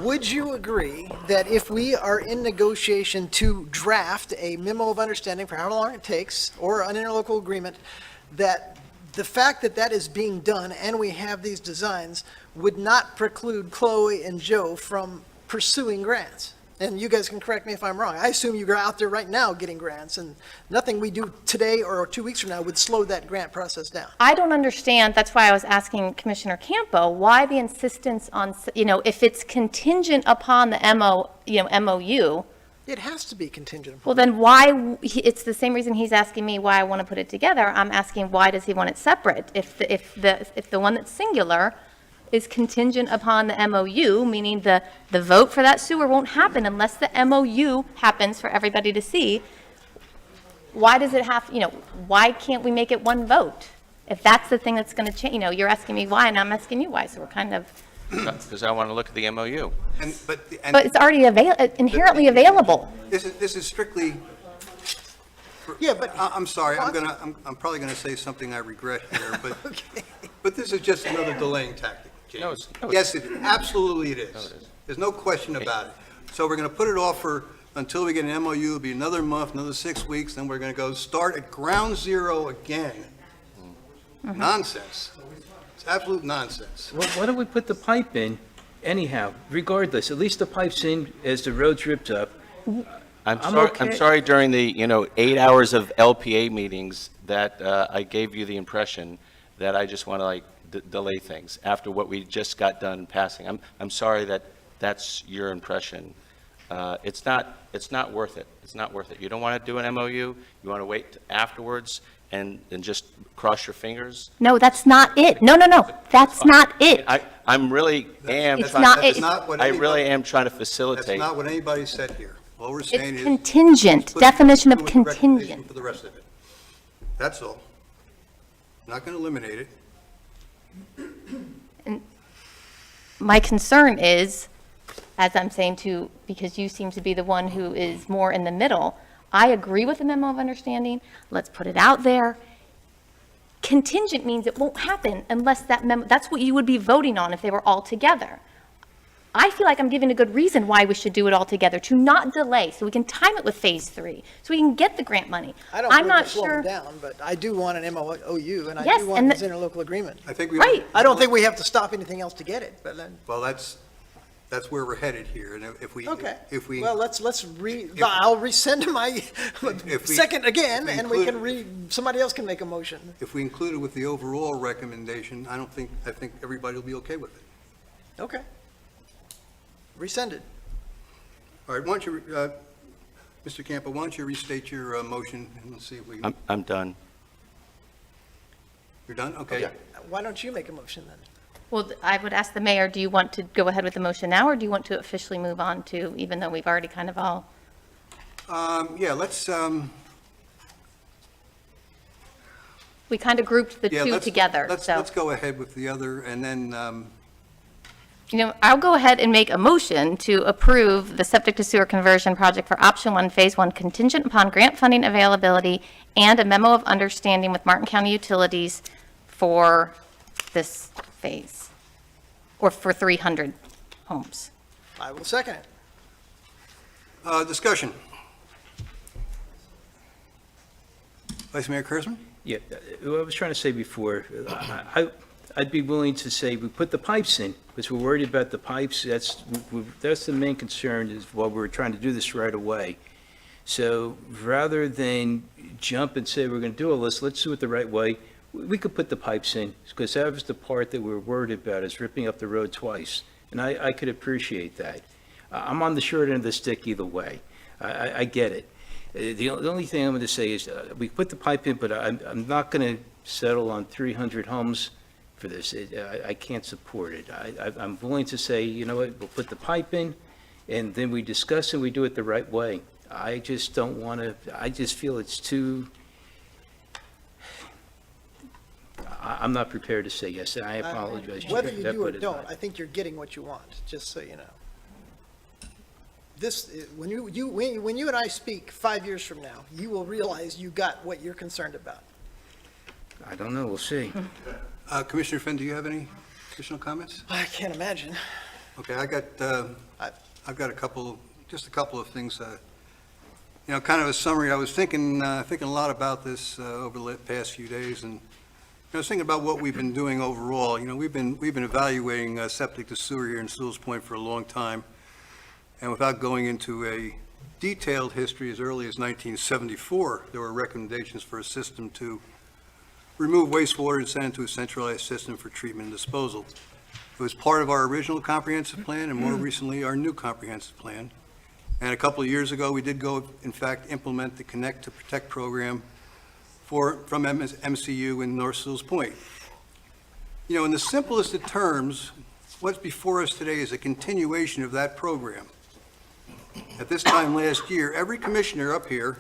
Would you agree that if we are in negotiation to draft a memo of understanding for how long it takes, or an interlocal agreement, that the fact that that is being done and we have these designs would not preclude Chloe and Joe from pursuing grants? And you guys can correct me if I'm wrong. I assume you're out there right now getting grants, and nothing we do today or 2 weeks from now would slow that grant process down. I don't understand, that's why I was asking Commissioner Campo, why the insistence on, if it's contingent upon the MOU, It has to be contingent. well, then why, it's the same reason he's asking me why I want to put it together. I'm asking, why does he want it separate? If the one that's singular is contingent upon the MOU, meaning the vote for that sewer won't happen unless the MOU happens for everybody to see, why does it have, why can't we make it one vote? If that's the thing that's going to change, you're asking me why, and I'm asking you why, so we're kind of, Because I want to look at the MOU. but it's already inherently available. This is strictly. Yeah, but I'm sorry, I'm probably gonna say something I regret here, but this is just another delaying tactic, James. No, it's- Yes, absolutely it is. There's no question about it. So we're gonna put it off until we get an MOU, it'll be another month, another 6 weeks, then we're gonna go start at ground zero again. Nonsense. It's absolute nonsense. Well, why don't we put the pipe in anyhow, regardless? At least the pipe's in as the road's ripped up. I'm okay. sorry during the, 8 hours of LPA meetings that I gave you the impression that I just want to delay things after what we just got done passing. I'm sorry that that's your impression. It's not worth it. It's not worth it. You don't want to do an MOU. You want to wait afterwards and just cross your fingers. No, that's not it. No, that's not it. I'm really am. It's trying- not- That's not what I anybody- really am trying to That's facilitate. not what anybody said here. All we're saying It's is. contingent, let's put- definition of let's do a recommendation contingent. For the rest of it. That's all. Not going to eliminate it. My concern is, as I'm saying to, because you seem to be the one who is more in the middle, I agree with the memo of understanding. Let's put it out there. Contingent means it won't happen unless that memo, that's what you would be voting on if they were all together. I feel like I'm giving a good reason why we should do it all together, to not delay, so we can time it with phase 3, so we can get the grant money. I don't I'm believe not we're slowing sure. down, but I do want an MOU, and I Yes, do want and this interlocal agreement. I think we. Right. I don't think we have to stop anything else to get it, but then, Well, that's where we're headed here, and if we. okay. If we. Well, let's I'll rescind my If we- second again, if we and we can include- somebody else can make a motion. If we include it with the overall recommendation, I think everybody will be okay with it. Okay. Rescinded. All right, why don't you, Mr. Campo, why don't you restate your motion, and let's see if we, I'm done. you're done? Okay. Why don't you make a motion then? Well, I would ask the mayor, do you want to go ahead with the motion now, or do you want to officially move on to, even though we've already kind of all, Yeah, let's, we kind of grouped the yeah, two let's. together, Let's so. go ahead with the other, and then, You know, I'll go ahead and make a motion to approve the septic to sewer conversion project for option 1, phase 1, contingent upon grant funding availability and a memo of understanding with Martin County Utilities for this phase, or for 300 homes. I will second it. discussion. Vice Mayor Kurzman? Yeah, what I was trying to say before, I'd be willing to say we put the pipes in, because we're worried about the pipes. That's the main concern, is while we're trying to do this right away. So rather than jump and say we're going to do all this, let's do it the right way. We could put the pipes in, because that was the part that we're worried about, is ripping up the road twice. And I could appreciate that. I'm on the short end of the stick either way. I get it. The only thing I'm going to say is, we put the pipe in, but I'm not going to settle on 300 homes for this. I can't support it. I'm willing to say, you know what, we'll put the pipe in, and then we discuss and we do it the right way. I just don't want to, I just feel it's too, I'm not prepared to say yes, and I apologize. Whether you That do or put it don't, aside. I think you're getting what you want, just so you know. This, when you and I speak 5 years from now, you will realize you got what you're concerned about. I don't know, we'll see. Commissioner Finn, do you have any additional comments? I can't imagine. Okay, I've got a couple of things, kind of a summary. I was thinking a lot about this over the past few days, and I was thinking about what we've been doing overall. We've been evaluating septic to sewer here in Sewalls Point for a long time, and without going into a detailed history, as early as 1974, there were recommendations for a system to remove wastewater and send it to a centralized system for treatment and disposal. It was part of our original comprehensive plan, and more recently, our new comprehensive plan. And a couple of years ago, we did go, in fact, implement the Connect to Protect program from MCU in North Sewalls Point. In the simplest of terms, what's before us today is a continuation of that program. At this time last year, every commissioner up here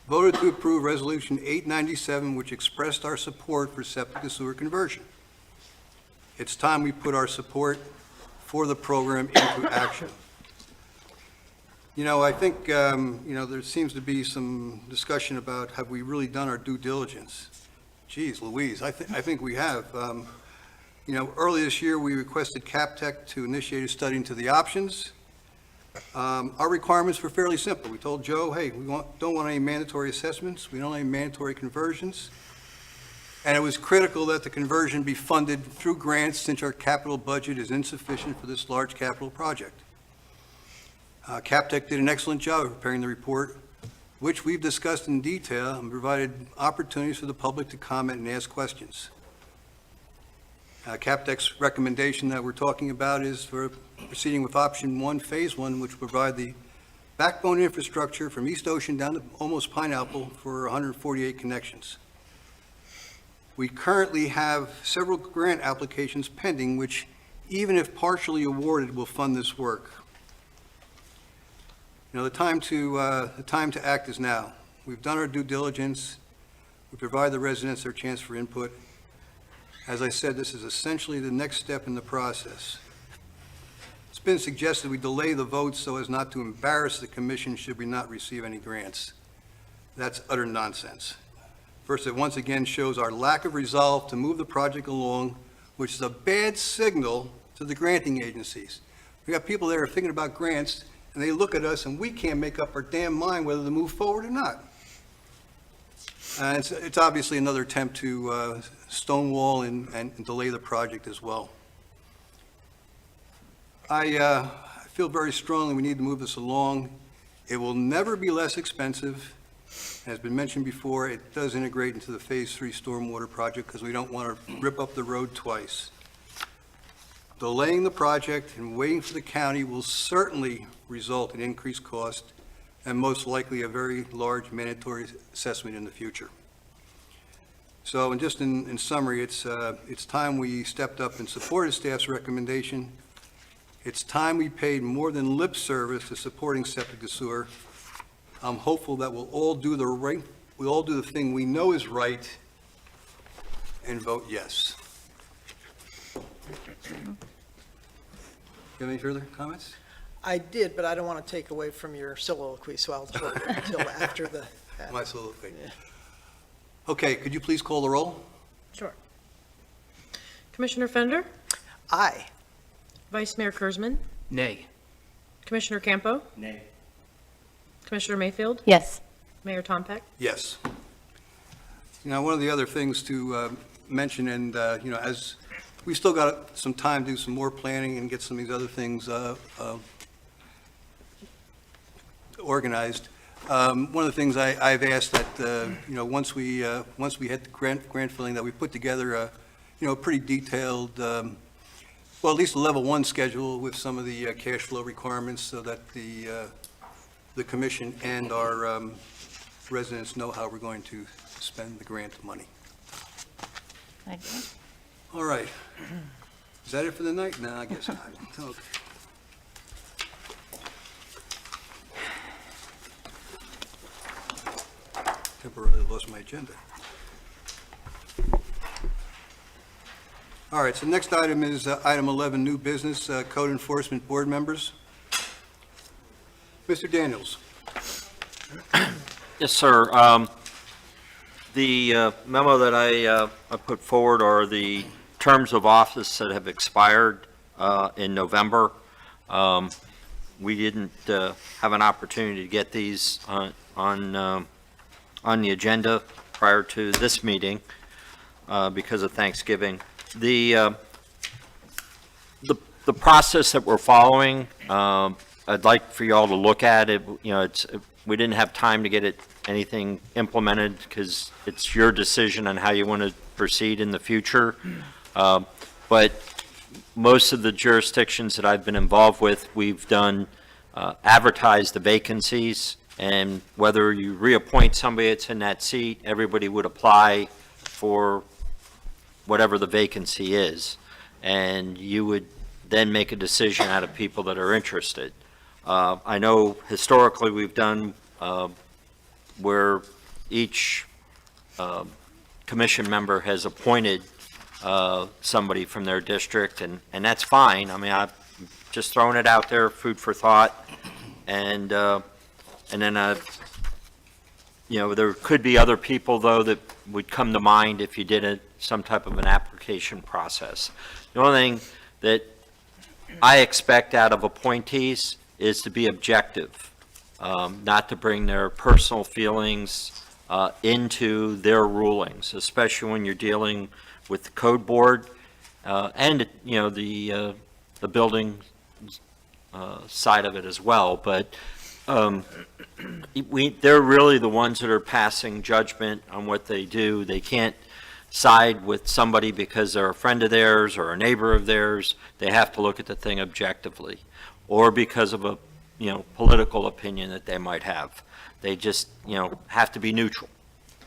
voted to approve Resolution 897, which expressed our support for septic to sewer conversion. It's time we put our support for the program into action. I think, there seems to be some discussion about, have we really done our due diligence? Geez, Louise, I think we have. Early this year, we requested CapTech to initiate a study into the options. Our requirements were fairly simple. We told Joe, hey, we don't want any mandatory assessments, we don't want any mandatory conversions, and it was critical that the conversion be funded through grants, since our capital budget is insufficient for this large capital project. CapTech did an excellent job of preparing the report, which we've discussed in detail and provided opportunities for the public to comment and ask questions. CapTech's recommendation that we're talking about is for proceeding with option 1, phase 1, which will provide the backbone infrastructure from East Ocean down to almost Pineapple for 148 connections. We currently have several grant applications pending, which, even if partially awarded, will fund this work. The time to act is now. We've done our due diligence. We provide the residents their chance for input. As I said, this is essentially the next step in the process. It's been suggested we delay the vote so as not to embarrass the commission should we not receive any grants. That's utter nonsense. First, it once again shows our lack of resolve to move the project along, which is a bad signal to the granting agencies. We got people there thinking about grants, and they look at us, and we can't make up our damn mind whether to move forward or not. It's obviously another attempt to stonewall and delay the project as well. I feel very strongly we need to move this along. It will never be less expensive. As been mentioned before, it does integrate into the Phase 3 stormwater project because we don't want to rip up the road twice. Delaying the project and waiting for the county will certainly result in increased cost and most likely a very large mandatory assessment in the future. So, and just in summary, it's time we stepped up and supported staff's recommendation. It's time we paid more than lip service to supporting septic to sewer. I'm hopeful that we'll all do the thing we know is right and vote yes. You have any further comments? I did, but I don't want to take away from your soliloquy, so I'll hold it until after the. My soliloquy. Okay, could you please call the roll? Sure. Commissioner Fender? Aye. Vice Mayor Kurzman? Nay. Commissioner Campo? Nay. Commissioner Mayfield? Yes. Mayor Tompeck? Yes. You know, one of the other things to mention, and, you know, as we still got some time to do some more planning and get some of these other things organized. One of the things I've asked that, you know, once we hit the grant filling, that we put together a, you know, pretty detailed, well, at least a level 1 schedule with some of the cash flow requirements so that the commission and our residents know how we're going to spend the grant money. I agree. All right. Is that it for the night? No, I guess not. Okay. Temporarily lost my agenda. All right, so next item is item 11, new business, code enforcement board members. Mr. Daniels. Yes, sir. The memo that I put forward are the terms of office that have expired in November. We didn't have an opportunity to get these on the agenda prior to this meeting because of Thanksgiving. The process that we're following, I'd like for you all to look at it. You know, we didn't have time to get anything implemented because it's your decision on how you want to proceed in the future. But most of the jurisdictions that I've been involved with, we've done advertise the vacancies, and whether you reappoint somebody that's in that seat, everybody would apply for whatever the vacancy is, and you would then make a decision out of people that are interested. I know historically we've done where each commission member has appointed somebody from their district, and that's fine. I mean, I've just thrown it out there, food for thought, and then you know, there could be other people though that would come to mind if you did some type of an application process. The only thing that I expect out of appointees is to be objective, not to bring their personal feelings into their rulings, especially when you're dealing with the code board and, you know, the building side of it as well. But they're really the ones that are passing judgment on what they do. They can't side with somebody because they're a friend of theirs or a neighbor of theirs. They have to look at the thing objectively, or because of a, you know, political opinion that they might have. They just, you know, have to be neutral.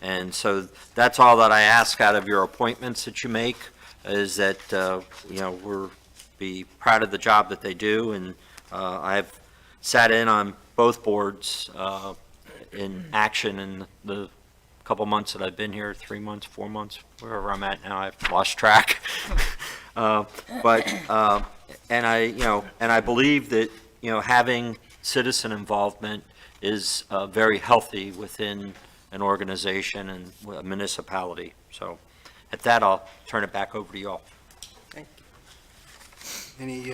And so that's all that I ask out of your appointments that you make, is that, you know, we're be proud of the job that they do. And I've sat in on both boards in action in the couple months that I've been here, 3 months, 4 months, wherever I'm at now, I've lost track. And I believe that, you know, having citizen involvement is very healthy within an organization and a municipality. So at that, I'll turn it back over to you all. Any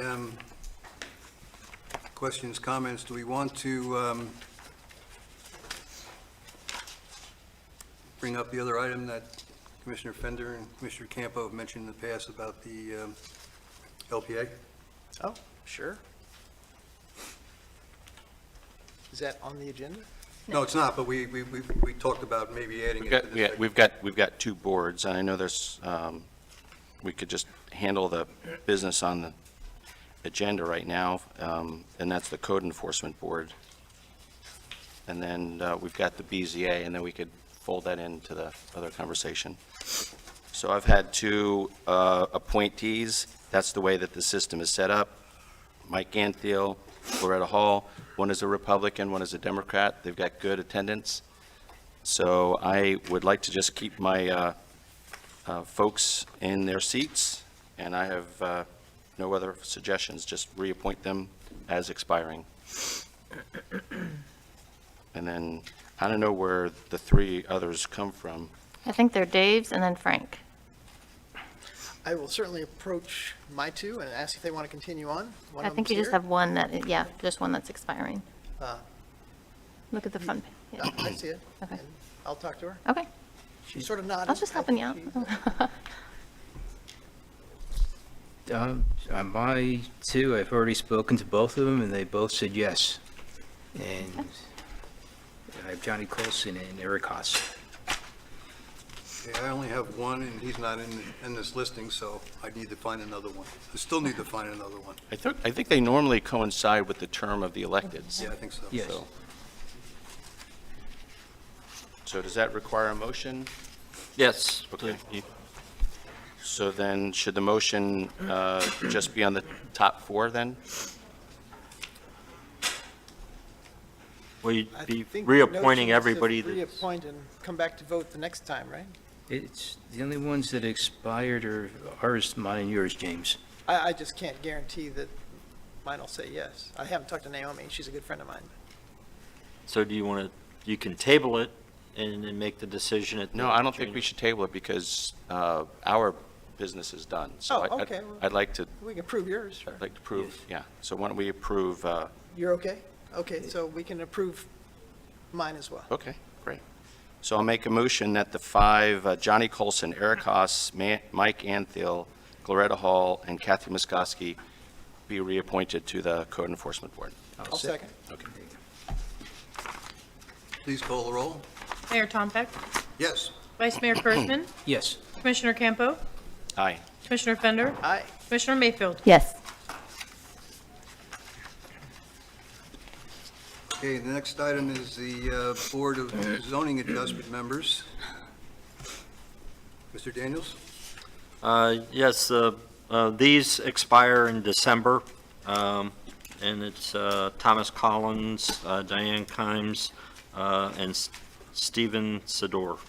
questions, comments? Do we want to bring up the other item that Commissioner Fender and Commissioner Campo have mentioned in the past about the LPA? Oh, sure. Is that on the agenda? No, it's not, but we talked about maybe adding it to this. We've got two boards, and I know there's, we could just handle the business on the agenda right now, and that's the Code Enforcement Board. And then we've got the BZA, and then we could fold that into the other conversation. So I've had two appointees. That's the way that the system is set up. Mike Ganthiel, Loretta Hall. One is a Republican, one is a Democrat. They've got good attendance. So I would like to just keep my folks in their seats, and I have no other suggestions, just reappoint them as expiring. And then, I don't know where the three others come from. I think they're Dave's and then Frank. I will certainly approach my two and ask if they want to continue on. One I of think you them's just here. have one that, yeah, just one that's expiring. Look at the front. Yeah. I see it. Okay. And I'll talk to her. Okay. She's sort of nodding. I was just helping you out. My two, I've already spoken to both of them, and they both said yes. And I have Johnny Colson and Eric Haas. Okay, I only have one, and he's not in this listing, so I need to find another one. I still need to find another one. I think they normally coincide with the term of the electeds. Yeah, I think so. Yes. So does that require a motion? Yes. Okay. So then, should the motion just be on the top four then? Will you I be think reappointing notion is to everybody that's... Reappoint and come back to vote the next time, right? It's, the only ones that expired are ours, mine, and yours, James. I just can't guarantee that mine will say yes. I haven't talked to Naomi. She's a good friend of mine. So do you want to, you can table it and then make the decision at the... No, I don't think we should table it because our business is done. So Oh, okay. Well, I'd like to, we can approve yours, sure. I'd like to prove, yeah. So why don't we approve, You're okay? Okay, so we can approve mine as well. okay, great. So I'll make a motion that the five, Johnny Colson, Eric Haas, Mike Anthiel, Loretta Hall, and Kathy Muskowski be reappointed to the Code Enforcement Board. I'll second. Okay. Please call the roll. Mayor Tompeck, Yes. Vice Mayor Kurtzman, Yes. Commissioner Campo, Aye. Commissioner Fender, Aye. Commissioner Mayfield. Yes. Okay, the next item is the Board of Zoning Adjustment members. Mr. Daniels? Yes, these expire in December, and it's Thomas Collins, Diane Kimes, and Stephen Sador,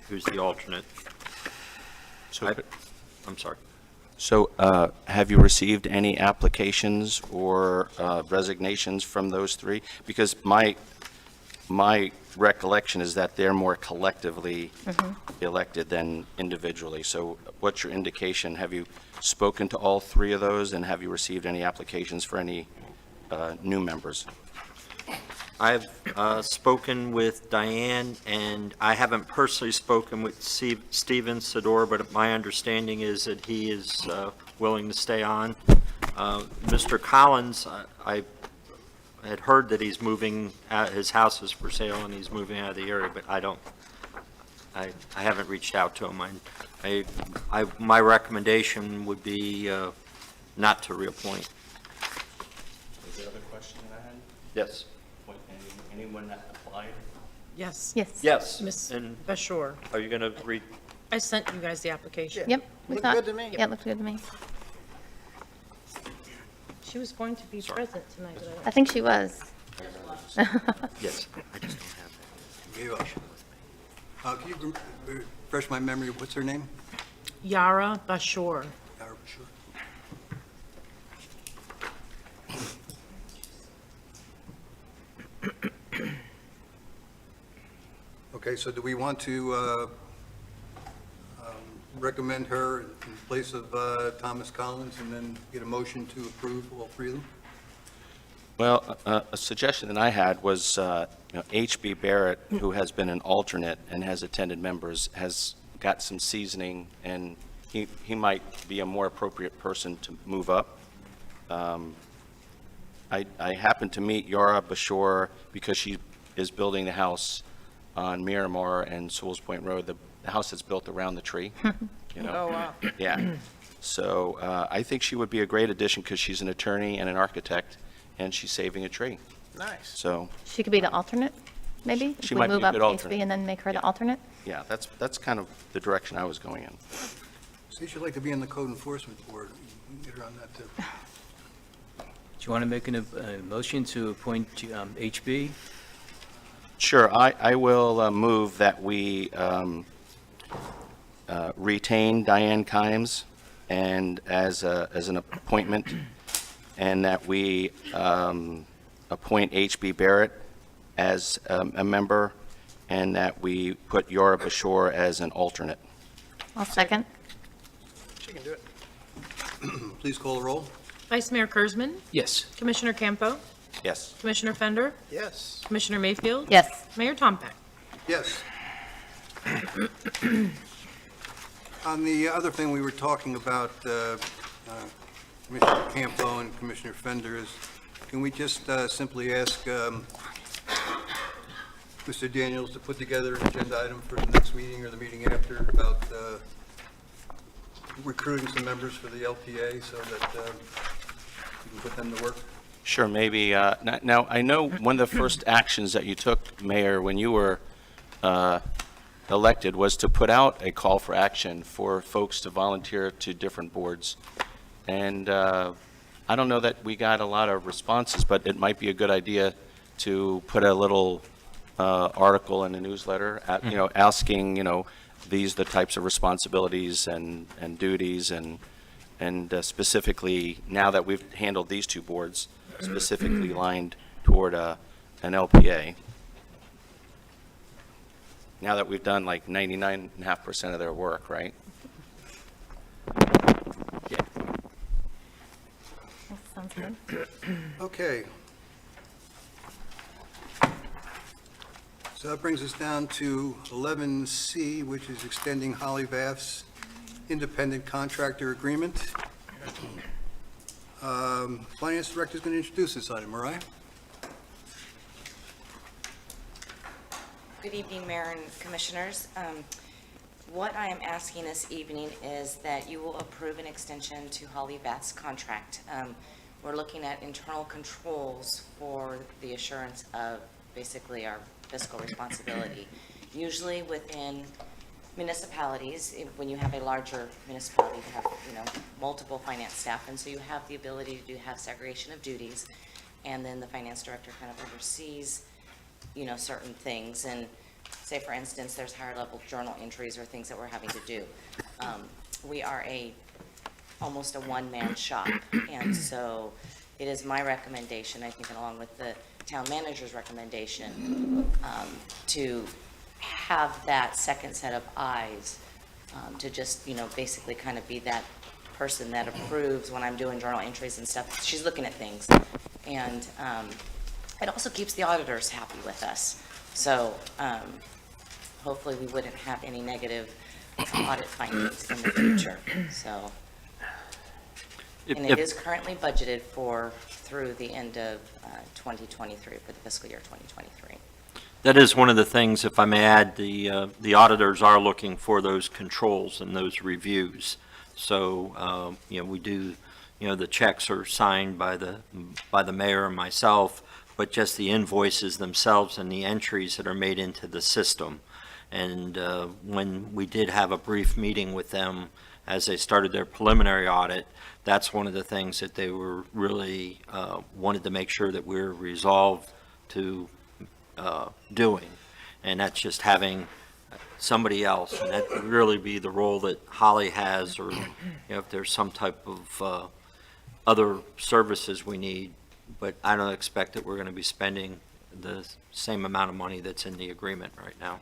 who's the alternate. So, I'm sorry. So have you received any applications or resignations from those three? Because my recollection is that they're more collectively elected than individually. So what's your indication? Have you spoken to all three of those, and have you received any applications for any new members? I've spoken with Diane, and I haven't personally spoken with Stephen Sador, but my understanding is that he is willing to stay on. Mr. Collins, I had heard that he's moving, his house is for sale, and he's moving out of the area, but I haven't reached out to him. My recommendation would be not to reappoint. Was there other question that I had? Yes. Anyone that applied? Yes. Yes. Yes. Ms. And Bashor. are you going to read? I sent you guys the application. Yep. we Looked thought- good to me. Yeah, it looked good to me. She was going to be present tonight, but I think she was. Yes. I just don't have that. Gave up. Can you refresh my memory? What's her name? Yara Bashor. Yara Bashir. Okay, so do we want to recommend her in place of Thomas Collins and then get a motion to approve all three of them? Well, a suggestion that I had was, H.B. Barrett, who has been an alternate and has attended members, has got some seasoning, and he might be a more appropriate person to move up. I happened to meet Yara Bashor because she is building the house on Miramar and Sewalls Point Road, the house that's built around the tree. You know? Oh, wow. Yeah. So I think she would be a great addition because she's an attorney and an architect, and she's saving a tree. Nice. So, She could be the alternate, maybe? She If might be we move a up good alternate. HB and then make her the alternate? yeah, that's kind of the direction I was going in. See, she'd like to be in the code enforcement board. We can get her on that, too. Do you want to make a motion to appoint HB? Sure, I will move that we retain Diane Kimes and as an appointment, and that we appoint H.B. Barrett as a member, and that we put Yara Bashor as an alternate. I'll second. She can do it. Please call the roll. Vice Mayor Kurzman, Yes. Commissioner Campo, Yes. Commissioner Fender, Yes. Commissioner Mayfield. Yes. Mayor Tompak. Yes. On the other thing we were talking about, Commissioner Campo and Commissioner Fender, is can we just simply ask Mr. Daniels to put together an agenda item for the next meeting or the meeting after about recruiting some members for the LPA so that we can put them to work? Sure, maybe. Now, I know one of the first actions that you took, Mayor, when you were elected, was to put out a call for action for folks to volunteer to different boards. And I don't know that we got a lot of responses, but it might be a good idea to put a little article in the newsletter, asking, these are the types of responsibilities and duties, and specifically, now that we've handled these two boards, specifically lined toward an LPA. Now that we've done like 99.5% of their work, right? Yeah. That sounds good. Okay. So that brings us down to 11C, which is extending Holly Vaff's independent contractor agreement. Finance Director is going to introduce this item, all right? Good evening, Mayor and Commissioners. What I am asking this evening is that you will approve an extension to Holly Vath's contract. We're looking at internal controls for the assurance of basically our fiscal responsibility. Usually within municipalities, when you have a larger municipality, you have, multiple finance staff, and so you have the ability to have segregation of duties, and then the finance director kind of oversees, certain things, and say, for instance, there's higher level journal entries or things that we're having to do. We are almost a one-man shop, and so it is my recommendation, I think, along with the town manager's recommendation, to have that second set of eyes, to just, basically kind of be that person that approves when I'm doing journal entries and stuff. She's looking at things. And it also keeps the auditors happy with us. So hopefully we wouldn't have any negative audit findings in the future. So, and it is currently budgeted through the end of 2023, for the fiscal year 2023. That is one of the things, if I may add, the auditors are looking for those controls and those reviews. So, we do, the checks are signed by the mayor and myself, but just the invoices themselves and the entries that are made into the system. And when we did have a brief meeting with them as they started their preliminary audit, that's one of the things that they were really wanted to make sure that we're resolved to doing. And that's just having somebody else, and that would really be the role that Holly has, or if there's some type of other services we need. But I don't expect that we're going to be spending the same amount of money that's in the agreement right now.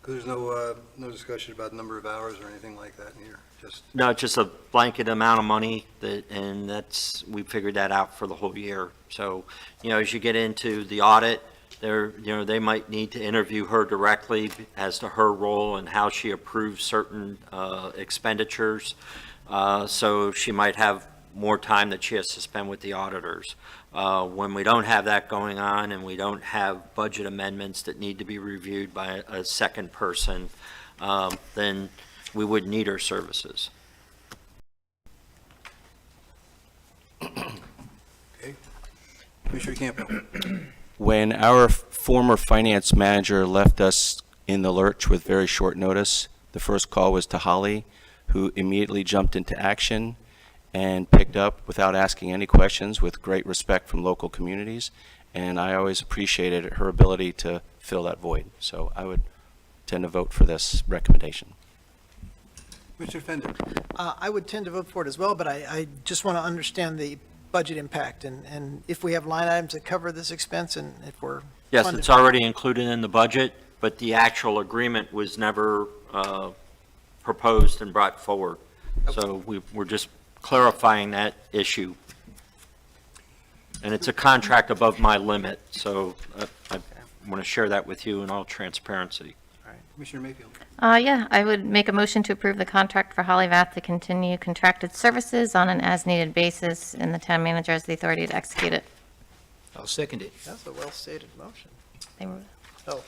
There's no discussion about number of hours or anything like that in here, just, No, it's just a blanket amount of money and we figured that out for the whole year. So, as you get into the audit, they might need to interview her directly as to her role and how she approves certain expenditures. So she might have more time that she has to spend with the auditors. When we don't have that going on and we don't have budget amendments that need to be reviewed by a second person, then we would need her services. okay. Commissioner Campbell. When our former finance manager left us in the lurch with very short notice, the first call was to Holly, who immediately jumped into action and picked up without asking any questions with great respect from local communities. And I always appreciated her ability to fill that void. So I would tend to vote for this recommendation. Mr. Fender. I would tend to vote for it as well, but I just want to understand the budget impact and if we have line items that cover this expense and if we're. Yes, funded. it's already included in the budget, but the actual agreement was never proposed and brought forward. So we're just clarifying that issue. And it's a contract above my limit, so I want to share that with you in all transparency. All right. Commissioner Mayfield. Yeah, I would make a motion to approve the contract for Holly Vath to continue contracted services on an as-needed basis, and the town manager has the authority to execute it. I'll second it. That's a well-stated motion. They were- Oh,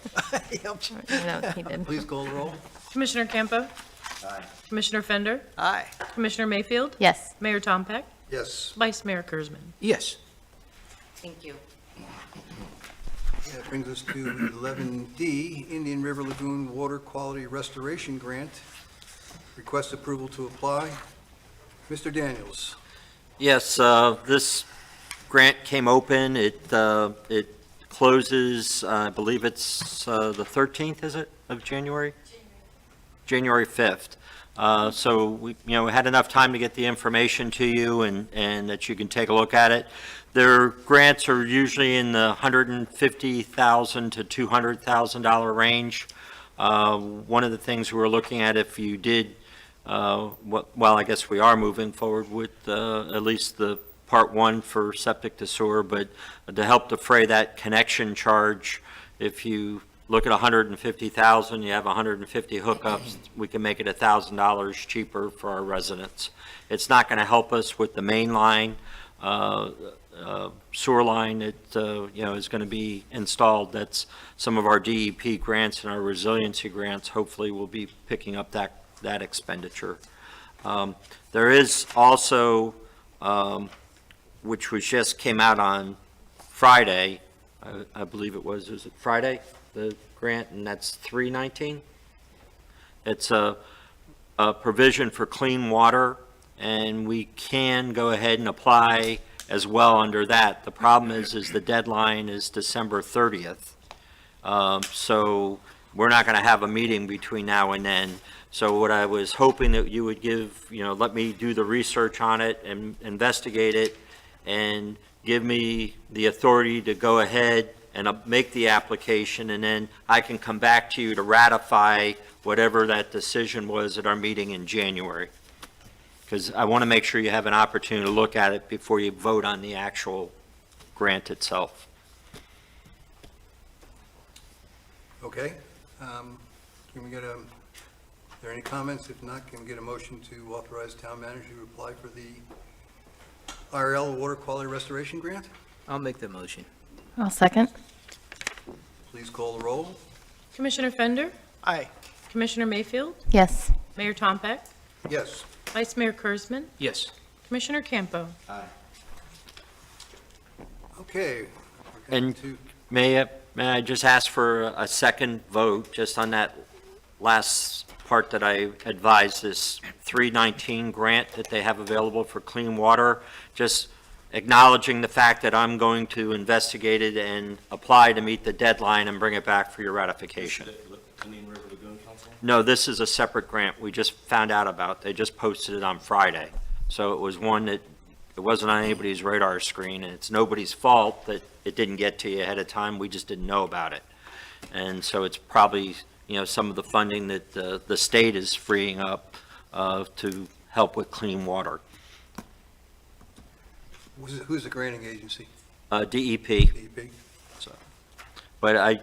he helped you. No, he did. Please call the roll. Commissioner Campo? Aye. Commissioner Fender? Aye. Commissioner Mayfield? Yes. Mayor Tompeck? Yes. Vice Mayor Kurzman? Yes. Thank you. That brings us to 11D, Indian River Lagoon Water Quality Restoration Grant. Request approval to apply. Mr. Daniels. Yes, this grant came open. It closes, I believe it's the 13th, is it, of January? January 5th. So we had enough time to get the information to you and that you can take a look at it. Their grants are usually in the $150,000 to $200,000 range. One of the things we were looking at, if you did, well, I guess we are moving forward with at least the Part 1 for septic to sewer, but to help defray that connection charge, if you look at 150,000, you have 150 hookups, we can make it $1,000 cheaper for our residents. It's not going to help us with the main line, sewer line that is going to be installed. That's some of our DEP grants and our resiliency grants. Hopefully, we'll be picking up that expenditure. There is also, which just came out on Friday, I believe it was it Friday? The grant, and that's 319. It's a provision for clean water, and we can go ahead and apply as well under that. The problem is the deadline is December 30th. So we're not going to have a meeting between now and then. So what I was hoping that you would let me do the research on it and investigate it and give me the authority to go ahead and make the application, and then I can come back to you to ratify whatever that decision was at our meeting in January. Because I want to make sure you have an opportunity to look at it before you vote on the actual grant itself. Okay. Can we get are there any comments? If not, can we get a motion to authorize town manager to apply for the IRL Water Quality Restoration Grant? I'll make the motion. I'll second. Please call the roll. Commissioner Fender? Aye. Commissioner Mayfield? Yes. Mayor Tompeck? Yes. Vice Mayor Kurzman? Yes. Commissioner Campo? Okay. And may I just ask for a second vote just on that last part that I advised, this 319 grant that they have available for clean water, just acknowledging the fact that I'm going to investigate it and apply to meet the deadline and bring it back for your ratification. No, this is a separate grant we just found out about. They just posted it on Friday. So it was one that it wasn't on anybody's radar screen, and it's nobody's fault that it didn't get to you ahead of time. We just didn't know about it. And so it's probably some of the funding that the state is freeing up to help with clean water. Who's the granting agency? DEP. DEP? But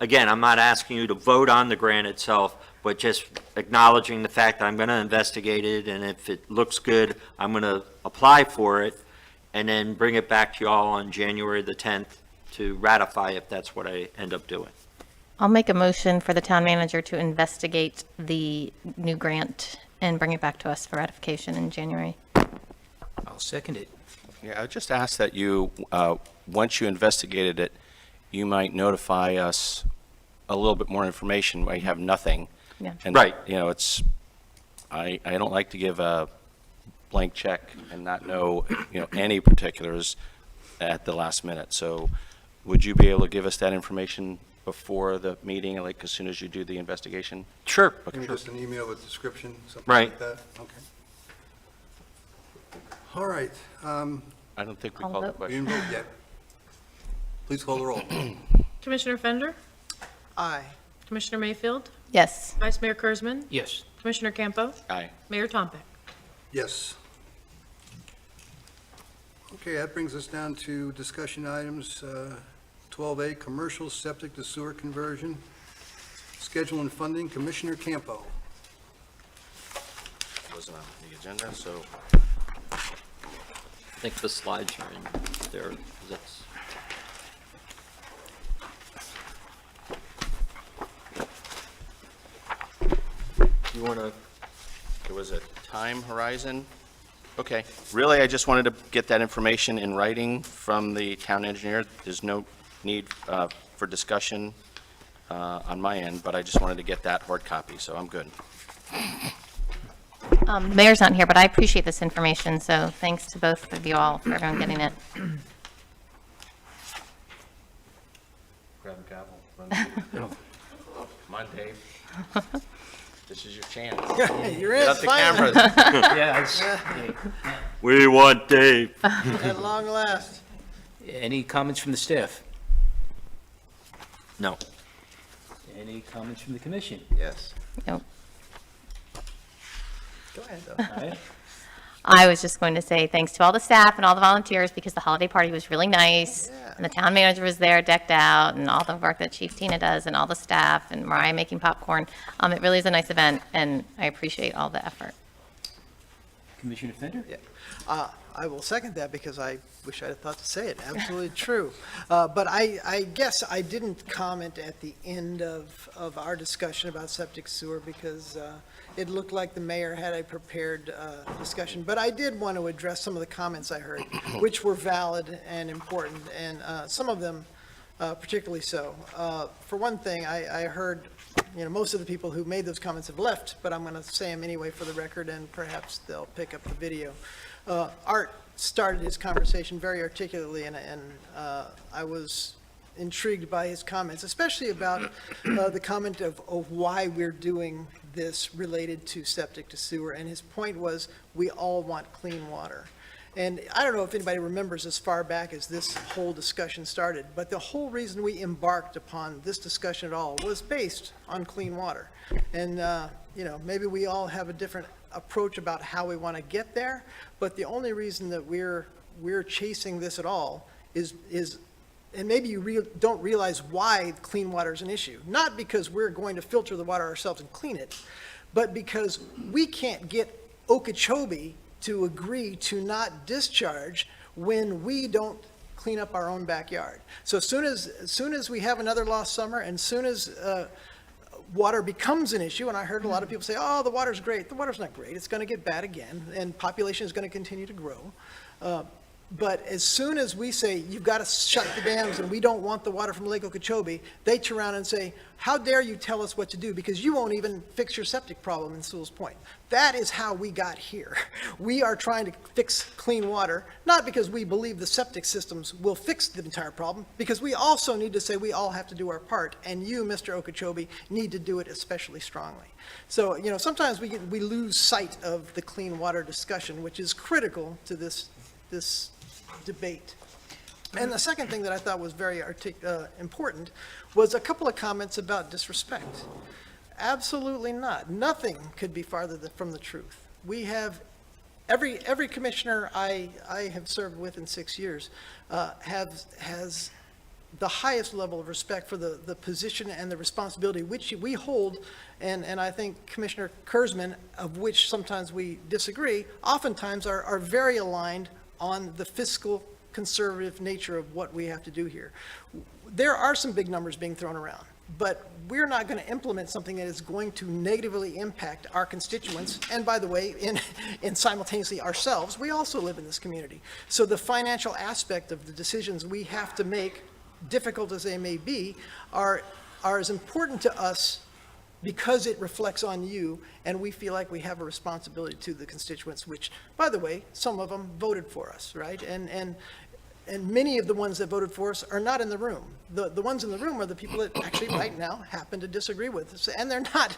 again, I'm not asking you to vote on the grant itself, but just acknowledging the fact that I'm going to investigate it, and if it looks good, I'm going to apply for it, and then bring it back to you all on January the 10th to ratify if that's what I end up doing. I'll make a motion for the town manager to investigate the new grant and bring it back to us for ratification in January. I'll second it. Yeah, I would just ask that you, once you investigated it, you might notify us a little bit more information. We have nothing. Yeah. And, Right. I don't like to give a blank check and not know, any particulars at the last minute. So would you be able to give us that information before the meeting, like as soon as you do the investigation? Sure. Maybe just an email with description, something Right. like that? Okay. All right. I don't think we Call called the vote. We question. didn't vote yet. Please call the roll. Commissioner Fender? Aye. Commissioner Mayfield? Yes. Vice Mayor Kurzman? Yes. Commissioner Campo? Aye. Mayor Tompick? Yes. Okay, that brings us down to discussion items. 12A, commercial septic to sewer conversion. Schedule and funding, Commissioner Campo. Wasn't on the agenda, so I think the slides are in there. That's you want to, there was a time horizon? Okay, really, I just wanted to get that information in writing from the town engineer. There's no need for discussion on my end, but I just wanted to get that hard copy, so I'm good. The mayor's not here, but I appreciate this information, so thanks to both of you all for everyone getting it. Grab a gavel. Come on, Dave. This is your chance. You're in, Get up the finally. cameras. We want Dave. At long last. Any comments from the staff? No. Any comments from the commission? Yes. Nope. Go ahead, though. All right. I was just going to say thanks to all the staff and all the volunteers because the holiday party was really nice. Yeah. And the town manager was there decked out and all the work that Chief Tina does and all the staff and Mariah making popcorn. It really is a nice event and I appreciate all the effort. Commissioner Fender? Yeah. I will second that because I wish I'd have thought to say it. Absolutely true. But I guess I didn't comment at the end of our discussion about septic sewer because it looked like the mayor had a prepared discussion. But I did want to address some of the comments I heard, which were valid and important, and some of them particularly so. For one thing, I heard, most of the people who made those comments have left, but I'm going to say them anyway for the record, and perhaps they'll pick up the video. Art started his conversation very articulately, and I was intrigued by his comments, especially about the comment of why we're doing this related to septic to sewer. And his point was, we all want clean water. And I don't know if anybody remembers as far back as this whole discussion started, but the whole reason we embarked upon this discussion at all was based on clean water. And, maybe we all have a different approach about how we want to get there, but the only reason that we're chasing this at all is and maybe you don't realize why clean water is an issue. Not because we're going to filter the water ourselves and clean it, but because we can't get Okeechobee to agree to not discharge when we don't clean up our own backyard. So as soon as we have another lost summer, and soon as water becomes an issue, and I heard a lot of people say, oh, the water's great. The water's not great. It's going to get bad again, and population is going to continue to grow. But as soon as we say, you've got to shut the dams and we don't want the water from Lake Okeechobee, they turn around and say, how dare you tell us what to do because you won't even fix your septic problem in Sewalls Point. That is how we got here. We are trying to fix clean water, not because we believe the septic systems will fix the entire problem, because we also need to say we all have to do our part, and you, Mr. Okeechobee, need to do it especially strongly. So, sometimes we lose sight of the clean water discussion, which is critical to this debate. And the second thing that I thought was very important was a couple of comments about disrespect. Absolutely not. Nothing could be farther from the truth. We have, every commissioner I have served with in 6 years has the highest level of respect for the position and the responsibility which we hold, and I think Commissioner Kurzman, of which sometimes we disagree, oftentimes are very aligned on the fiscal conservative nature of what we have to do here. There are some big numbers being thrown around, but we're not going to implement something that is going to negatively impact our constituents, and by the way, in simultaneously ourselves. We also live in this community. So the financial aspect of the decisions we have to make, difficult as they may be, are as important to us because it reflects on you, and we feel like we have a responsibility to the constituents, which, by the way, some of them voted for us, right? And many of the ones that voted for us are not in the room. The ones in the room are the people that actually right now happen to disagree with us, and they're not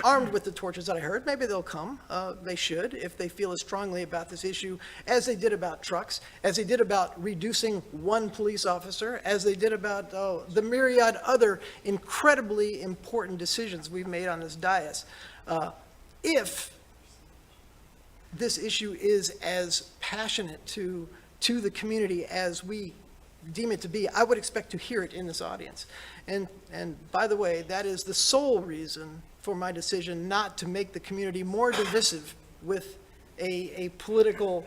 armed with the torches that I heard. Maybe they'll come. They should, if they feel as strongly about this issue as they did about trucks, as they did about reducing one police officer, as they did about the myriad other incredibly important decisions we've made on this dais. If this issue is as passionate to the community as we deem it to be, I would expect to hear it in this audience. And by the way, that is the sole reason for my decision not to make the community more divisive with a political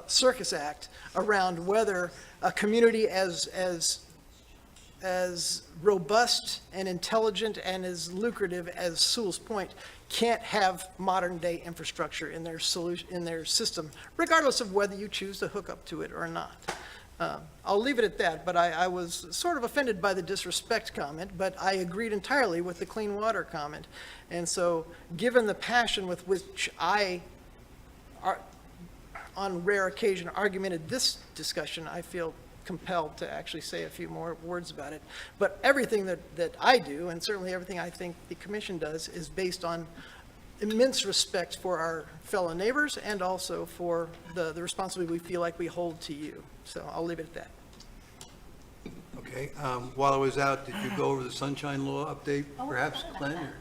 circus act around whether a community as robust and intelligent and as lucrative as Sewalls Point can't have modern-day infrastructure in their system, regardless of whether you choose to hook up to it or not. I'll leave it at that, but I was sort of offended by the disrespect comment, but I agreed entirely with the clean water comment. And so, given the passion with which I, on rare occasion, argumented this discussion, I feel compelled to actually say a few more words about it. But everything that I do, and certainly everything I think the commission does, is based on immense respect for our fellow neighbors and also for the responsibility we feel like we hold to you. So I'll leave it at that. Okay, while I was out, did you go over the sunshine law update, perhaps, Glenn? or-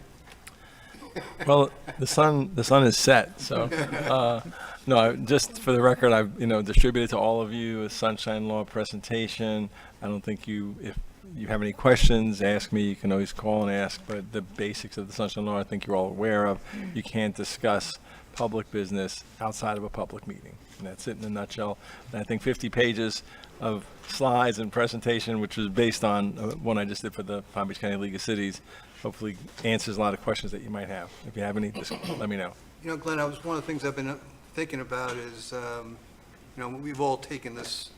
Well, the sun is set, so, no, just for the record, I've, distributed to all of you a sunshine law presentation. I don't think if you have any questions, ask me. You can always call and ask, but the basics of the sunshine law, I think you're all aware of. You can't discuss public business outside of a public meeting, and that's it in a nutshell. And I think 50 pages of slides and presentation, which was based on one I just did for the Palm Beach County League of Cities, hopefully answers a lot of questions that you might have. If you have any, just let me know. Glenn, one of the things I've been thinking about is, we've all taken this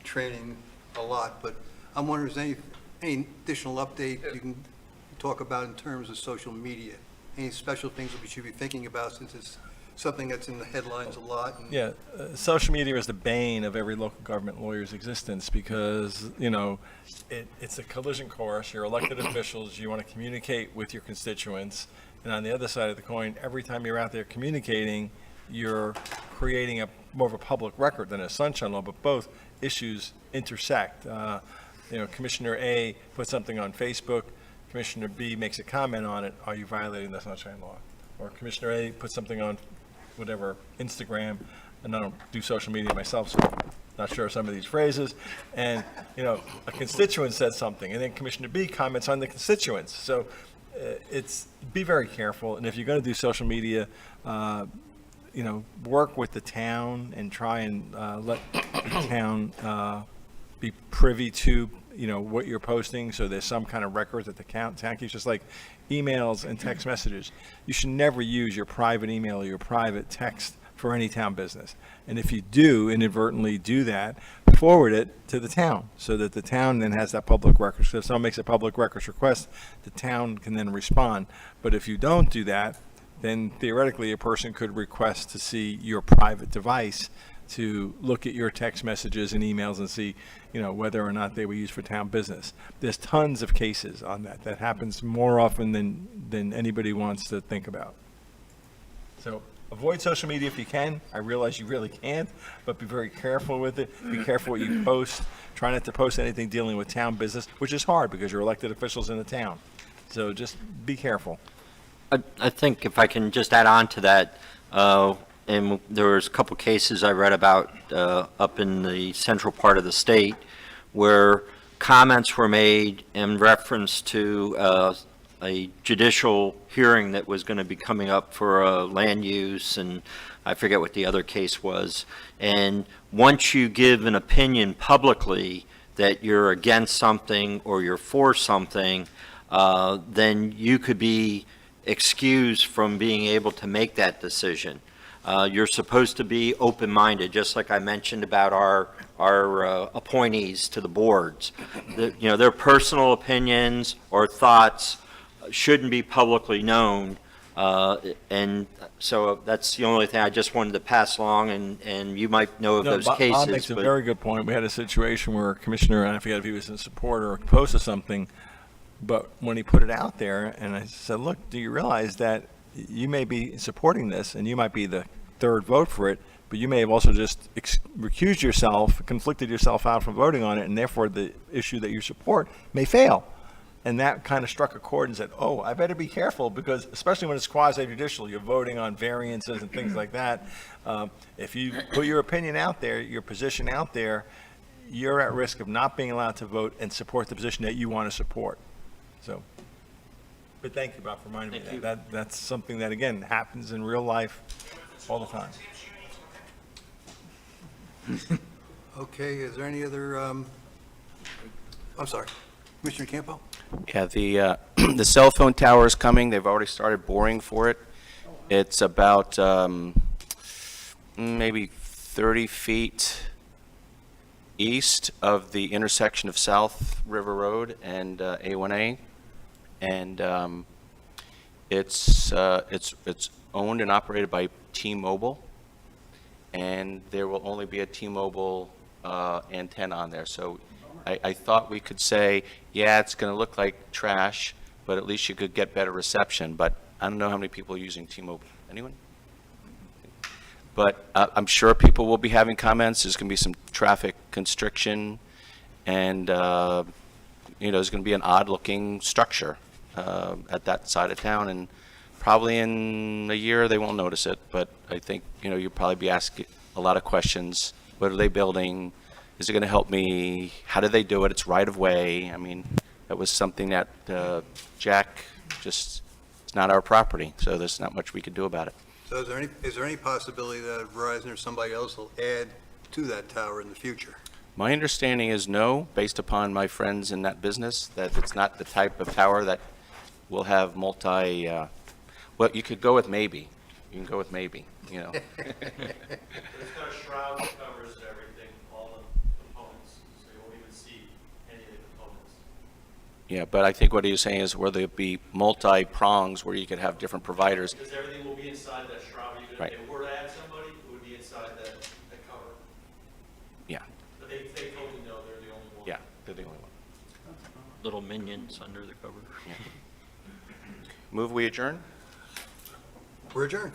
training a lot, but I'm wondering if there's any additional update you can talk about in terms of social media? Any special things that we should be thinking about, since it's something that's in the headlines a lot? Yeah, social media is the bane of every local government lawyer's existence because, it's a collision course. You're elected officials. You want to communicate with your constituents. And on the other side of the coin, every time you're out there communicating, you're creating more of a public record than a sunshine law, but both issues intersect. Commissioner A puts something on Facebook. Commissioner B makes a comment on it. Are you violating the sunshine law? Or Commissioner A puts something on whatever, Instagram, and I don't do social media myself, so I'm not sure of some of these phrases. And, a constituent said something, and then Commissioner B comments on the constituents. So be very careful. And if you're going to do social media, work with the town and try and let the town be privy to what you're posting, so there's some kind of record that the town keeps, just like emails and text messages. You should never use your private email or your private text for any town business. And if you do inadvertently do that, forward it to the town so that the town then has that public record. So if someone makes a public records request, the town can then respond. But if you don't do that, then theoretically a person could request to see your private device to look at your text messages and emails and see, whether or not they were used for town business. There's tons of cases on that. That happens more often than anybody wants to think about. So avoid social media if you can. I realize you really can't, but be very careful with it. Be careful what you post. Try not to post anything dealing with town business, which is hard because you're elected officials in the town. So just be careful. I think if I can just add on to that, and there was a couple cases I read about up in the central part of the state where comments were made in reference to a judicial hearing that was going to be coming up for land use, and I forget what the other case was. And once you give an opinion publicly that you're against something or you're for something, then you could be excused from being able to make that decision. You're supposed to be open-minded, just like I mentioned about our appointees to the boards. Their personal opinions or thoughts shouldn't be publicly known, and so that's the only thing I just wanted to pass along, and you might know of those cases. Bob makes a very good point. We had a situation where a commissioner, and I forget if he was in support or opposed to something, but when he put it out there, and I said, look, do you realize that you may be supporting this, and you might be the third vote for it, but you may have also just recused yourself, conflicted yourself out from voting on it, and therefore the issue that you support may fail. And that kind of struck a chord and said, oh, I better be careful, because especially when it's quasi-judicial, you're voting on variances and things like that. If you put your opinion out there, your position out there, you're at risk of not being allowed to vote and support the position that you want to support. So, but thank you, Bob, for reminding me of that. That's something that, again, happens in real life all the time. Okay, is there any other, I'm sorry, Commissioner Campo? Yeah, the cell phone tower is coming. They've already started boring for it. It's about maybe 30 feet east of the intersection of South River Road and A1A, and it's owned and operated by T-Mobile, and there will only be a T-Mobile antenna on there. So I thought we could say, yeah, it's going to look like trash, but at least you could get better reception. But I don't know how many people are using T-Mobile. Anyone? But I'm sure people will be having comments. There's going to be some traffic constriction, and there's going to be an odd-looking structure at that side of town, and probably in a year they won't notice it. But I think you'll probably be asking a lot of questions. What are they building? Is it going to help me? How do they do it? It's right of way. I mean, that was something that Jack it's not our property, so there's not much we could do about it. So is there any possibility that Verizon or somebody else will add to that tower in the future? My understanding is no, based upon my friends in that business, that it's not the type of tower that will have well, you could go with maybe. You can go with maybe, It's got a shroud that covers everything, all the components, so you won't even see any of the components. Yeah, but I think what he was saying is where there'll be multi-prongs where you could have different providers. Because everything will be inside that shroud. Right. If we were to add somebody, it would be inside that cover. Yeah, But they totally know they're the only one. yeah, they're the only one. Little minions under the cover. Yeah. Move we adjourn? We're adjourned.